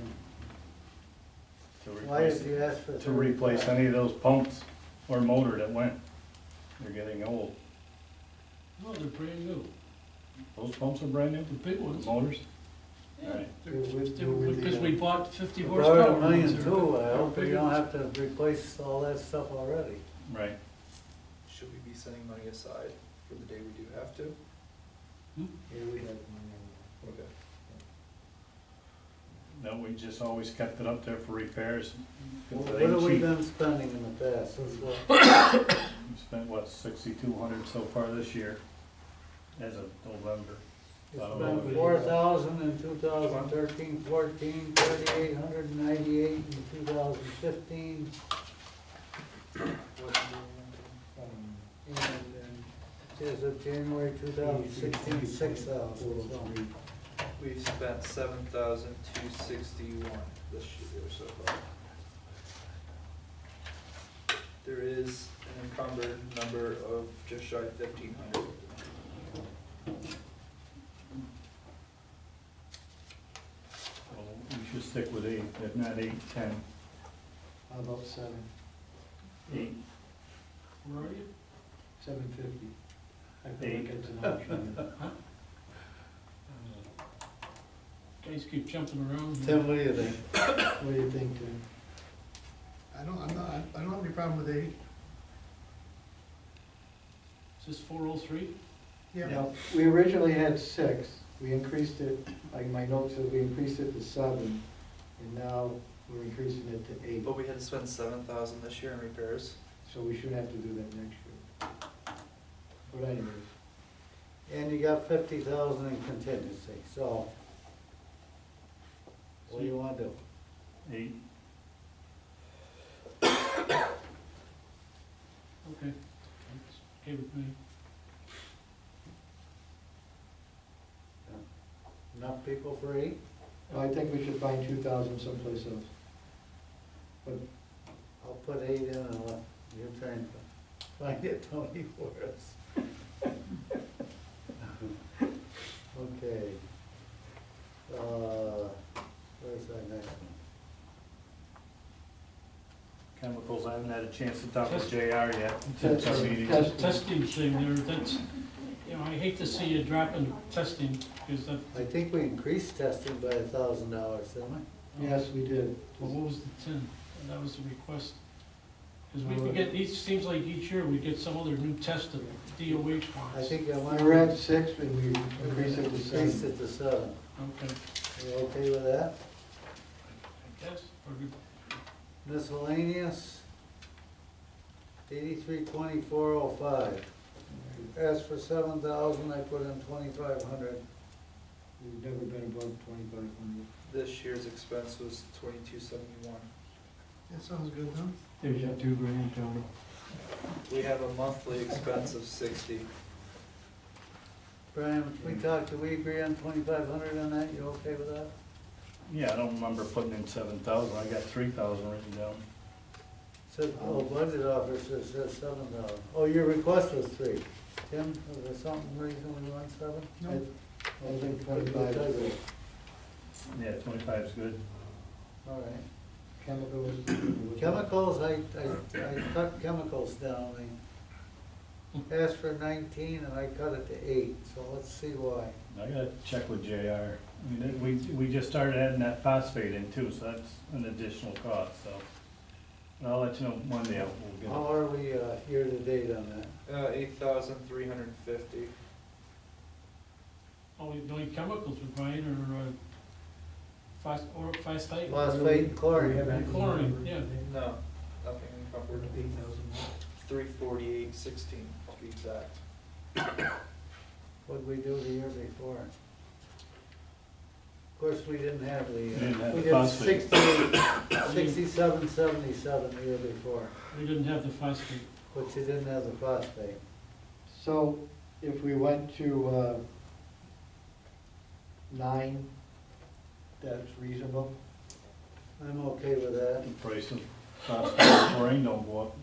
To Why replace, did you ask for 35? to replace any of those pumps or motor that went. They're getting old. No, they're brand new. Those pumps are brand new, The big the ones. motors. Yeah, Right. because we bought 50 You horsepower. borrowed $1 million ones. too, I They're hope you bigger. don't have to replace all that stuff already. Right. Should we be setting money aside for the day we do have to? Yeah, we have money. Okay. No, we just always kept it up there for repairs. What have we been spending in the past? That's what- We spent, what, 6,200 so far this year, as of November. You spent 4,000 in 2013, 14, 3,898 in 2015, and as of January 2016, 6,000. So We've spent 7,261 this year so far. There is an encumbered number of just shy of 1,500. So we should stick with 8, if not 8, 10. How about 7, 8, Where are you? 750? I feel Eight. like it's an option. Guys keep jumping around. here. Tim, what do you think? What do you think, Tim? I don't have any problem with 8. Is this 403? Yeah. Now, we originally had 6, we increased it, like my notes said, we increased it to 7, and now we're increasing it to 8. But we had to spend 7,000 this year in repairs. So we should have to do that next year. But anyways, And you got 50,000 in contingency, so what do you want to do? 8. Okay. That's okay with me. Enough people for 8? I think we should find 2,000 someplace else. But I'll put 8 in and let you try and find it, Tony, for us. Okay. Where's that next one? Chemicals, I haven't had a chance to talk with Test- JR yet since our meeting. Testing thing there, that's, you know, I hate to see you dropping testing, because that, I think we increased testing by $1,000, didn't we? yes, we did. well, what was the 10? That was the request. Because we get, seems like each year we get some other new test that DOH wants. I think I We went. were at 6 and we increased it to Increased 7. it to 7. Okay, You okay with that? I guess, or good. Miscellaneous, 832405. Asked for 7,000, I put in 2,500. We've never been above 2,500. This year's expense was 2,271. That sounds good, huh? There's your $2,000, Tony. We have a monthly expense of 60. Brian, we talked, did we agree on 2,500 on that? You okay with that? Yeah, I don't remember putting in 7,000, I got 3,000 written down. Said, oh, budget officer says 7,000. Oh, your request was 3. Tim, was there something reason we want 7? No. I think 25. Yeah, 25 is good. All right. Chemicals. Chemicals, I cut chemicals down. They asked for 19 and I cut it to 8, so let's see why. I gotta check with JR. I mean, we just started adding that phosphate in too, so that's an additional cost, so. I'll let you know Monday, we'll How are we year to date on that? 8,350. Oh, the only chemicals we're buying are, phosphate. Phosphate and chlorine. And chlorine, yeah. No, nothing encumbered. 348.16 to be exact. What'd we do the year before? Of course, we didn't have the, didn't have we the did phosphate. 67, 77 the year before, We didn't have the phosphate. but you didn't have the phosphate. So if we went to 9, that's reasonable? I'm okay with that. The price of phosphate and chlorine don't go up.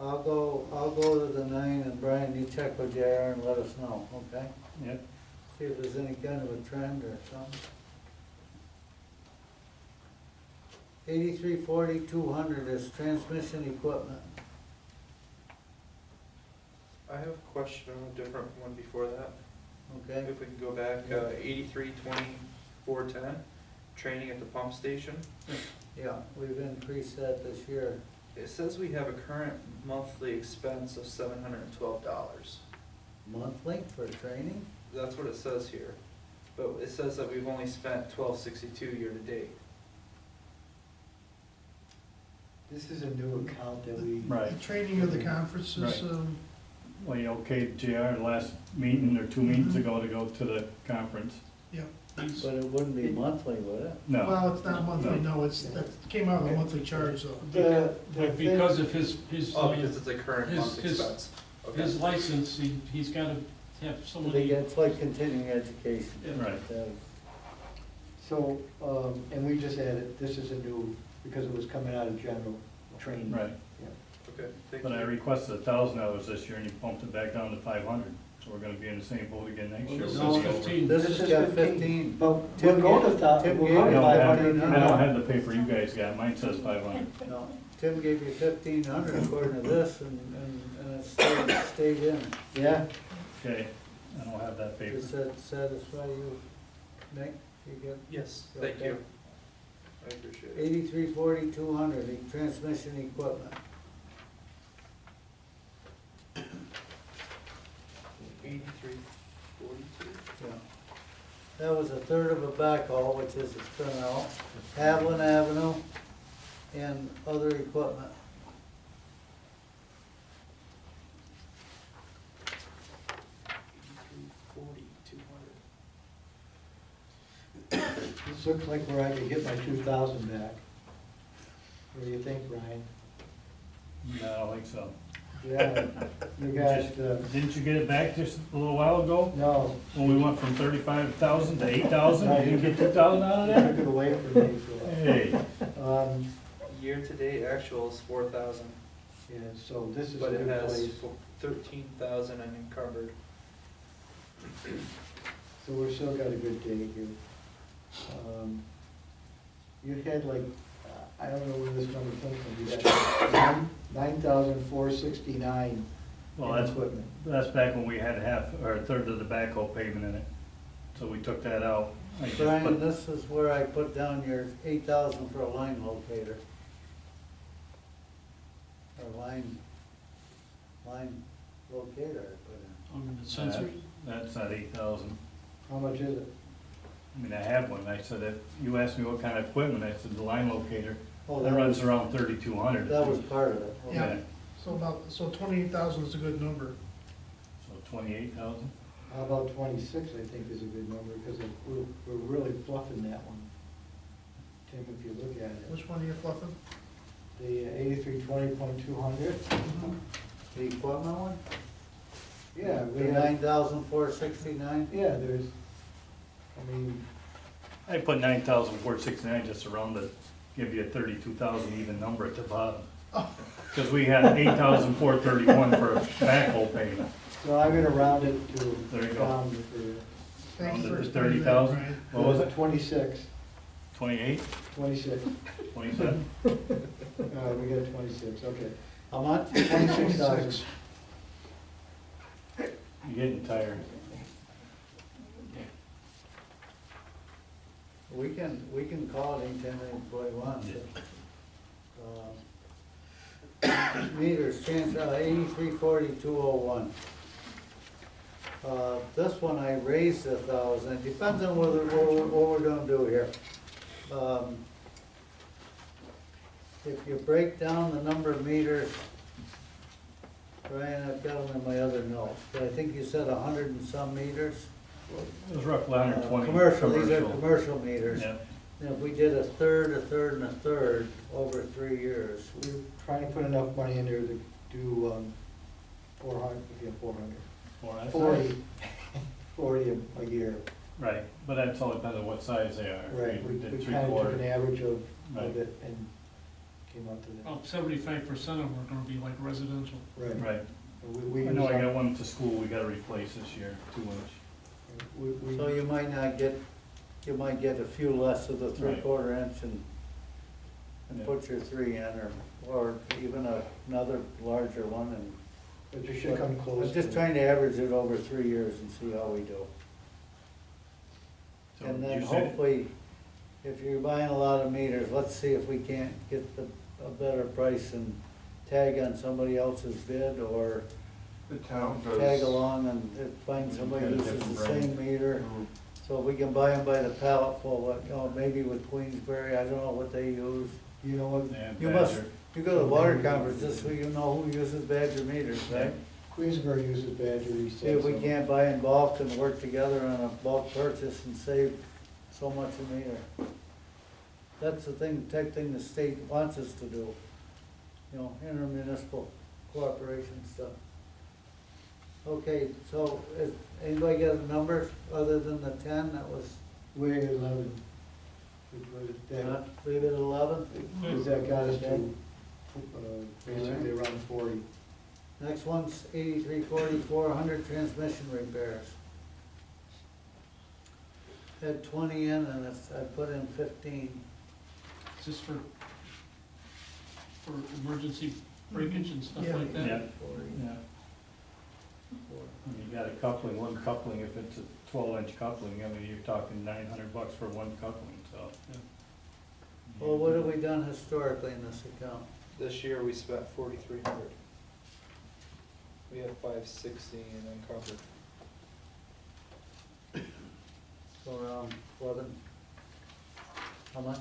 I'll go to the 9 and Brian, you check with JR and let us know, okay? Yep. See if there's any kind of a trend or something. 8340, 200 is transmission equipment. I have a question on a different one before that. Okay, If we can go back, 8324 410, training at the pump station. Yeah, we've increased that this year. It says we have a current monthly expense of $712. Monthly for training? That's what it says here. But it says that we've only spent $1262 year to date. This is a new account that we. Right. The training of the conferences, Right. Well, you okayed JR the last meeting or 2 meetings ago to go to the conference. yeah. He's- But it wouldn't be monthly, would it? No, Well, it's not monthly, no, it's, that came out of the monthly charge, though. The But thing- because of his, Oh, because it's a current his- month his- expense. Okay. his license, he's gotta have They somebody. get, it's like continuing education. Yeah. right. So, and we just added, this is a new, because it was coming out of general training. Right. Okay, thank But I you. requested $1,000 this year and he bumped it back down to 500. So we're gonna be in the same boat again next Well, year. this No, is 15. This has got 15. But we'll Tim go gave- to that, Tim we'll gave go I to you don't have, 500. I don't have the paper you guys got. Mine says 500. No, Tim gave you 1,500 according to this, and it stayed in. Yeah, Okay, I don't have that paper. Does that satisfy you, Nick? You get Yes, thank Okay. you. I appreciate it. 8340, 200, the transmission equipment. 8342. Yeah. That was a third of a backhaul, which is it's been out, Haviland Avenue, and other equipment. this looks like where I could get my 2,000 back. What do you think, Brian? No, I don't think so. Yeah, you guys, Didn't you get it back just a little while ago? no. When we went from 35,000 to 8,000? You didn't get 2,000 out of You that? took it away from me, so. Hey, Year to date actual is 4,000, Yeah, so this is but a it new has place. 13,000 unencumbered. So we've still got a good day here. You had like, I don't know where this number comes from, you got 9,469 well, in that's, equipment. that's back when we had half, or a third of the backhoe pavement in it. So we took that out. I just Brian, put- this is where I put down your 8,000 for a line locator. Or line locator I put in. On the sensors. That's not 8,000. How much is it? I mean, I have one. I said, if you asked me what kind of equipment, I said the line locator. Oh, That runs around 3,200. That was part of it. Yeah. Okay. So 28,000 is a good number. So 28,000? How about 26, I think is a good number, because we're really fluffing that one. Tim, if you look at it. Which one are you fluffing? The 8320.200. The equipment one? Yeah, The we have, 9,469? yeah, there's, I mean, I put 9,469 just around to give you a 32,000 even number at the bottom. Because we had 8,431 for backhoe payment. so I'm gonna round it to There you go. down for Thank you Rounded for to explaining that, 30,000? Brian. What was it? 26, 28, 26. 27? We got 26, okay. How much? 26,000. You're getting tired. We can call it anytime anybody wants it. Meters, transfer 8340-201. This one I raised 1,000, depends on what we're gonna do here. If you break down the number of meters, Brian, I've got them in my other notes, but I think you said 100 and some meters. It was roughly 120. Commercial, these are commercial meters. Yeah. And if we did a third, a third, and a third over 3 years, We're trying to put enough money in there to do 400, yeah, 400. Well, that's 40 a year. Right, but that's all depends on what size they are. Right, we did kind of took an 3/4. average of Right. it and came up to that. About 75% of them are gonna be like residential. Right. Right. We I know I use got one to school we gotta replace this year, 2-inch. so you might not get, you might get a few less of the Right. 3/4 inch and Yeah. put your 3 in, or even another larger one, and. But you should come close. I'm just to- trying to average it over 3 years and see how we do. So And then You said- hopefully, if you're buying a lot of meters, let's see if we can't get a better price and tag on somebody else's bid, or The town does. tag along and find somebody who uses the same meter. So if we can buy them by the pallet full, like, you know, maybe with Queensberry, I don't know what they use. You know what, Yeah, You must, Badger. you go to water conferences, so you know who uses Badger meters, right? Queensbury uses Badger, he See if said we so. can't buy in bulk and work together on a bulk purchase and save so much a meter. That's the thing, tech thing the state wants us to do, you know, intermunicipal cooperation stuff. Okay, so is anybody got a number other than the 10 that was, We're at 11. That, leave it at 11? that got us to, basically around 40. Next one's 8340, 400 transmission repairs. Had 20 in and I put in 15. Is this for emergency breakage and stuff Yeah. like that? Yeah, 40, yeah. You got a coupling, one coupling, if it's a 12-inch coupling, I mean, you're talking $900 for one coupling, so. Well, what have we done historically in this account? This year we spent 4,300. We have 560 and uncovered. So around 11, how much?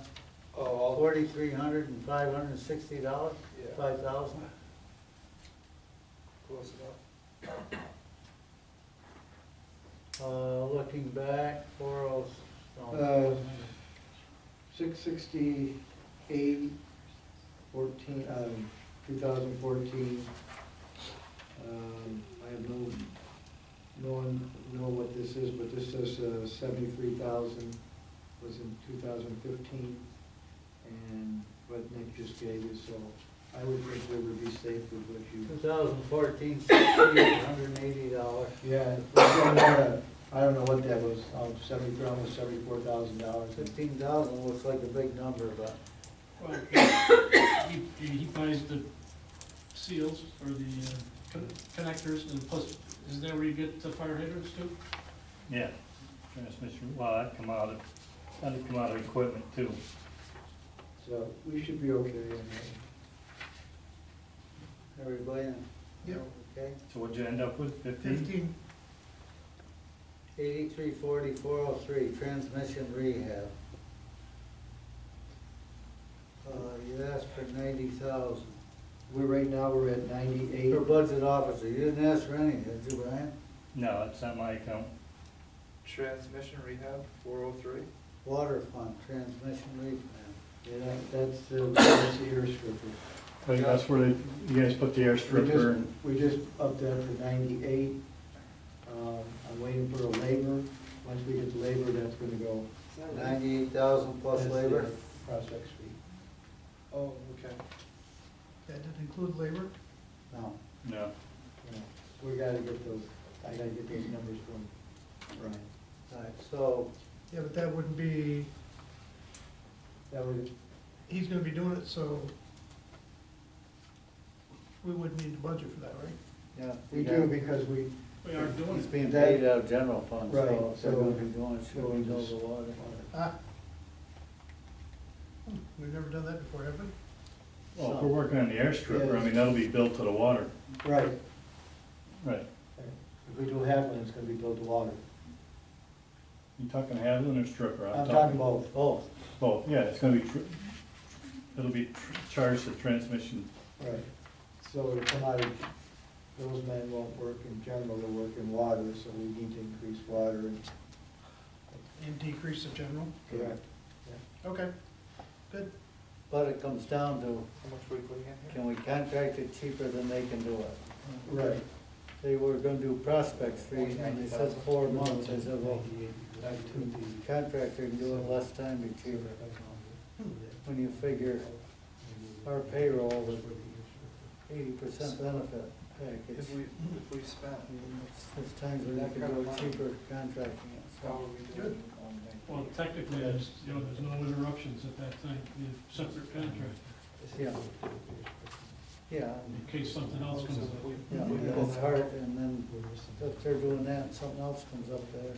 Oh, all, $4,300 and $560, yeah, 5,000? close enough. Looking back, 40, Uh, 668, 14, 2014. I have know what this is, but this says 73,000 was in 2015, and what Nick just gave you, so I would think we would be safe with what you. 2014, $6,880. Yeah, I don't know what that was, almost $74,000. 15,000 looks like a big number, but Well, he buys the seals or the connectors, and plus, is that where you get the fire hydrants too? Yeah, transmission, well, that'd come out of equipment too. So we should be okay in everybody, Yep. okay? So what'd you end up with, 15? 15, 8340, 403, transmission rehab. You asked for 90,000. right now, we're at 98. For budget officer, you didn't ask for any, did you, Brian? No, that's not my account. Transmission rehab, 403. Water fund, transmission rehab. Yeah, that's the air stripper. I think that's where you guys put the air stripper and. We just upped that to 98. I'm waiting for a labor. Once we get the labor, that's gonna go. 98,000 plus That's labor? the Prospect Street. Oh, okay. that did include labor? No. No. Yeah. We gotta get those, I gotta get those numbers from Brian. All right, so, Yeah, but that wouldn't be, That would, he's gonna be doing it, so we wouldn't need to budget for that, right? yeah. we do because we, We are doing It's it. being paid out of general fund, Right, so if they're so- gonna be doing it, should we know the water? Ah. We've never done that before, have we? Well, if we're working on the air stripper, I Yes. mean, that'll be built to the water. right. Right. If we do Haviland, it's gonna be built to water. You talking Haviland or stripper? I'm talking both. Oh, Both, yeah, it's gonna be, it'll be charged to transmission. Right. So it'll come out of, those men won't work in general, they'll work in water, so we need to increase water and. And decrease the general? Correct. Okay, good. but it comes down to, How much were we putting in here? can we contract it cheaper than they can do it? Right. They were gonna do Prospect Street, and they said 4 months, I said, well, the contractor can do it in less time, be cheaper. When you figure our payroll with 80% benefit package, If we spent, there's times when you can do it cheaper contracting it, how so. are we doing? Well, technically, there's, there's no interruptions at that time, the separate contract, Yeah. Yeah, in case something else comes up. yeah, it's hard, and then if they're doing that, and something else comes up there,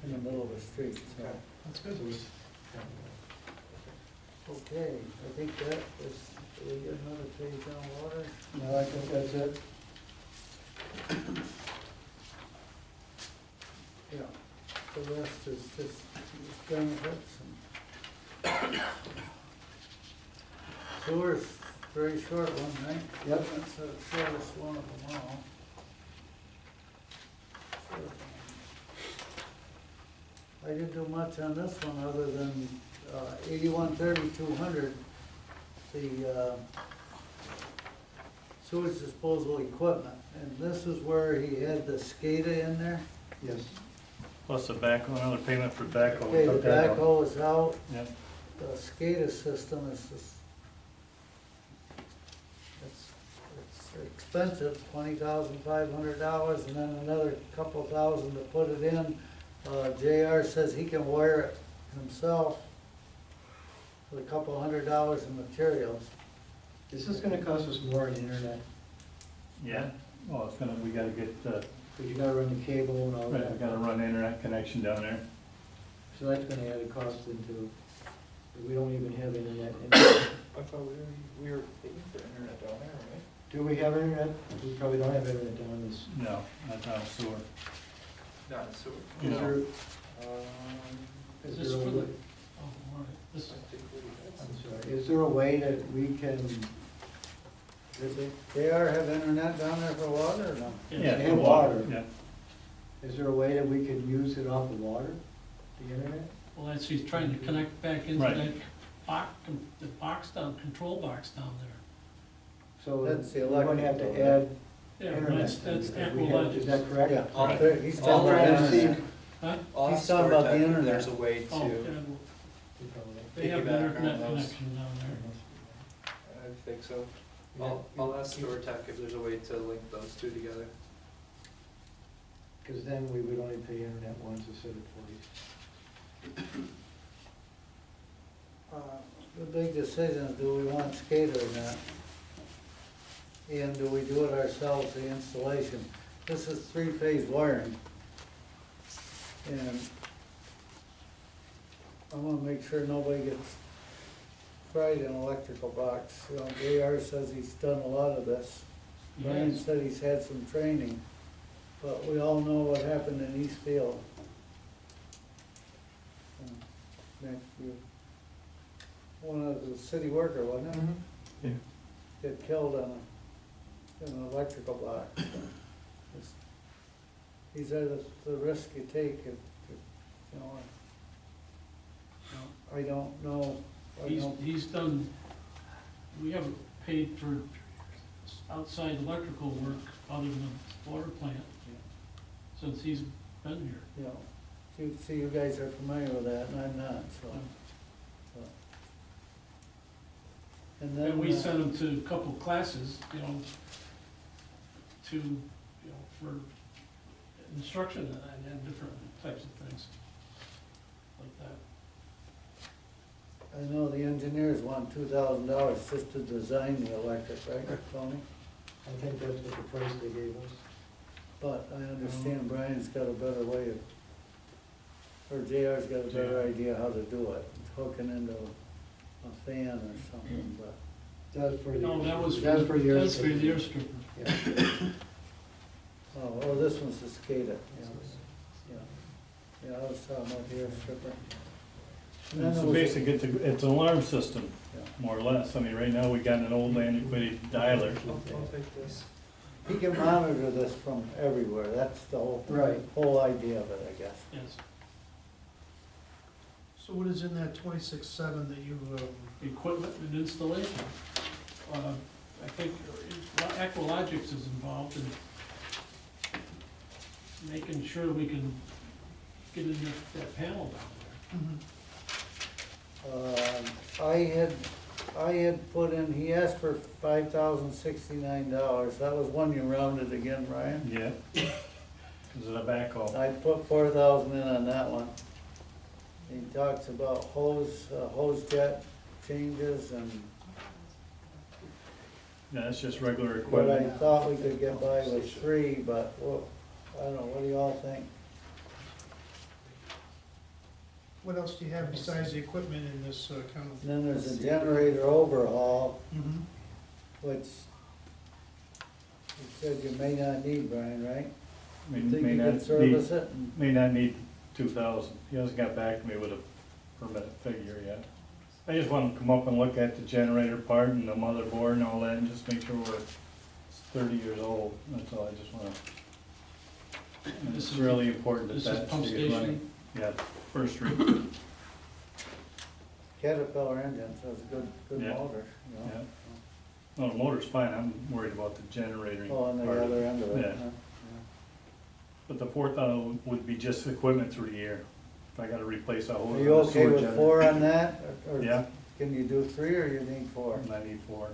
in the middle of the street, so. That's good. Okay, I think that is, do we get another page on water? No, I think that's it. Yeah, the rest is just benefits and. Sewer's very short one, right? Yep. That's the shortest one of them all. I didn't do much on this one other than 813200, the sewage disposal equipment. And this is where he had the SCADA in there. Yes. Plus the backhoe, another payment for backhoe. we Okay, the took that out. backhoe is out, Yep. the SCADA system is just, it's expensive, $20,500, and then another couple thousand to put it in. JR says he can wire it himself with a couple $100 in materials. Is this gonna cost us more in internet? Yeah, well, it's gonna, we gotta get, Cause you gotta run the cable and all we that. gotta run internet connection down there. So that's gonna add a cost into, we don't even have internet. I thought we were paying for internet down there, right? Do we have internet? We probably don't have internet down this. No, not down sewer. Not in sewer. Is No. there, Is is this there a for the, way, oh, all right, this, I think we had some. I'm sorry, is there a way that we can, does JR have internet down there for water or no? Yeah, They have water. Yeah, is there a way that we can use it off the water, the internet? Well, that's, he's trying to connect back into Right. the box down, control box down there. So That's the we're gonna have to electrical, add Yeah, internet. that's then, because we have- Aqualogic. Is that correct? Yeah, All- he's all talking about trying to the see- internet. Huh? I'll He's ask talking about the Star Tech if internet. there's a way Oh, yeah, to, well, they have Piggyback on internet those. connection down there. I think so. I'll ask Star Tech if there's a way to link those two together. Cause then we would only pay internet once instead of twice. The big decision is, do we want SCADA or not? And do we do it ourselves, the installation? This is three-phase wiring. And I wanna make sure nobody gets fried in an electrical box. You know, JR says he's done a lot of this. Brian Yes. said he's had some training, but we all know what happened in Eastfield. Nick, you, one of the city worker, wasn't it? Yeah. Get killed on in an electrical box. These are the risk you take if, you know, I don't know. He's done, we haven't paid for outside electrical work other than the water plant since he's been here. You know, you guys are familiar with that, and I'm not, so. And then. And we sent him to a couple classes, you know, for instruction and different types of things like that. I know the engineers want $2,000 just to design the electric, right, Tony? I think that's what the price they gave us. But I understand Brian's got a better way of, or JR's got a better idea how to do it, hooking into a fan or something, but. That's for the. No, that was That's for the. that's for the air stripper. Yeah. Oh, this one's the SCADA, yeah. Yeah, I was talking about the air stripper. And then So there was a- basically, it's an alarm system, Yeah. more or less. I mean, right now, we got an old antiquated dialer. I'll take this. He can monitor this from everywhere, that's the whole. Right. Whole idea of it, I guess. Yes, So what is in that 26.7 that you, equipment and installation. I think Aqualogics is involved in making sure we can get in that panel down I had put in, he asked for $5,069, that was one you rounded again, Brian? Yeah. Is it a backhoe? I put 4,000 in on that one. He talks about hose jet changes and Yeah, that's just regular what I equipment. thought we could get by with 3, but, well, I don't know, what do you all think? What else do you have besides the equipment in this account? And then there's a generator overhaul, Mm-hmm. which you said you may not need, Brian, right? May You think may you not can need- service it? And- May not need 2,000. He hasn't got back to me with a permit figure yet. I just want to come up and look at the generator part and the motherboard and all that, and just make sure it's 30 years old. That's all, I just want to. And This it's is- really important that This is that pump stays running. station. Yeah, First Street, Caterpillar engine, so it's good Yeah. motor, you know? yeah. No, the motor's fine, I'm worried about the generator. Oh, on the part. other end of it, Yeah. huh? But the 4,000 would be just equipment through the year. If I gotta replace a whole. Are you okay with 4 on that? Or Yeah, can you do 3 or you need 4? and I need 4.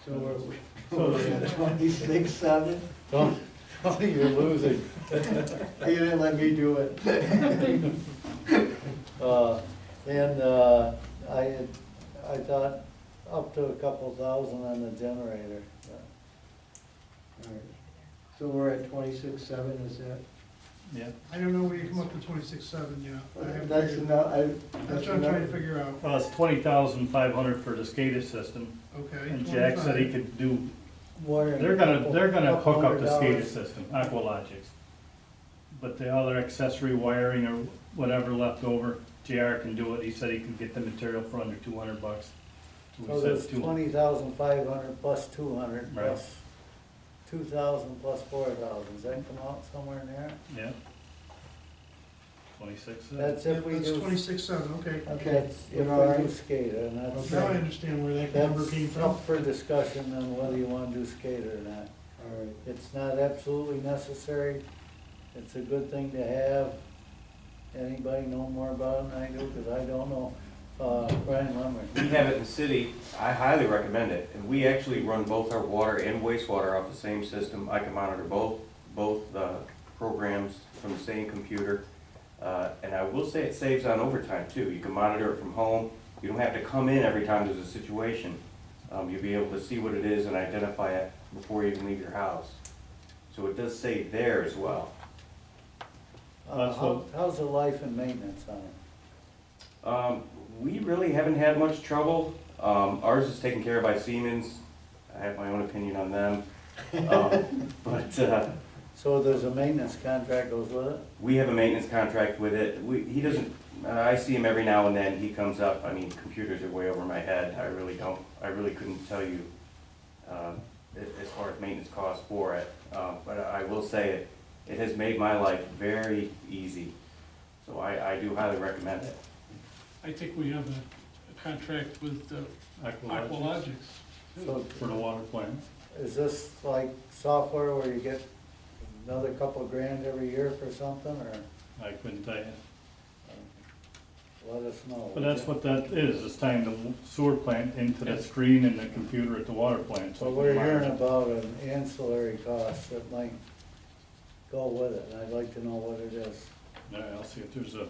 So we're, So- we're at 26.7? Don't, you're losing. You didn't let me do it. I thought up to a couple thousand on the generator. Alright. So we're at 26.7, is that? Yeah, I don't know where you come up to 26.7 yet. I haven't That's figured- enough, That's what I'm trying to figure out. well, it's 20,500 for the SCADA system, Okay. and Jack said he 25. could do, Wiring they're gonna couple hook up the $100. SCADA system, Aqualogics. But the other accessory wiring or whatever left over, JR can do it, he said he could get the material for under $200. So we So said there's 20,500 plus 200 Right. plus 2,000 plus 4,000. Does that come out somewhere in there? Yeah. 26. That's if we That's do. 26.7, okay. Okay, That's if we you're all do right. SCADA, and that's. Now I understand where that number came That's from. up for discussion on whether you wanna do SCADA or not. Alright. It's not absolutely necessary, it's a good thing to have. Anybody know more about it than I do, cause I don't know. Brian Lumley. We have it in the city, I highly recommend it, and we actually run both our water and wastewater off the same system. I can monitor both programs from the same computer. And I will say it saves on overtime too. You can monitor it from home, you don't have to come in every time there's a situation. You'll be able to see what it is and identify it before you even leave your house. So it does save there as well. That's what- How's the life and maintenance on it? We really haven't had much trouble. Ours is taken care of by Siemens. I have my own opinion on them. But So there's a maintenance contract goes with it? we have a maintenance contract with it. He doesn't, I see him every now and then. He comes up, I mean, computers are way over my head. I really couldn't tell you as far as maintenance costs for it. But I will say it has made my life very easy. So I do highly recommend it. I think we have a contract with Aqualogics Aqualogics. So for the water plant. is this like software where you get another couple grand every year for something, or I couldn't tell you. let us know? But that's what that is, it's tying the sewer plant into the screen and the computer at the water plant. So we're hearing about an ancillary cost that might go with it, and I'd like to know what it is. Yeah, I'll see if there's a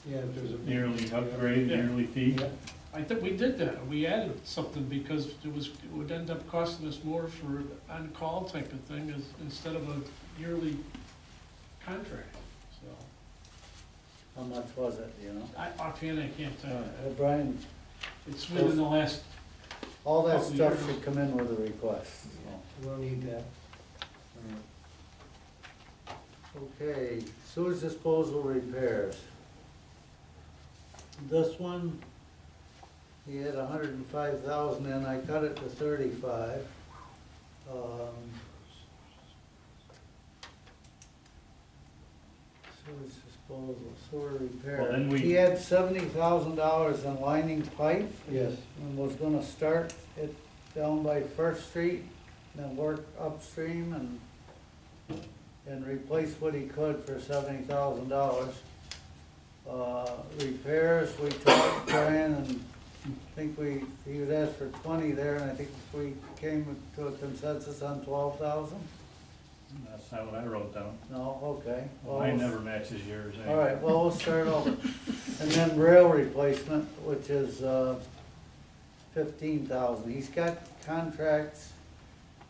Yeah, if there's a. yearly upgrade, Yeah. yearly fee. Yeah. I think we did that, we added something because it would end up costing us more for on-call type of thing instead of a yearly contract, so. How much was it, do you know? Offhand, I can't tell you. Brian, It's within the last, all that Couple stuff years. should come in with a request, so. We'll need that. Okay, sewage disposal repairs. This one, he had 105,000 in, I cut it to 35. Sewage disposal, sewer repair. Well, then we- He had $70,000 in lining pipe Yes. and was gonna start it down by First Street, then work upstream and replace what he could for $70,000. Repairs, we talked, Brian, and I think he would ask for 20 there, and I think we came to a consensus on 12,000? That's not what I wrote down. No, okay. Well, Mine never matches yours. all right, well, we'll start over. And then rail replacement, which is 15,000. He's got contracts,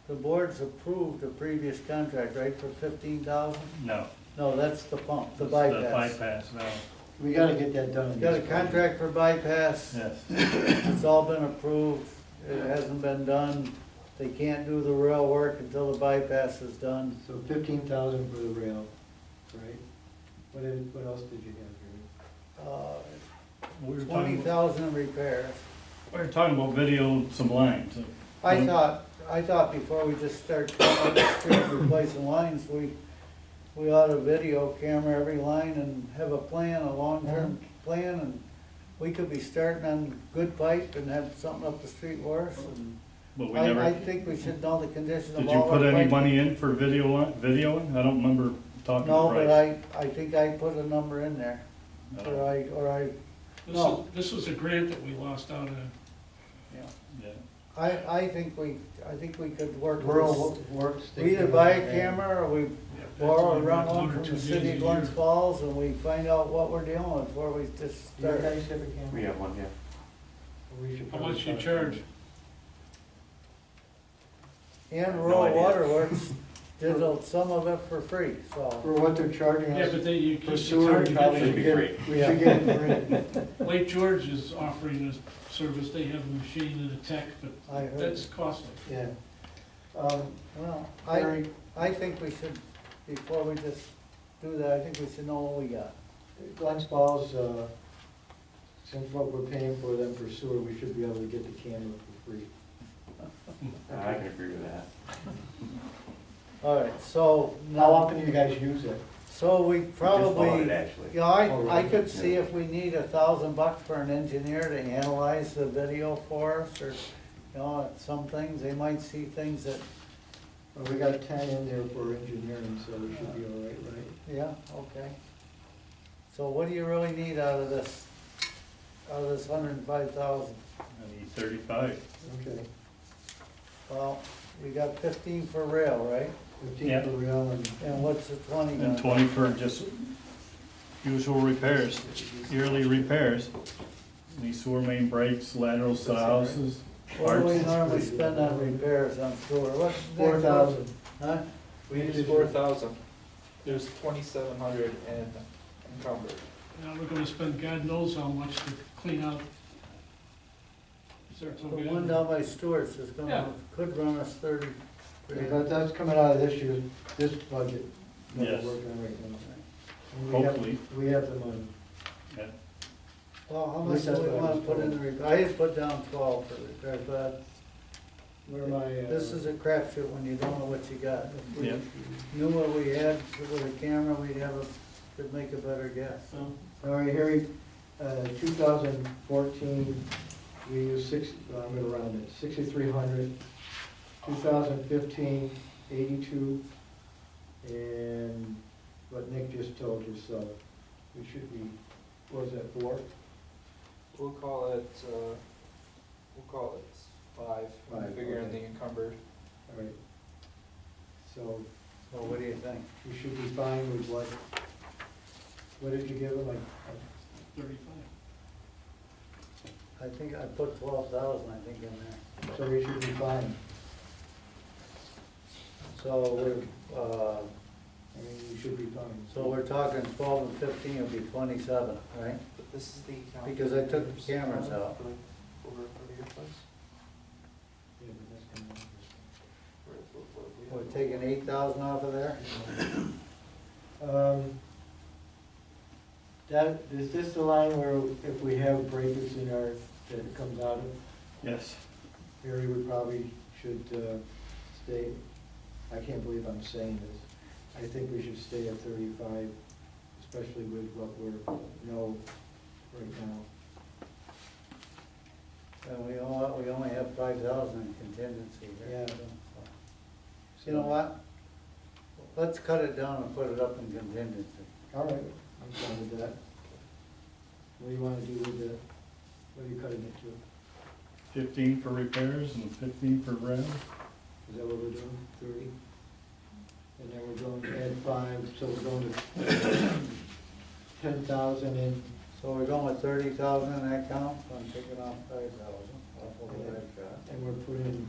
the board's approved a previous contract, right, for 15,000? No, No, that's the pump, the The bypass. bypass valve, We gotta get that done. in Got a this budget. contract for bypass, yes. it's all been approved, it hasn't been done. They can't do the rail work until the bypass is done. So 15,000 for the rail, right? What else did you have We were talking about- 20,000 repairs. We were talking about video some lines. I thought before we just start cutting on the street replacing lines, we ought to video camera every line and have a plan, a long-term plan, and we could be starting on good pipe and have something up the street worse. And But we I never, think we should know the condition of did you all our put any pipe. money in for videoing? I don't remember talking No, price. but I think I put a number in there, or I, No. This was a grant that we lost out on. yeah. Yeah. I think we could work with Rural this. works. We either buy a camera or we Yeah, that's borrow only around about one 1 or from 2 the days city a of Glens year. Falls and we find out what we're dealing with before we just Do you start. guys have a camera? We have one, yeah. We should How probably much you talk charge? about And No rural idea. waterworks did some of it for free, it. For so. what they're charging Yeah, us but then you, for it's sewer, hard we to probably get Should be should free. get, we should get it free. Lake George is offering a service, they have a machine and a tech, but I heard, that's costly. Yeah. well, Larry, I think we should, before we just do that, I think we should know what we got. Glens Falls, since what we're paying for them for sewer, we should be able to get the camera for free. I can agree with that. All right, so How now, often do you guys use it? so we We just probably. bought it, actually. Yeah, Oh, I really? could see if we need $1,000 for an engineer to analyze the video for us, or, you know, some things, they might see things that, Well, we got 10 in there for engineering, so we should be all right, right? yeah, okay. So what do you really need out of this 105,000? I need 35. Okay. Well, we got 15 for rail, right? 15 Yeah. for real and And what's the 20 gonna And be? 20 for just usual repairs, yearly repairs. These sewer main breaks, laterals to houses, What do we parts. normally spend on repairs on sewer? What's the next one? 4,000. Huh? We used 4,000. There's 2,700 in encumbered. Now we're gonna spend God knows how much to clean out. Is there The something? one down by Stewart's is Yeah. gonna, could run us 30. Yeah, that's coming out of this budget that Yes. we're working on right now. And Hopefully. We have the money. Yeah. Well, how At much least do that's we what I wanna was put in told. the repair? I had put down 12 for repairs, but Where am I? this is a crapshoot when you don't know what you got. If we Yeah. knew what we had with a camera, could make a better guess. So, All right, Harry, 2014, we used I'm gonna round it, 6,300. 2015, 82. And what Nick just told you, so we should be, what was that, 4? We'll call it 5, Five, figuring okay. the encumbered. All right. So So what do you think? we should be fine with what did you give him, like, 35. I think I put 12,000, I think, in there. so we should be fine. So I mean, we should be fine. we're talking 12 and 15 will be 27, right? But this is the account. Because I took the cameras out. For over 30 year plus. Yeah, but that's gonna- We're taking 8,000 off of there? Is this the line where if we have breakers in our, that it comes out of? Yes. Harry, we probably should stay, I can't believe I'm saying this. I think we should stay at 35, especially with what we're, know right now. And we only have 5,000 in contingency here. Yeah. So, you know what? Let's cut it down and put it up in contingency. All right, I'm fine with that. What do you want to do with the, what are you cutting it to? 15 for repairs and 15 for rent. Is that what we're doing, 30? And then we're going to add 5, so we're going to 10,000 in, So we're going with 30,000 in that count, so I'm taking off 5,000 off of what I've got. and we're putting,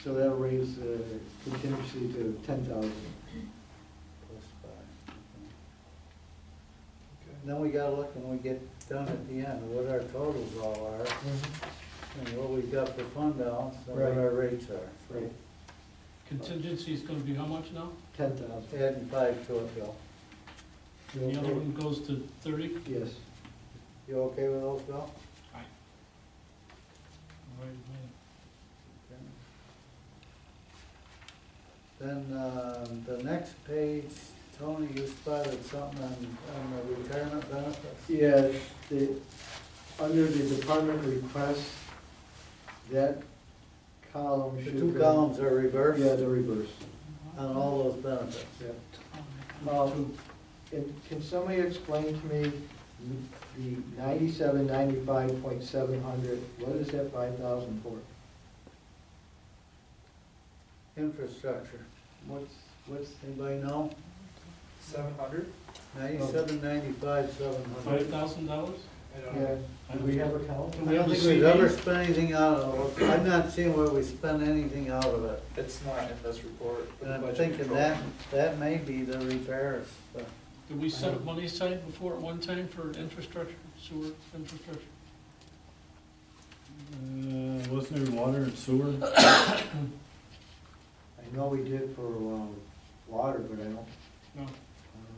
so that'll raise contingency to 10,000. Plus 5. then we gotta look when we get done at the end, what our totals all are, and what we've got for fund balance, and what Right. our rates are. So Right. Contingency's gonna be how much now? 10,000. adding 5 to it, Bill. And the other one goes to 30? Yes. You okay with those, Bill? Then, the next page, Tony, you spotted something on the retirement benefits? Yeah, under the department request, that column The should. two go- columns are reversed Yeah, the reverse. on all those benefits. Yeah. Can somebody explain to me the 9795.700, what is that 5,000 for? Infrastructure, What's, anybody know? 700? 9795, 700. $5,000? I don't know. yeah, do we have a count? I don't think we've ever spent anything out of it. I'm not seeing where we spent anything out of it. It's not in this report. for And the I'm budget thinking control. that may be the repairs. Did we set up money aside before at one time for infrastructure, sewer infrastructure? Wasn't there water and sewer? I know we did for, water, but I don't No. know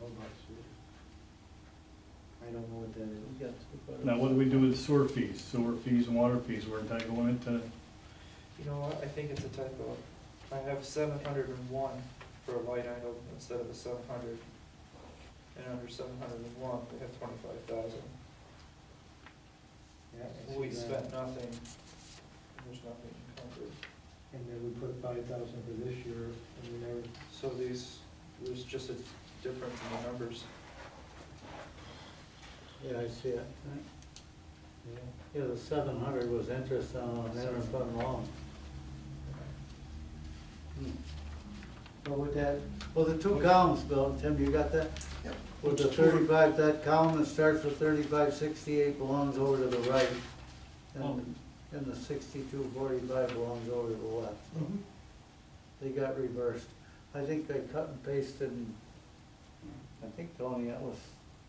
about sewer. I don't know what that is. We got two Now, what do we do with sewer fees? Sewer fees and water fees, weren't that going into, You know what, I think it's a typo. I have 701 for a light item instead of a 700. And under 701, we have 25,000. Yeah, I see We that. spent nothing, there's nothing encumbered. And then we put 5,000 for this year, and we never, So there's just a difference in the numbers. Yeah, I see it. yeah. Yeah, the 700 was interest on an interfund loan. But with that, Well, the two columns, Bill, Tim, you got that? Yep. With the 35, that column that starts with 3568 belongs over to the right. And the 6245 belongs over to the left. They got reversed. I think they cut and pasted, and I think, Tony, that was,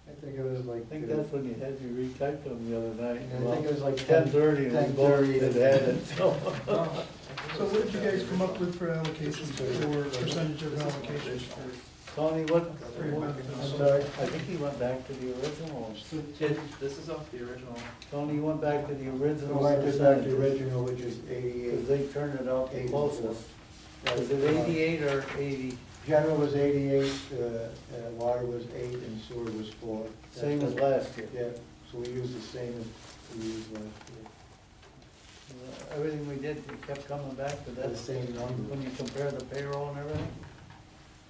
I think it was like. I think that's when you had me retype them the other night. I think it was like 10:30, and we both 10:30. had it, so. So what did you guys come up with for allocations, for percentage of allocations? Tony, what, I'm sorry? I think he went back to the original. This is off the original. Tony, you went back to the original So I did back the percentages, original, which is because 88. they turned it out the 84. closest. Is it 88 or 80? General was 88, water was 8, and sewer was 4. Same as last year. Yeah, so we used the same as we used last year. Everything we did, we kept coming back to The that. same number. When you compare the payroll and everything,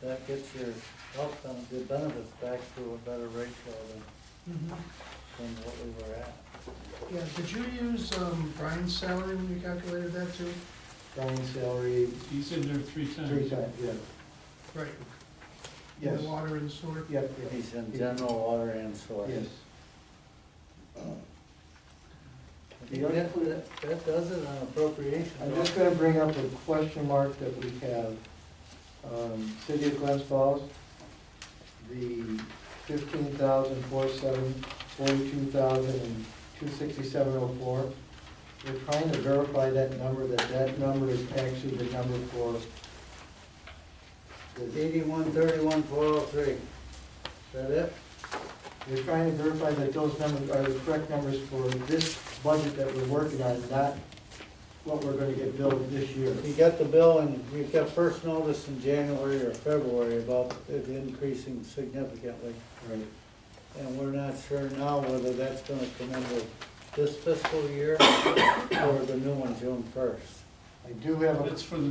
that gets your health benefits, benefits back to a better ratio than what we were at. Yeah, did you use Brian's salary when you calculated that too? Brian's salary, He's in there 3 times. 3 times, yeah. Right. Yes. The water and sewer? Yep, yep. He's in general water and sewer. Yes. That does it on appropriation. I'm just gonna bring up a question mark that we have. City of Glens Falls, the 15,000, 42,000, and 267.04. We're trying to verify that number, that number is actually the number for the 8131,403. Is that it? We're trying to verify that those numbers are the correct numbers for this budget that we're working on, not what we're gonna get billed this year. You got the bill and you got first notice in January or February about it increasing significantly. Right. And we're not sure now whether that's gonna come in with this fiscal year or the new one, June 1st. I do have a, It's for the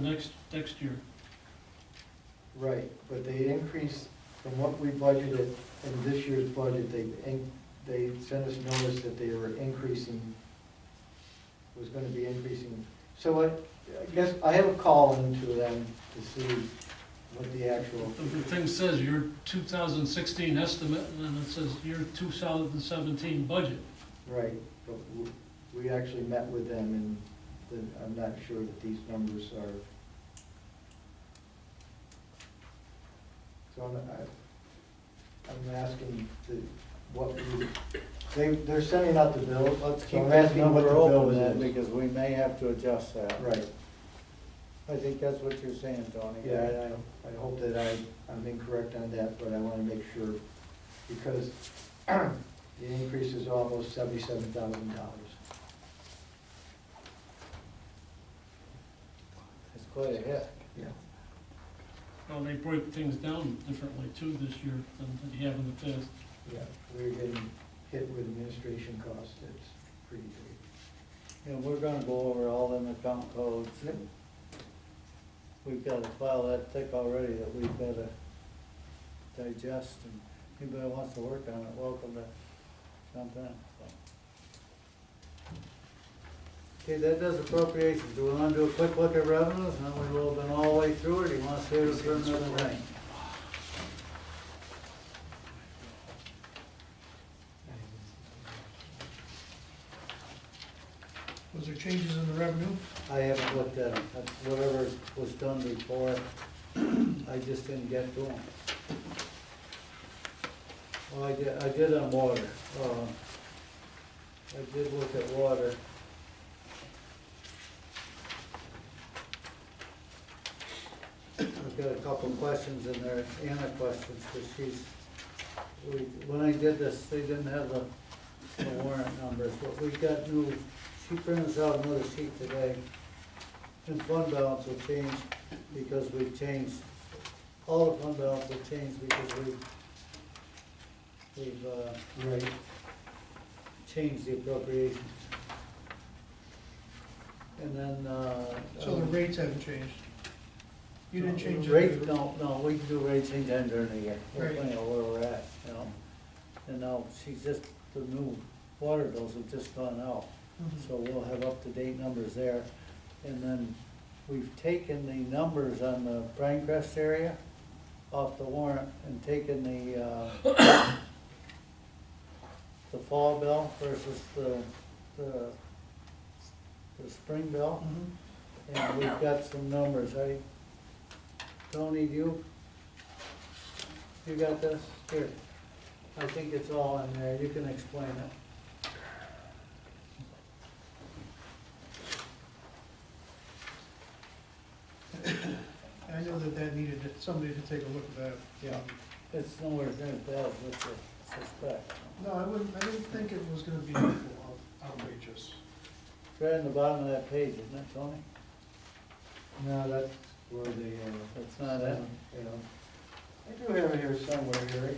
next year. right, but they increased from what we budgeted in this year's budget, they sent us notice that they were increasing, was gonna be increasing. So I guess I have a call into them to see what the actual, The thing says your 2016 estimate, and then it says your 2017 budget. right, but we actually met with them, and I'm not sure that these numbers are. So I'm asking what we, they're sending out the bill. Let's So keep I'm that asking what number the bill open then, is. because we may have to adjust that. Right, I think that's what you're saying, Tony. yeah, I hope that I'm incorrect on that, but I wanna make sure, because the increase is almost $77,000. It's quite a hit. Yeah. Well, they break things down differently too this year than they have in the past. Yeah, we're getting hit with administration costs, it's pretty big. And we're gonna go over all them account codes. Yep. We've got a file that thick already that we've gotta digest, and anybody wants to work on it, welcome to jump in, so. Okay, that does appropriations. Do we wanna do a quick look at revenues, and then we will have been all the way through, or do you wanna save it for another night? Was there changes in the revenue? I haven't looked at them. That's whatever was done before, I just didn't get to them. Well, I did on water. I did look at water. I've got a couple of questions in there, Anna questions, because when I did this, they didn't have the warrant numbers, but we got new, she printed us out another sheet today. And fund balance will change because we've changed, all the fund balance will change because we've Right. changed the appropriations. And then, So the rates haven't changed? You didn't change it? Rates, no, we can do rates anytime during the year, we're Right. playing where we're at, you know. And now, she's just, the new water bills have just gone out, Mhm. so we'll have up-to-date numbers there. And then, we've taken the numbers on the Pinecrest area off the warrant and taken the fall bill versus the spring bill. Mhm. And we've got some numbers, Tony, you got this? Here, I think it's all in there, you can explain it. I know that needed somebody to take a look at that. Yeah. It's nowhere near as bad as what you suspect. No, I didn't think it was gonna be outrageous. It's right in the bottom of that page, isn't it, Tony? No, that's where the, That's not it? yeah. I do have it here somewhere, Gary.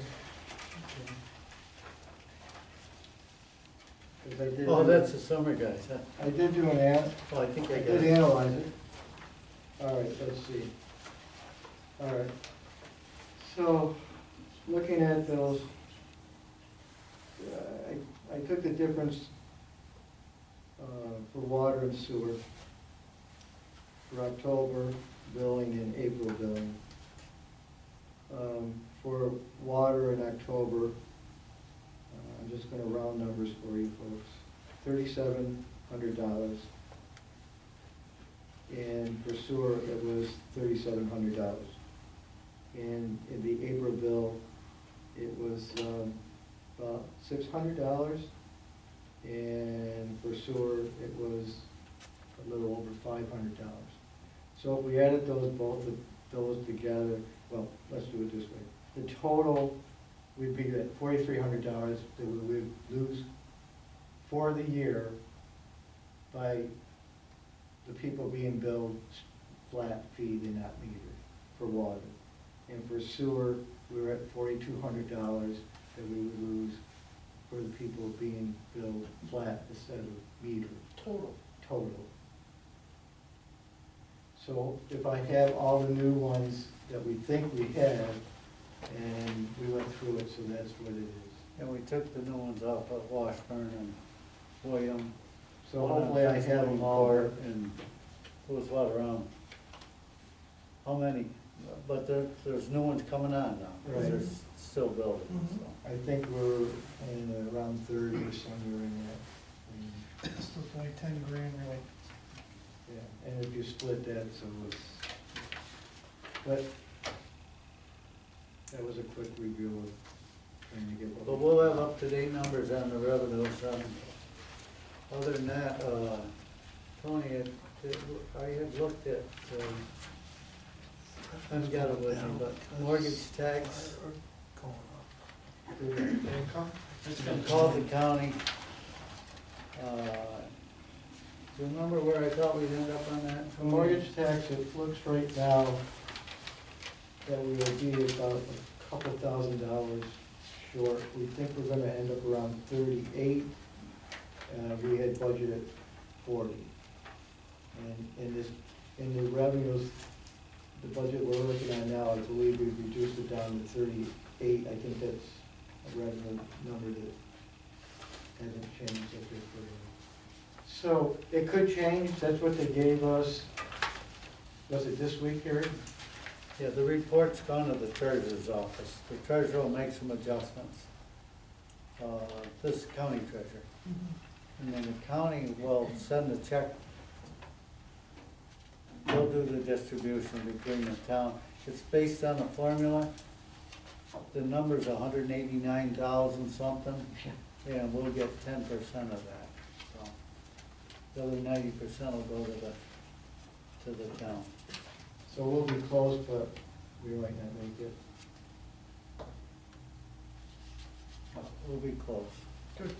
'Cause I did. Oh, that's the summer guys, huh? I did do an Oh, I think I I got did it. analyze it. All right, let's see. All right. So, looking at those, I took the difference for water and sewer for October billing and April billing. For water in October, I'm just gonna round numbers for you folks, $3,700. And for sewer, it was $3,700. And in the April bill, it was about $600. And for sewer, it was a little over $500. So if we added both of those together, well, let's do it this way. The total would be at $4,300 that we would lose for the year by the people being billed flat fee and not metered for water. And for sewer, we were at $4,200 that we would lose for the people being billed flat instead of metered. Total. So if I have all the new ones that we think we have, and we went through it, so that's what it is. And we took the new ones off at Washburn and William. So hopefully I have them all there. And it was what, around, how many? But there's new ones coming on now, 'cause Right. there's still building, so. I think we're in around 30 or somewhere in that. It's still like 10 grand, really. Yeah, and if you split that, so it's, but that was a quick review of trying to get But we'll have up-to-date numbers on the revenues. Other than that, Tony, I had looked at, I've got it with me, but mortgage tax, Income? called the county. Do you remember where I thought we'd end up on that? The mortgage tax, it looks right now that we will be about a couple $1,000 short. We think we're gonna end up around 38. We had budgeted 40. And in the revenues, the budget we're looking at now, I believe we've reduced it down to 38. I think that's a revenue number that hasn't changed at this point. So it could change, that's what they gave us. Was it this week, Gary? Yeah, the report's gone to the treasurer's office. The treasurer will make some adjustments. This is county treasurer. And then the county will send the check. They'll do the distribution between the town. It's based on a formula. The number's 189,000 something, and we'll get 10% of that. So the other 90% will go to the town. So we'll be close, but we might not make it. We'll be close. Good.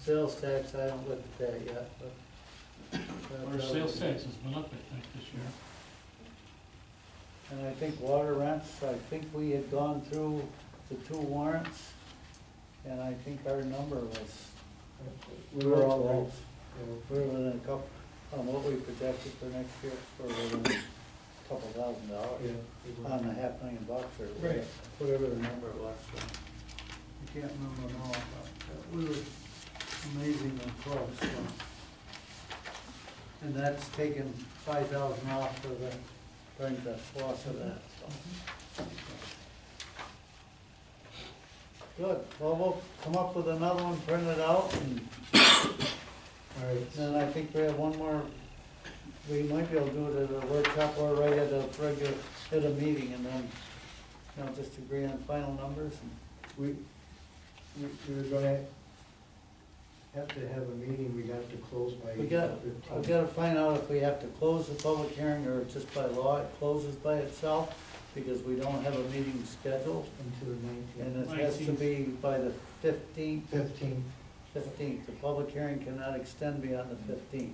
Sales tax, I haven't looked at that yet, but. Our sales tax has been up, I think, this year. And I think water rents, I think we had gone through the 2 warrants, and I think our number was, we were all close. We were within a couple, on what we projected for next year, for within a couple $1,000 on the $500,000 or Right. whatever the number was. So I can't remember them all, but we were amazingly close. So. And that's taken 5,000 off for the, bring the loss of that, so. Good, well, we'll come up with another one, print it out, and All right. then I think we have one more, we might be able to do it at a workshop or right at a regular, at a meeting, and then, you know, just agree on final numbers. We were gonna have to have a meeting, we got to close by. We got, I've gotta find out if we have to close the public hearing, or just by law it closes by itself, because we don't have a meeting scheduled, Until the 19th. and it has to be by the 15th. 15th. 15th, the public hearing cannot extend beyond the 15th.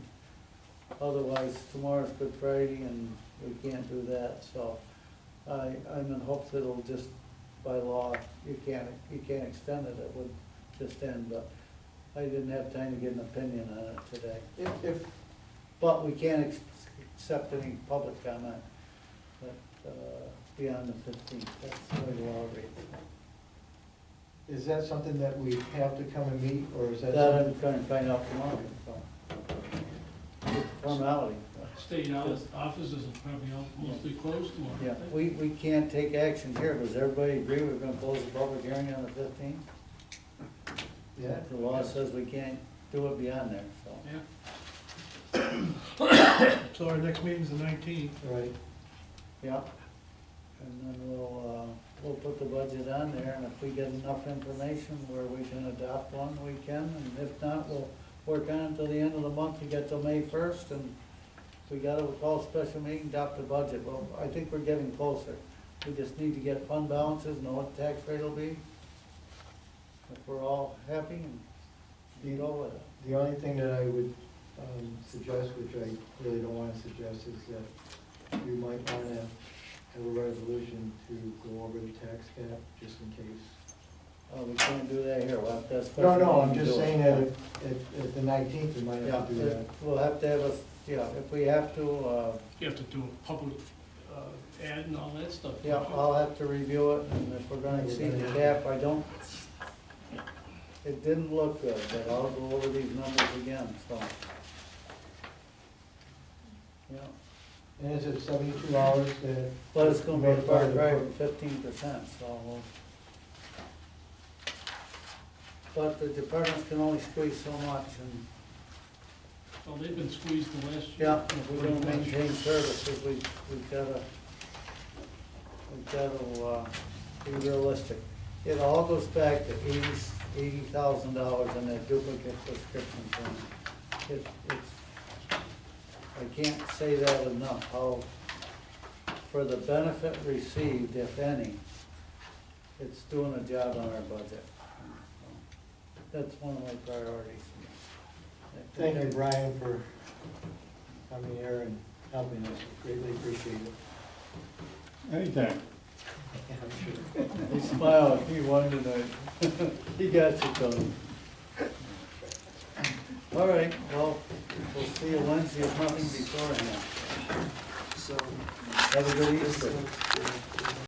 Otherwise, tomorrow's Good Friday and we can't do that, so I'm in hopes that it'll just, by law, you can't extend it, it would just end, but I didn't have time to get an opinion on it today. But we can't accept any public comment beyond the 15th, that's the way the law reads. Is that something that we have to come and meet, or is that? That I'm trying to find out tomorrow, so. Just formality. State offices are probably all mostly closed tomorrow. Yeah, we can't take action here, does everybody agree we're gonna close the public hearing on the 15th? Yeah. The law says we can't do it beyond there, so. Yeah. So our next meeting's the 19th. Right. Yeah. And then we'll put the budget on there, and if we get enough information where we can adopt one, we can, and if not, we'll work on it until the end of the month to get till May 1st, and if we gotta call a special meeting, adopt the budget. Well, I think we're getting closer. We just need to get fund balances, know what the tax rate will be. If we're all happy, and go with it. The only thing that I would suggest, which I really don't want to suggest, is that you might want to have a resolution to go over the tax cap, just in case. Oh, we can't do that here, we'll have to have a special No, I'm meeting to just do it. saying that at the 19th, we might Yeah, have to do that. we'll have to have a, yeah, if we have to, You have to do a public ad and all that stuff. yeah, I'll have to review it, and if we're gonna exceed the cap, I don't, it didn't look good, but I'll go over these numbers again, so. Yeah, And is it 72 hours that? but it's gonna be Notify far the greater clerk. than 15%, so we'll. But the departments can only squeeze so much, and, Well, they've been squeezed the last year. yeah, if we're gonna maintain services, we've gotta be realistic. it all goes back to $80,000 in that duplicate prescription plan. It's, I can't say that enough, how, for the benefit received, if any, it's doing a job on our budget. That's one of my priorities. Thank you, Brian, for coming here and helping us. Greatly appreciate it. Anytime. Yeah, I'm sure. He smiled, he won tonight. He got you, Tony. All right, well, we'll see you Wednesday, if nothing beforehand. So, Have a good this Easter. looks good.